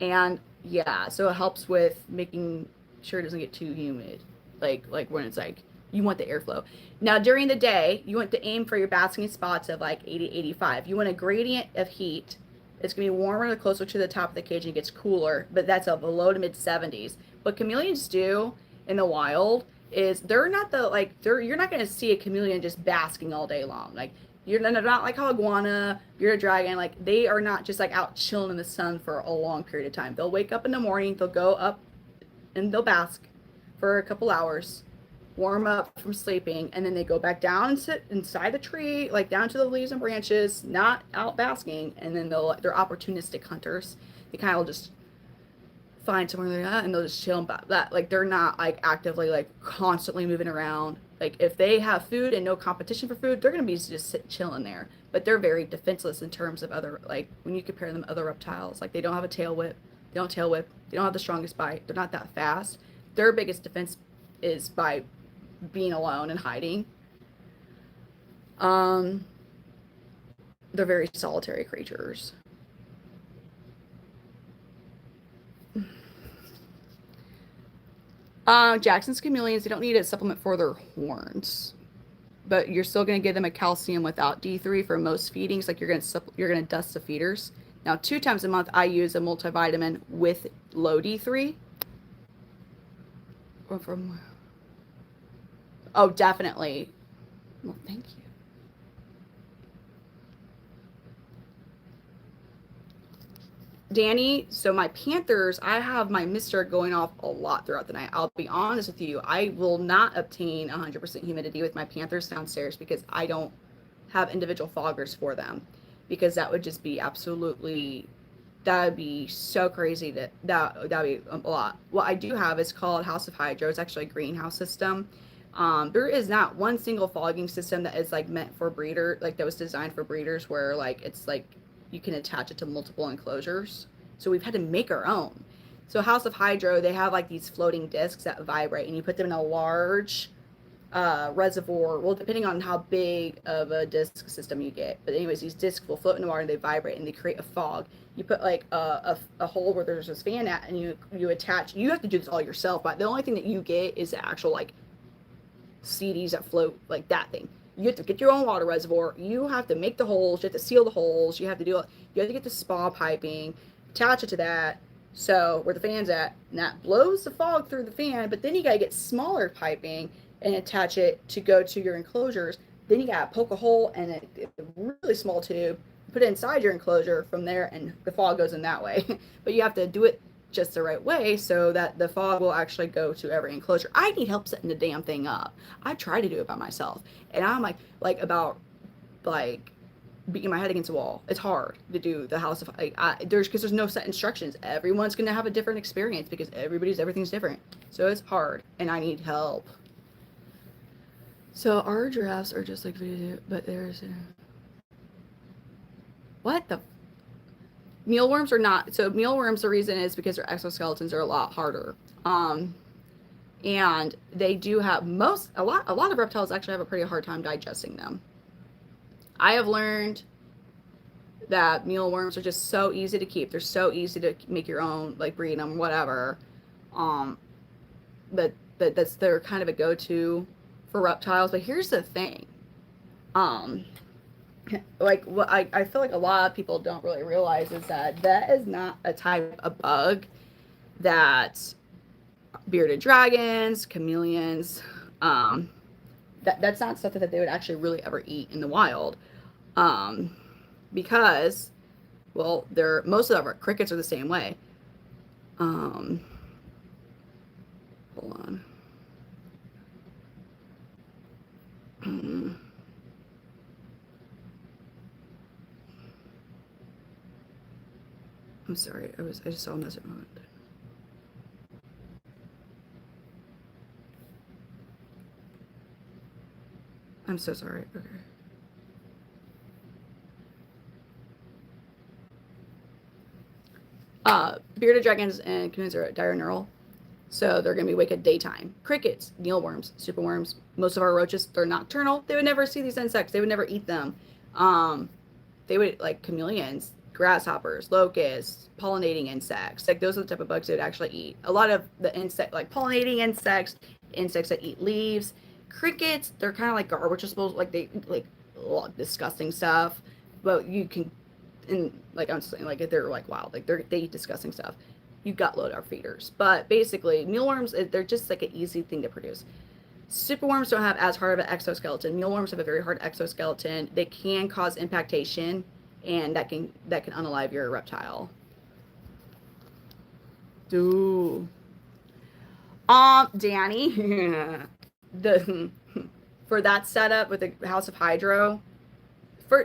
Speaker 1: and yeah, so it helps with making sure it doesn't get too humid, like when it's like you want the airflow. Now during the day, you want to aim for your basking spots of like 80, 85. You want a gradient of heat. It's gonna be warmer the closer to the top of the cage and it gets cooler, but that's a below to mid 70s. What chameleons do in the wild is they're not the like you're not gonna see a chameleon just basking all day long. Like you're not like how iguana, bearded dragon, like they are not just like out chilling in the sun for a long period of time. They'll wake up in the morning, they'll go up and they'll bask for a couple hours, warm up from sleeping, and then they go back down and sit inside the tree, like down to the leaves and branches, not out basking, and then they're opportunistic hunters. They kind of just find somewhere they're at and they'll just chill about that. Like they're not like actively like constantly moving around. Like if they have food and no competition for food, they're gonna be just chilling there. But they're very defenseless in terms of other, like when you compare them to other reptiles. Like they don't have a tail whip, they don't tail whip, they don't have the strongest bite, they're not that fast. Their biggest defense is by being alone and hiding. They're very solitary creatures. Jackson's chameleons, they don't need a supplement for their horns, but you're still going to give them a calcium without D3 for most feedings. Like you're going to dust the feeders. Now 2 times a month I use a multivitamin with low D3. Or from, oh, definitely. Well, thank you. Danny, so my Panthers, I have my mister going off a lot throughout the night. I'll be honest with you. I will not obtain 100% humidity with my Panthers downstairs because I don't have individual foggers for them, because that would just be absolutely, that would be so crazy that would be a lot. What I do have is called House of Hydro. It's actually a greenhouse system. There is not one single fogging system that is like meant for breeder, like that was designed for breeders where like it's like you can attach it to multiple enclosures. So we've had to make our own. So House of Hydro, they have like these floating discs that vibrate, and you put them in a large reservoir. Well, depending on how big of a disc system you get. But anyways, these discs will float in the water and they vibrate and they create a fog. You put like a hole where there's this fan at, and you attach, you have to do this all yourself, but the only thing that you get is the actual like CDs that float, like that thing. You have to get your own water reservoir. You have to make the holes. You have to seal the holes. You have to get the spa piping, attach it to that. So where the fan's at, and that blows the fog through the fan. But then you gotta get smaller piping and attach it to go to your enclosures. Then you gotta poke a hole and a really small tube, put it inside your enclosure from there, and the fog goes in that way. But you have to do it just the right way so that the fog will actually go to every enclosure. I need help setting the damn thing up. I try to do it by myself, and I'm like about like beating my head against the wall. It's hard to do the house of there's no set instructions. Everyone's gonna have a different experience because everything's different. So it's hard, and I need help. So our giraffes are just like video, but there's what the mealworms are not. So mealworms, the reason is because their exoskeletons are a lot harder. And they do have a lot of reptiles actually have a pretty hard time digesting them. I have learned that mealworms are just so easy to keep. They're so easy to make your own, like breed them, whatever. But they're kind of a go-to for reptiles. But here's the thing. Like what I feel like a lot of people don't really realize is that is not a type of bug that bearded dragons, chameleons. That's not stuff that they would actually really ever eat in the wild, because, well, most of our crickets are the same way. Hold on. I'm sorry. I just saw a message on it. I'm so sorry. Okay. Bearded dragons and chameleons are diurnal, so they're going to be awake at daytime. Crickets, mealworms, superworms, most of our roaches, they're nocturnal. They would never see these insects. They would never eat them. They would, like chameleons, grasshoppers, locusts, pollinating insects. Like those are the type of bugs they would actually eat. A lot of the insect, like pollinating insects, insects that eat leaves. Crickets, they're kind of like garbage disposal. Like they like disgusting stuff, but you can, and like I'm saying, like if they're like wild, like they eat disgusting stuff. You gut load our feeders, but basically mealworms, they're just like an easy thing to produce. Superworms don't have as hard of an exoskeleton. Mealworms have a very hard exoskeleton. They can cause impactation, and that can unalive your reptile. Ooh. Danny, for that setup with the House of Hydro,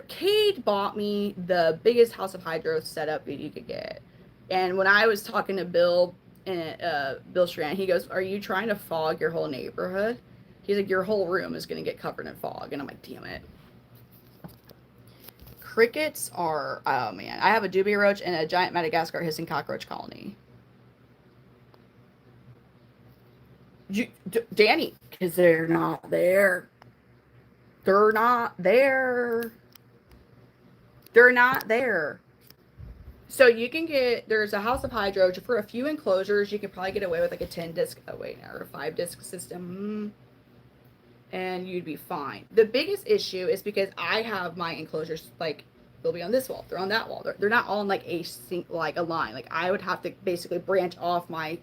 Speaker 1: Cade bought me the biggest House of Hydro setup that you could get. And when I was talking to Bill and Bill Strand, he goes, "Are you trying to fog your whole neighborhood?" He's like, "Your whole room is going to get covered in fog." And I'm like, damn it. Crickets are, oh man. I have a dubia roach and a giant Madagascar hissing cockroach colony. Danny, because they're not there. They're not there. They're not there. So you can get, there's a House of Hydro for a few enclosures. You can probably get away with like a 10 disc, or a 5 disc system. And you'd be fine. The biggest issue is because I have my enclosures, like they'll be on this wall, they're on that wall. They're not all in like a line. Like I would have to basically branch off my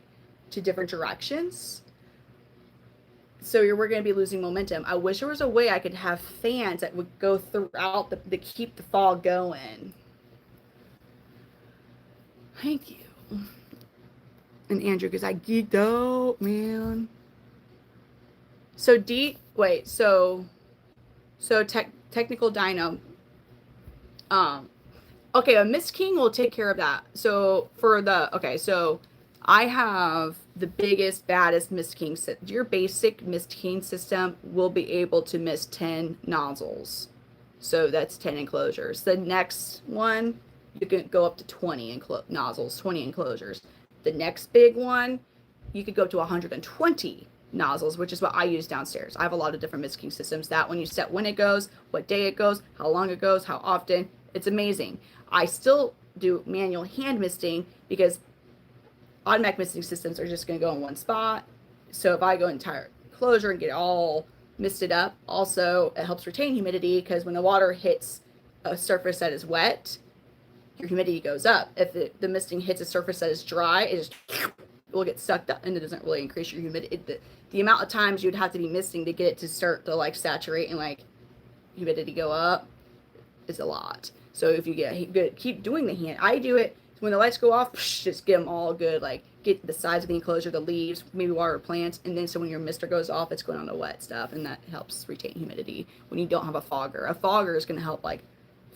Speaker 1: to different directions. So we're going to be losing momentum. I wish there was a way I could have fans that would go throughout to keep the fog going. Thank you. And Andrew, because I geeked out, man. So technical dino. Okay, a Mist King will take care of that. So I have the biggest, baddest Mist King. Your basic Mist King system will be able to mist 10 nozzles. So that's 10 enclosures. The next one, you can go up to 20 nozzles, 20 enclosures. The next big one, you could go up to 120 nozzles, which is what I use downstairs. I have a lot of different Mist King systems. That when you set when it goes, what day it goes, how long it goes, how often, it's amazing. I still do manual hand misting because automatic misting systems are just going to go in one spot. So if I go entire enclosure and get it all misted up, also it helps retain humidity because when the water hits a surface that is wet, your humidity goes up. If the misting hits a surface that is dry, it will get sucked up, and it doesn't really increase your humidity. The amount of times you'd have to be misting to get it to start to like saturate and like humidity go up is a lot. So if you keep doing the hand, I do it when the lights go off, just get them all good, like get the sides of the enclosure, the leaves, maybe water plants, and then so when your mister goes off, it's going on the wet stuff, and that helps retain humidity when you don't have a fogger. A fogger is going to help like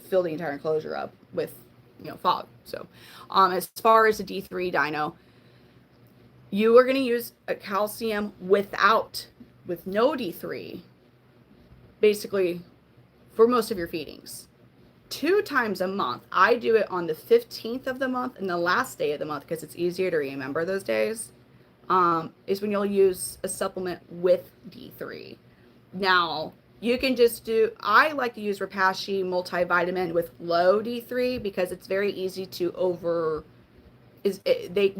Speaker 1: fill the entire enclosure up with fog. So as far as the D3 dino, you are going to use a calcium with no D3 basically for most of your feedings 2 times a month. I do it on the 15th of the month and the last day of the month because it's easier to remember those days, is when you'll use a supplement with D3. Now you can just I like to use Repashy multivitamin with low D3 because it's very easy to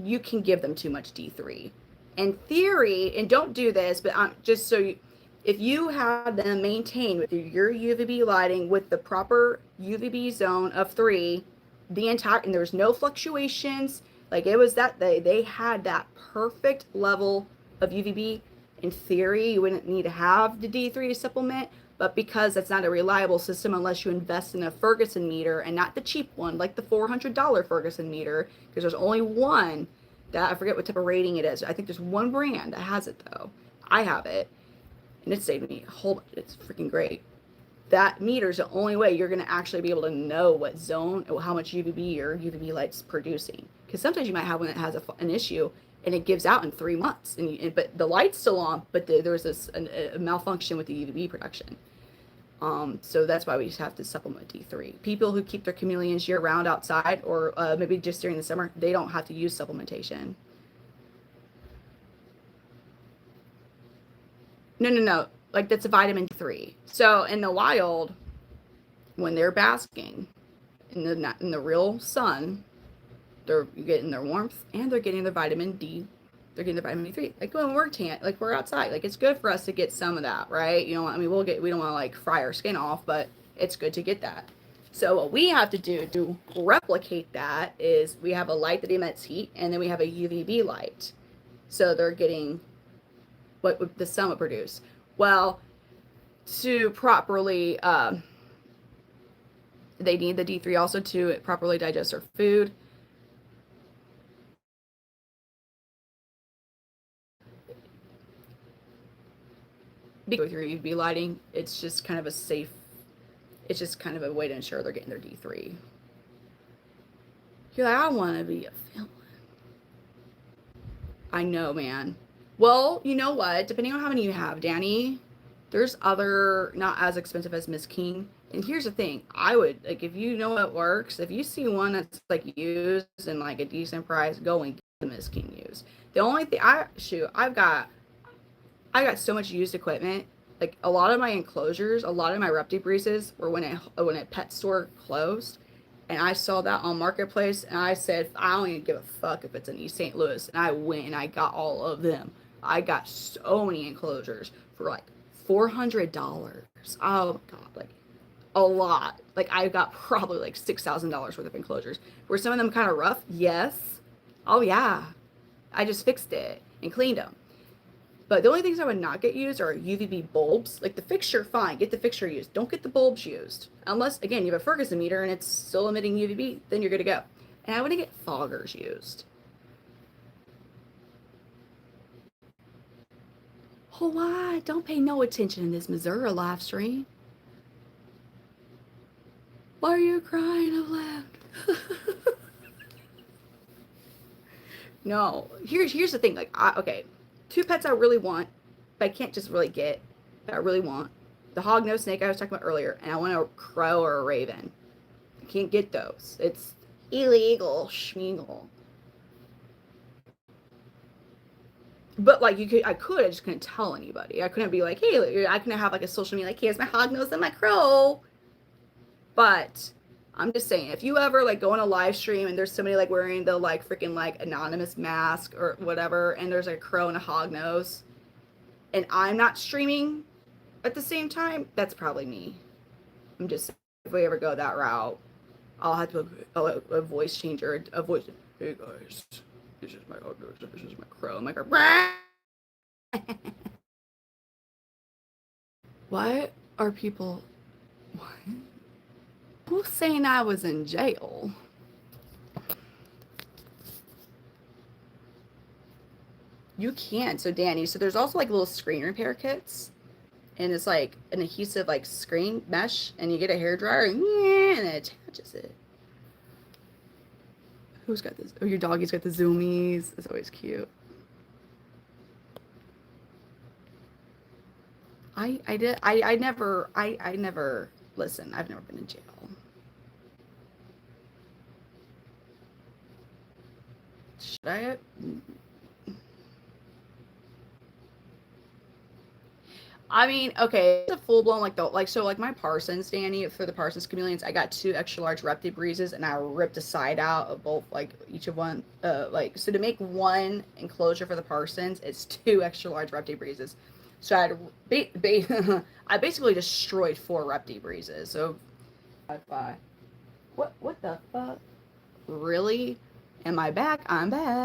Speaker 1: you can give them too much D3. In theory, and don't do this, but just so if you have them maintained with your UVB lighting with the proper UVB zone of 3, and there's no fluctuations, like it was that they had that perfect level of UVB. In theory, you wouldn't need to have the D3 to supplement, but because that's not a reliable system unless you invest in a Ferguson meter and not the cheap one, like the $400 Ferguson meter, because there's only one that I forget what type of rating it is. I think there's one brand that has it though. I have it, and it saved me a whole bunch. It's freaking great. That meter is the only way you're going to actually be able to know what zone, how much UVB your UVB light's producing. Because sometimes you might have one that has an issue and it gives out in 3 months, but the light's still on, but there was a malfunction with the UVB production. So that's why we just have to supplement D3. People who keep their chameleons year round outside, or maybe just during the summer, they don't have to use supplementation. No. Like that's a vitamin D3. So in the wild, when they're basking in the real sun, they're getting their warmth and they're getting their vitamin D. They're getting the vitamin D3. Like when we're outside, like it's good for us to get some of that, right? You know, I mean, we don't want to like fry our skin off, but it's good to get that. So what we have to do to replicate that is we have a light that emits heat, and then we have a UVB light. So they're getting what the sun would produce. Well, to properly, they need the D3 also to properly digest their food. With your UV lighting, it's just kind of a way to ensure they're getting their D3. You're like, I want to be a villain. I know, man. Well, you know what? Depending on how many you have, Danny, there's other, not as expensive as Miss King. And here's the thing, I would, like, if you know what works, if you see one that's like used and like a decent price, go and get the Miss King used. The only thing I've got so much used equipment. Like a lot of my enclosures, a lot of my Reptile breezes were when a pet store closed, and I saw that on Marketplace, and I said, I don't even give a fuck if it's in East St. Louis, and I went and I got all of them. I got so many enclosures for like $400. Oh god, like a lot. Like I got probably like $6,000 worth of enclosures. Were some of them kind of rough? Yes. Oh yeah. I just fixed it and cleaned them. But the only things I would not get used are UVB bulbs. Like the fixture, fine, get the fixture used. Don't get the bulbs used. Unless, again, you have a Ferguson meter and it's still emitting UVB, then you're good to go. And I wouldn't get foggers used. Oh, why? Don't pay no attention in this Missouri live stream. Why are you crying out loud? No. Here's the thing. Like, okay. 2 pets I really want, but I can't just really get, that I really want. The hognose snake I was talking about earlier, and I want a crow or a raven. I can't get those. It's illegal, schmeagle. But like I just couldn't tell anybody. I couldn't be like, hey, I couldn't have like a social media like, here's my hognose and my crow. But I'm just saying, if you ever like go on a live stream and there's somebody like wearing the like freaking like anonymous mask or whatever, and there's like a crow and a hognose, and I'm not streaming at the same time, that's probably me. I'm just saying, if we ever go that route, I'll have to a voice changer, a voice. Hey guys, this is my hognose, this is my crow. I'm like, why are people? What? Who's saying I was in jail? You can. So Danny, so there's also like little screen repair kits, and it's like an adhesive like screen mesh, and you get a hairdryer and it attaches it. Who's got this? Oh, your doggy's got the zoomies. It's always cute. I never listen, I've never been in jail. Should I? I mean, okay, it's a full blown so like my Parsons, Danny, for the Parsons chameleons, I got 2 extra large Reptile breezes, and I ripped the side out of both, like each of one, so to make one enclosure for the Parsons, it's 2 extra large Reptile breezes. So I basically destroyed 4 Reptile breezes. So what the fuck? Really? Am I back? I'm back.